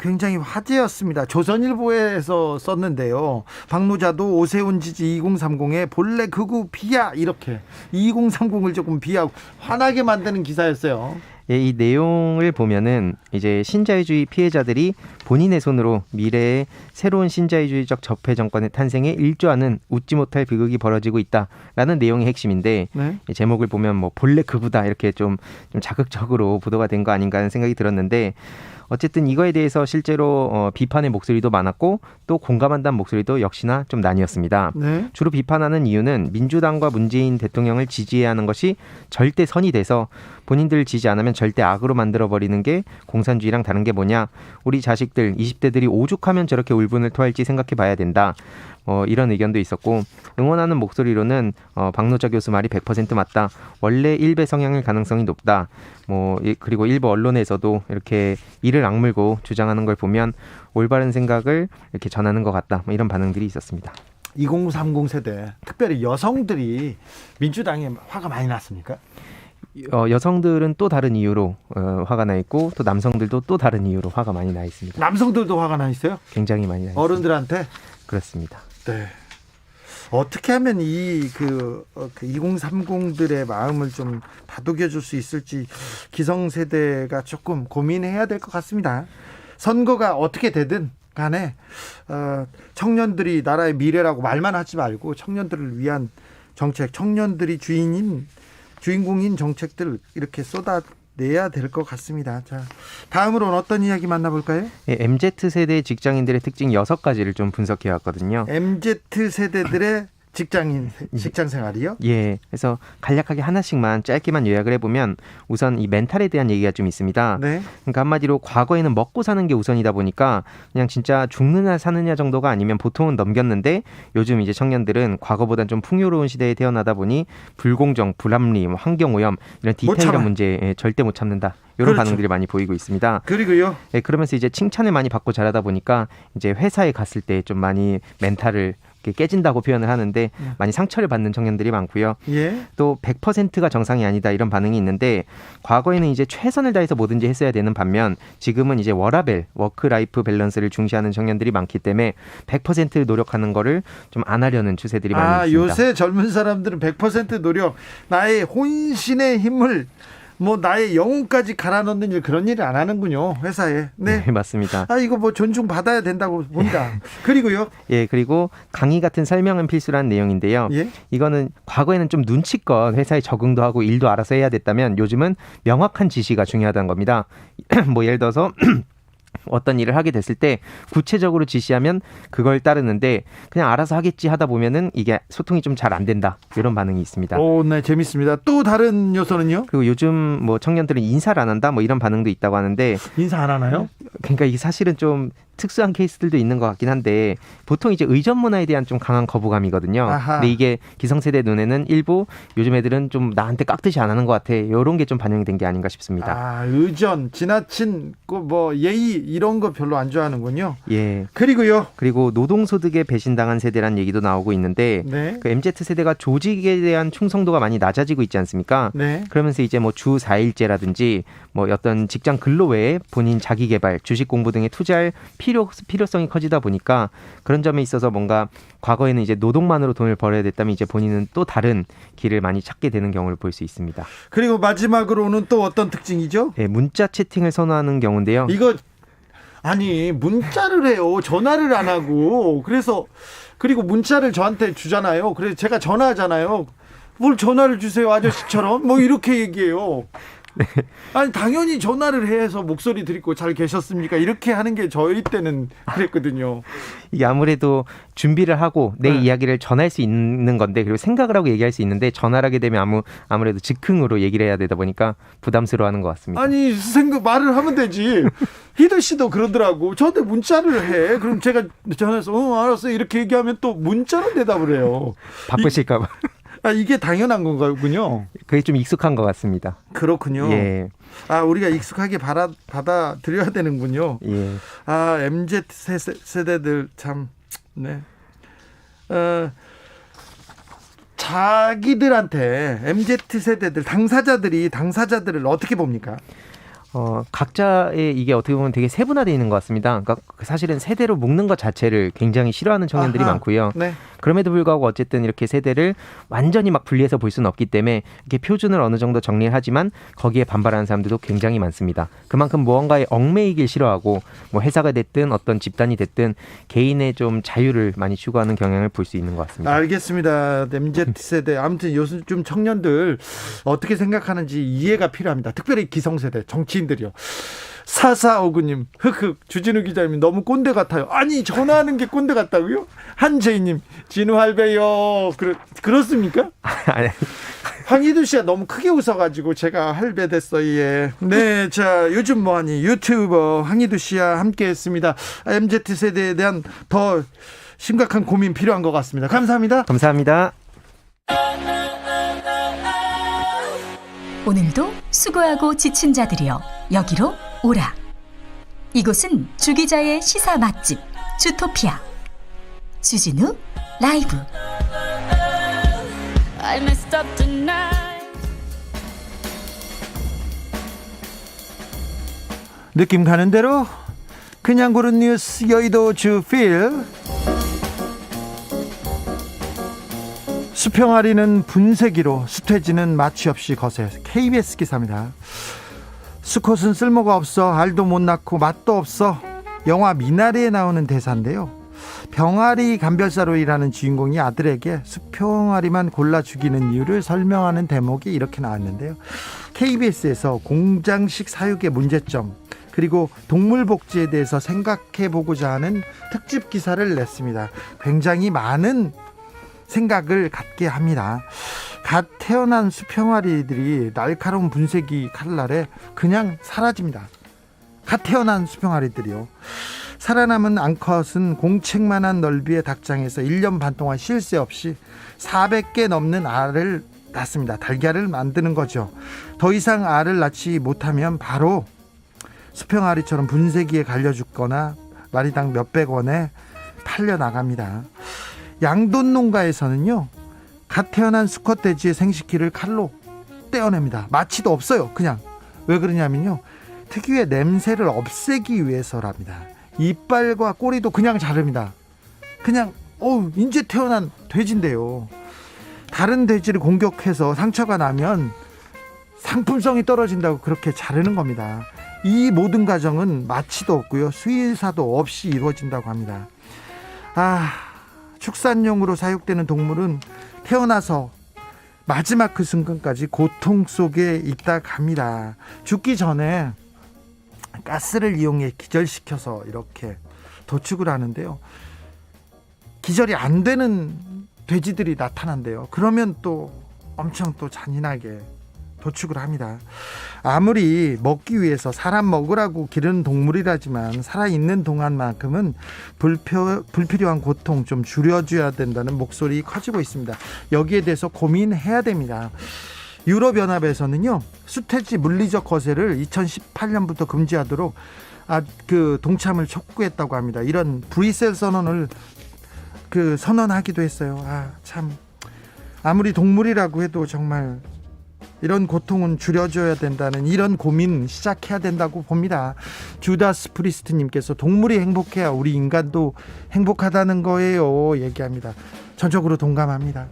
굉장히 화제였습니다. 조선일보에서 썼는데요. 박노자도 오세훈 지지 2030의 본래 극우 비하, 이렇게 2030을 조금 비하고 화나게 만드는 기사였어요. 예, 이 내용을 보면은 이제 신자유주의 피해자들이 본인의 손으로 미래의 새로운 신자유주의적 적폐 정권의 탄생에 일조하는 웃지 못할 비극이 벌어지고 있다라는 내용이 핵심인데 네. 제목을 보면 뭐 본래 극우다 이렇게 좀 자극적으로 보도가 된 거 아닌가 하는 생각이 들었는데 어쨌든 이거에 대해서 실제로 비판의 목소리도 많았고 또 공감한다는 목소리도 역시나 좀 나뉘었습니다. 네. 주로 비판하는 이유는 민주당과 문재인 대통령을 지지해야 하는 것이 절대 선이 돼서 본인들 지지 안 하면 절대 악으로 만들어버리는 게 공산주의랑 다른 게 뭐냐. 우리 자식들 20대들이 오죽하면 저렇게 울분을 토할지 생각해 봐야 된다. 이런 의견도 있었고 응원하는 목소리로는 박노자 교수 말이 100% 맞다. 원래 일베 성향일 가능성이 높다. 그리고 일부 언론에서도 이렇게 이를 악물고 주장하는 걸 보면 올바른 생각을 이렇게 전하는 것 같다. 뭐 이런 반응들이 있었습니다. 2030 세대, 특별히 여성들이 민주당에 화가 많이 났습니까? 여성들은 또 다른 이유로 화가 나 있고 또 남성들도 또 다른 이유로 화가 많이 나 있습니다. 남성들도 화가 나 있어요? 굉장히 많이 나 있습니다. 어른들한테? 그렇습니다. 네. 어떻게 하면 이 2030들의 마음을 좀 다독여줄 수 있을지 기성세대가 조금 고민해야 될 것 같습니다. 선거가 어떻게 되든 간에 청년들이 나라의 미래라고 말만 하지 말고 청년들을 위한 정책, 청년들이 주인공인 정책들 이렇게 쏟아내야 될 것 같습니다. 자, 다음으로는 어떤 이야기 만나볼까요? 예, MZ세대 직장인들의 특징 6가지를 좀 분석해 왔거든요. MZ세대들의 직장 생활이요? 예, 그래서 간략하게 하나씩만 짧게만 요약을 해보면 우선 이 멘탈에 대한 얘기가 좀 있습니다. 네. 그러니까 한마디로 과거에는 먹고 사는 게 우선이다 보니까 그냥 진짜 죽느냐 사느냐 정도가 아니면 보통은 넘겼는데 요즘 이제 청년들은 과거보단 좀 풍요로운 시대에 태어나다 보니 불공정, 불합리, 환경오염 이런 디테일한 문제에 절대 못 참는다. 이런 그렇죠. 반응들이 많이 보이고 있습니다. 그리고요. 네, 그러면서 이제 칭찬을 많이 받고 자라다 보니까 이제 회사에 갔을 때 좀 많이 멘탈을 깨진다고 표현을 하는데 많이 상처를 받는 청년들이 많고요. 예. 또 100%가 정상이 아니다 이런 반응이 있는데 과거에는 이제 최선을 다해서 뭐든지 했어야 되는 반면 지금은 이제 워크라이프 밸런스를 중시하는 청년들이 많기 때문에 100% 노력하는 거를 좀 안 하려는 추세들이 많이 있습니다. 요새 젊은 사람들은 100% 노력, 나의 혼신의 힘을 나의 영혼까지 갈아 넣는 일, 그런 일을 안 하는군요, 회사에. 네, 맞습니다. 이거 존중받아야 된다고 봅니다. 그리고요. 예, 그리고 강의 같은 설명은 필수라는 내용인데요. 예? 이거는 과거에는 좀 눈치껏 회사에 적응도 하고 일도 알아서 해야 됐다면 요즘은 명확한 지시가 중요하다는 겁니다. 예를 들어서 어떤 일을 하게 됐을 때 구체적으로 지시하면 그걸 따르는데 그냥 알아서 하겠지 하다 보면은 이게 소통이 좀 잘 안 된다. 이런 반응이 있습니다. 네, 재밌습니다. 또 다른 요소는요? 그리고 요즘 청년들은 인사를 안 한다. 이런 반응도 있다고 하는데 인사 안 하나요? 그러니까 이게 사실은 좀 특수한 케이스들도 있는 것 같긴 한데 보통 이제 의전 문화에 대한 좀 강한 거부감이거든요. 아하. 근데 이게 기성세대 눈에는 일부 요즘 애들은 좀 나한테 깍듯이 안 하는 것 같아. 이런 게 좀 반영이 된 게 아닌가 싶습니다. 의전, 지나친 예의 이런 거 별로 안 좋아하는군요. 예. 그리고 노동소득에 배신당한 세대라는 얘기도 나오고 있는데 네. 그 MZ세대가 조직에 대한 충성도가 많이 낮아지고 있지 않습니까? 네. 그러면서 이제 주 4일제라든지 어떤 직장 근로 외에 본인 자기개발, 주식 공부 등에 투자할 필요성이 커지다 보니까 그런 점에 있어서 뭔가 과거에는 이제 노동만으로 돈을 벌어야 됐다면 이제 본인은 또 다른 길을 많이 찾게 되는 경우를 볼 수 있습니다. 그리고 마지막으로는 또 어떤 특징이죠? 네, 문자 채팅을 선호하는 경우인데요. 문자를 해요. 전화를 안 하고. 그리고 문자를 저한테 주잖아요. 그래서 제가 전화하잖아요. 뭘 전화를 주세요, 아저씨처럼. 이렇게 얘기해요. 아니 당연히 전화를 해서 목소리 듣고 잘 계셨습니까? 이렇게 하는 게 저희 때는 그랬거든요. 이게 아무래도 준비를 하고 내 이야기를 전할 수 있는 건데 그리고 생각을 하고 얘기할 수 있는데 전화를 하게 되면 아무래도 즉흥으로 얘기를 해야 되다 보니까 부담스러워하는 것 같습니다. 아니 말을 하면 되지. 희도 씨도 그러더라고. 저한테 문자를 해. 그럼 제가 전화해서 알았어 이렇게 얘기하면 또 문자로 대답을 해요. 바쁘실까 봐. 이게 당연한 건가요? 그게 좀 익숙한 것 같습니다. 그렇군요. 예. 우리가 익숙하게 받아들여야 되는군요. 예. MZ 세대들 참, 네. 자기들한테 MZ 세대들 당사자들을 어떻게 봅니까? 각자의 이게 어떻게 보면 되게 세분화되어 있는 것 같습니다. 그러니까 사실은 세대로 묶는 것 자체를 굉장히 싫어하는 청년들이 많고요. 네. 그럼에도 불구하고 어쨌든 이렇게 세대를 완전히 막 분리해서 볼 수는 없기 때문에 이렇게 표준을 어느 정도 정리를 하지만 거기에 반발하는 사람들도 굉장히 많습니다. 그만큼 무언가에 얽매이길 싫어하고 뭐 회사가 됐든 어떤 집단이 됐든 개인의 좀 자유를 많이 추구하는 경향을 볼 수 있는 것 같습니다. 알겠습니다. MZ 세대 아무튼 요즘 청년들 어떻게 생각하는지 이해가 필요합니다. 특별히 기성세대 정치인들이요. 4459님 주진우 기자님 너무 꼰대 같아요. 아니 전화하는 게 꼰대 같다고요? 한재희님 진우 할배요. 그렇습니까? 아니. 황희두 씨가 너무 크게 웃어가지고 제가 할배됐어요. 예. 네, 자 요즘 뭐하니 유튜버 황희두 씨와 함께했습니다. MZ 세대에 대한 더 심각한 고민 필요한 것 같습니다. 감사합니다. 감사합니다. 오늘도 수고하고 지친 자들이여 여기로 오라. 이곳은 주기자의 시사 맛집 주토피아 주진우 라이브. I messed up tonight. 느낌 가는 대로 그냥 고른 뉴스 여의도 주필. 수평아리는 분쇄기로 수퇴지는 마취 없이 거세. KBS 기사입니다. 수컷은 쓸모가 없어 알도 못 낳고 맛도 없어. 영화 미나리에 나오는 대사인데요. 병아리 감별사로 일하는 주인공이 아들에게 수평아리만 골라 죽이는 이유를 설명하는 대목이 이렇게 나왔는데요. KBS에서 공장식 사육의 문제점 그리고 동물복지에 대해서 생각해보고자 하는 특집 기사를 냈습니다. 굉장히 많은 생각을 갖게 합니다. 갓 태어난 수평아리들이 날카로운 분쇄기 칼날에 그냥 사라집니다. 갓 태어난 수평아리들이요. 살아남은 암컷은 공책만한 넓이의 닭장에서 1년 반 동안 쉴 새 없이 400개 넘는 알을 낳습니다. 달걀을 만드는 거죠. 더 이상 알을 낳지 못하면 바로 수평아리처럼 분쇄기에 갈려 죽거나 마리당 몇백 원에 팔려 나갑니다. 양돈 농가에서는요, 갓 태어난 수컷 돼지의 생식기를 칼로 떼어냅니다. 마취도 없어요. 그냥. 왜 그러냐면요, 특유의 냄새를 없애기 위해서랍니다. 이빨과 꼬리도 그냥 자릅니다. 그냥 이제 태어난 돼지인데요. 다른 돼지를 공격해서 상처가 나면 상품성이 떨어진다고 그렇게 자르는 겁니다. 이 모든 과정은 마취도 없고요, 수의사도 없이 이루어진다고 합니다. 축산용으로 사육되는 동물은 태어나서 마지막 그 순간까지 고통 속에 있다 갑니다. 죽기 전에 가스를 이용해 기절시켜서 이렇게 도축을 하는데요. 기절이 안 되는 돼지들이 나타난대요. 그러면 또 엄청 또 잔인하게 도축을 합니다. 아무리 먹기 위해서 사람 먹으라고 기르는 동물이라지만 살아있는 동안만큼은 불필요한 고통 좀 줄여줘야 된다는 목소리 커지고 있습니다. 여기에 대해서 고민해야 됩니다. 유럽연합에서는요, 수퇴지 물리적 거세를 2018년부터 금지하도록 동참을 촉구했다고 합니다. 이런 브뤼셀 선언을 선언하기도 했어요. 참 아무리 동물이라고 해도 정말 이런 고통은 줄여줘야 된다는 이런 고민 시작해야 된다고 봅니다. 주다스 프리스트님께서 동물이 행복해야 우리 인간도 행복하다는 거예요 얘기합니다. 전적으로 동감합니다.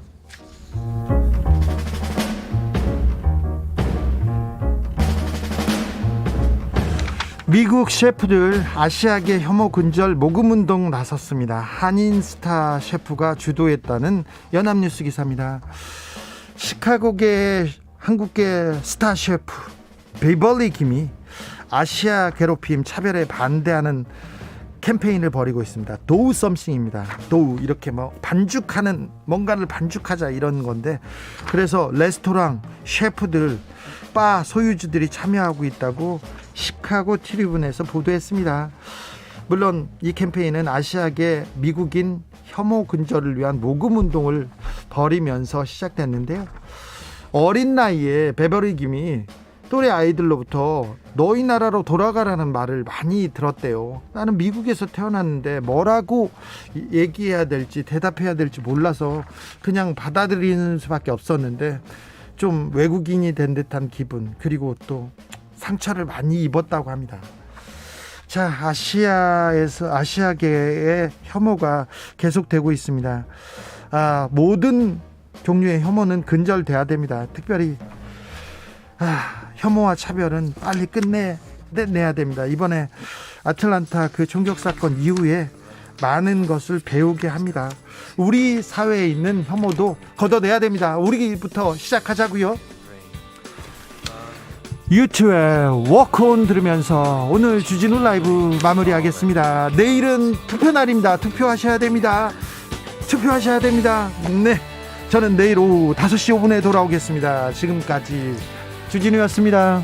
미국 셰프들 아시아계 혐오 근절 모금운동 나섰습니다. 한인 스타 셰프가 주도했다는 연합뉴스 기사입니다. 시카고계 한국계 스타 셰프 베벌리 김이 아시아 괴롭힘 차별에 반대하는 캠페인을 벌이고 있습니다. 도우 썸씽입니다. 도우 이렇게 뭐 반죽하는 뭔가를 반죽하자 이런 건데 그래서 레스토랑 셰프들 바 소유주들이 참여하고 있다고 시카고 트리뷴에서 보도했습니다. 물론 이 캠페인은 아시아계 미국인 혐오 근절을 위한 모금 운동을 벌이면서 시작됐는데요. 어린 나이에 베버리 김이 또래 아이들로부터 너희 나라로 돌아가라는 말을 많이 들었대요. 나는 미국에서 태어났는데 뭐라고 얘기해야 될지 대답해야 될지 몰라서 그냥 받아들이는 수밖에 없었는데 좀 외국인이 된 듯한 기분, 그리고 또 상처를 많이 입었다고 합니다. 자, 아시아계의 혐오가 계속되고 있습니다. 모든 종류의 혐오는 근절돼야 됩니다. 특별히 혐오와 차별은 빨리 끝내야 됩니다. 이번에 아틀란타 그 총격 사건 이후에 많은 것을 배우게 합니다. 우리 사회에 있는 혐오도 걷어내야 됩니다. 우리부터 시작하자고요. 유튜브의 워크온 들으면서 오늘 주진우 라이브 마무리하겠습니다. 내일은 투표 날입니다. 투표하셔야 됩니다. 네, 저는 내일 오후 5시 5분에 돌아오겠습니다. 지금까지 주진우였습니다.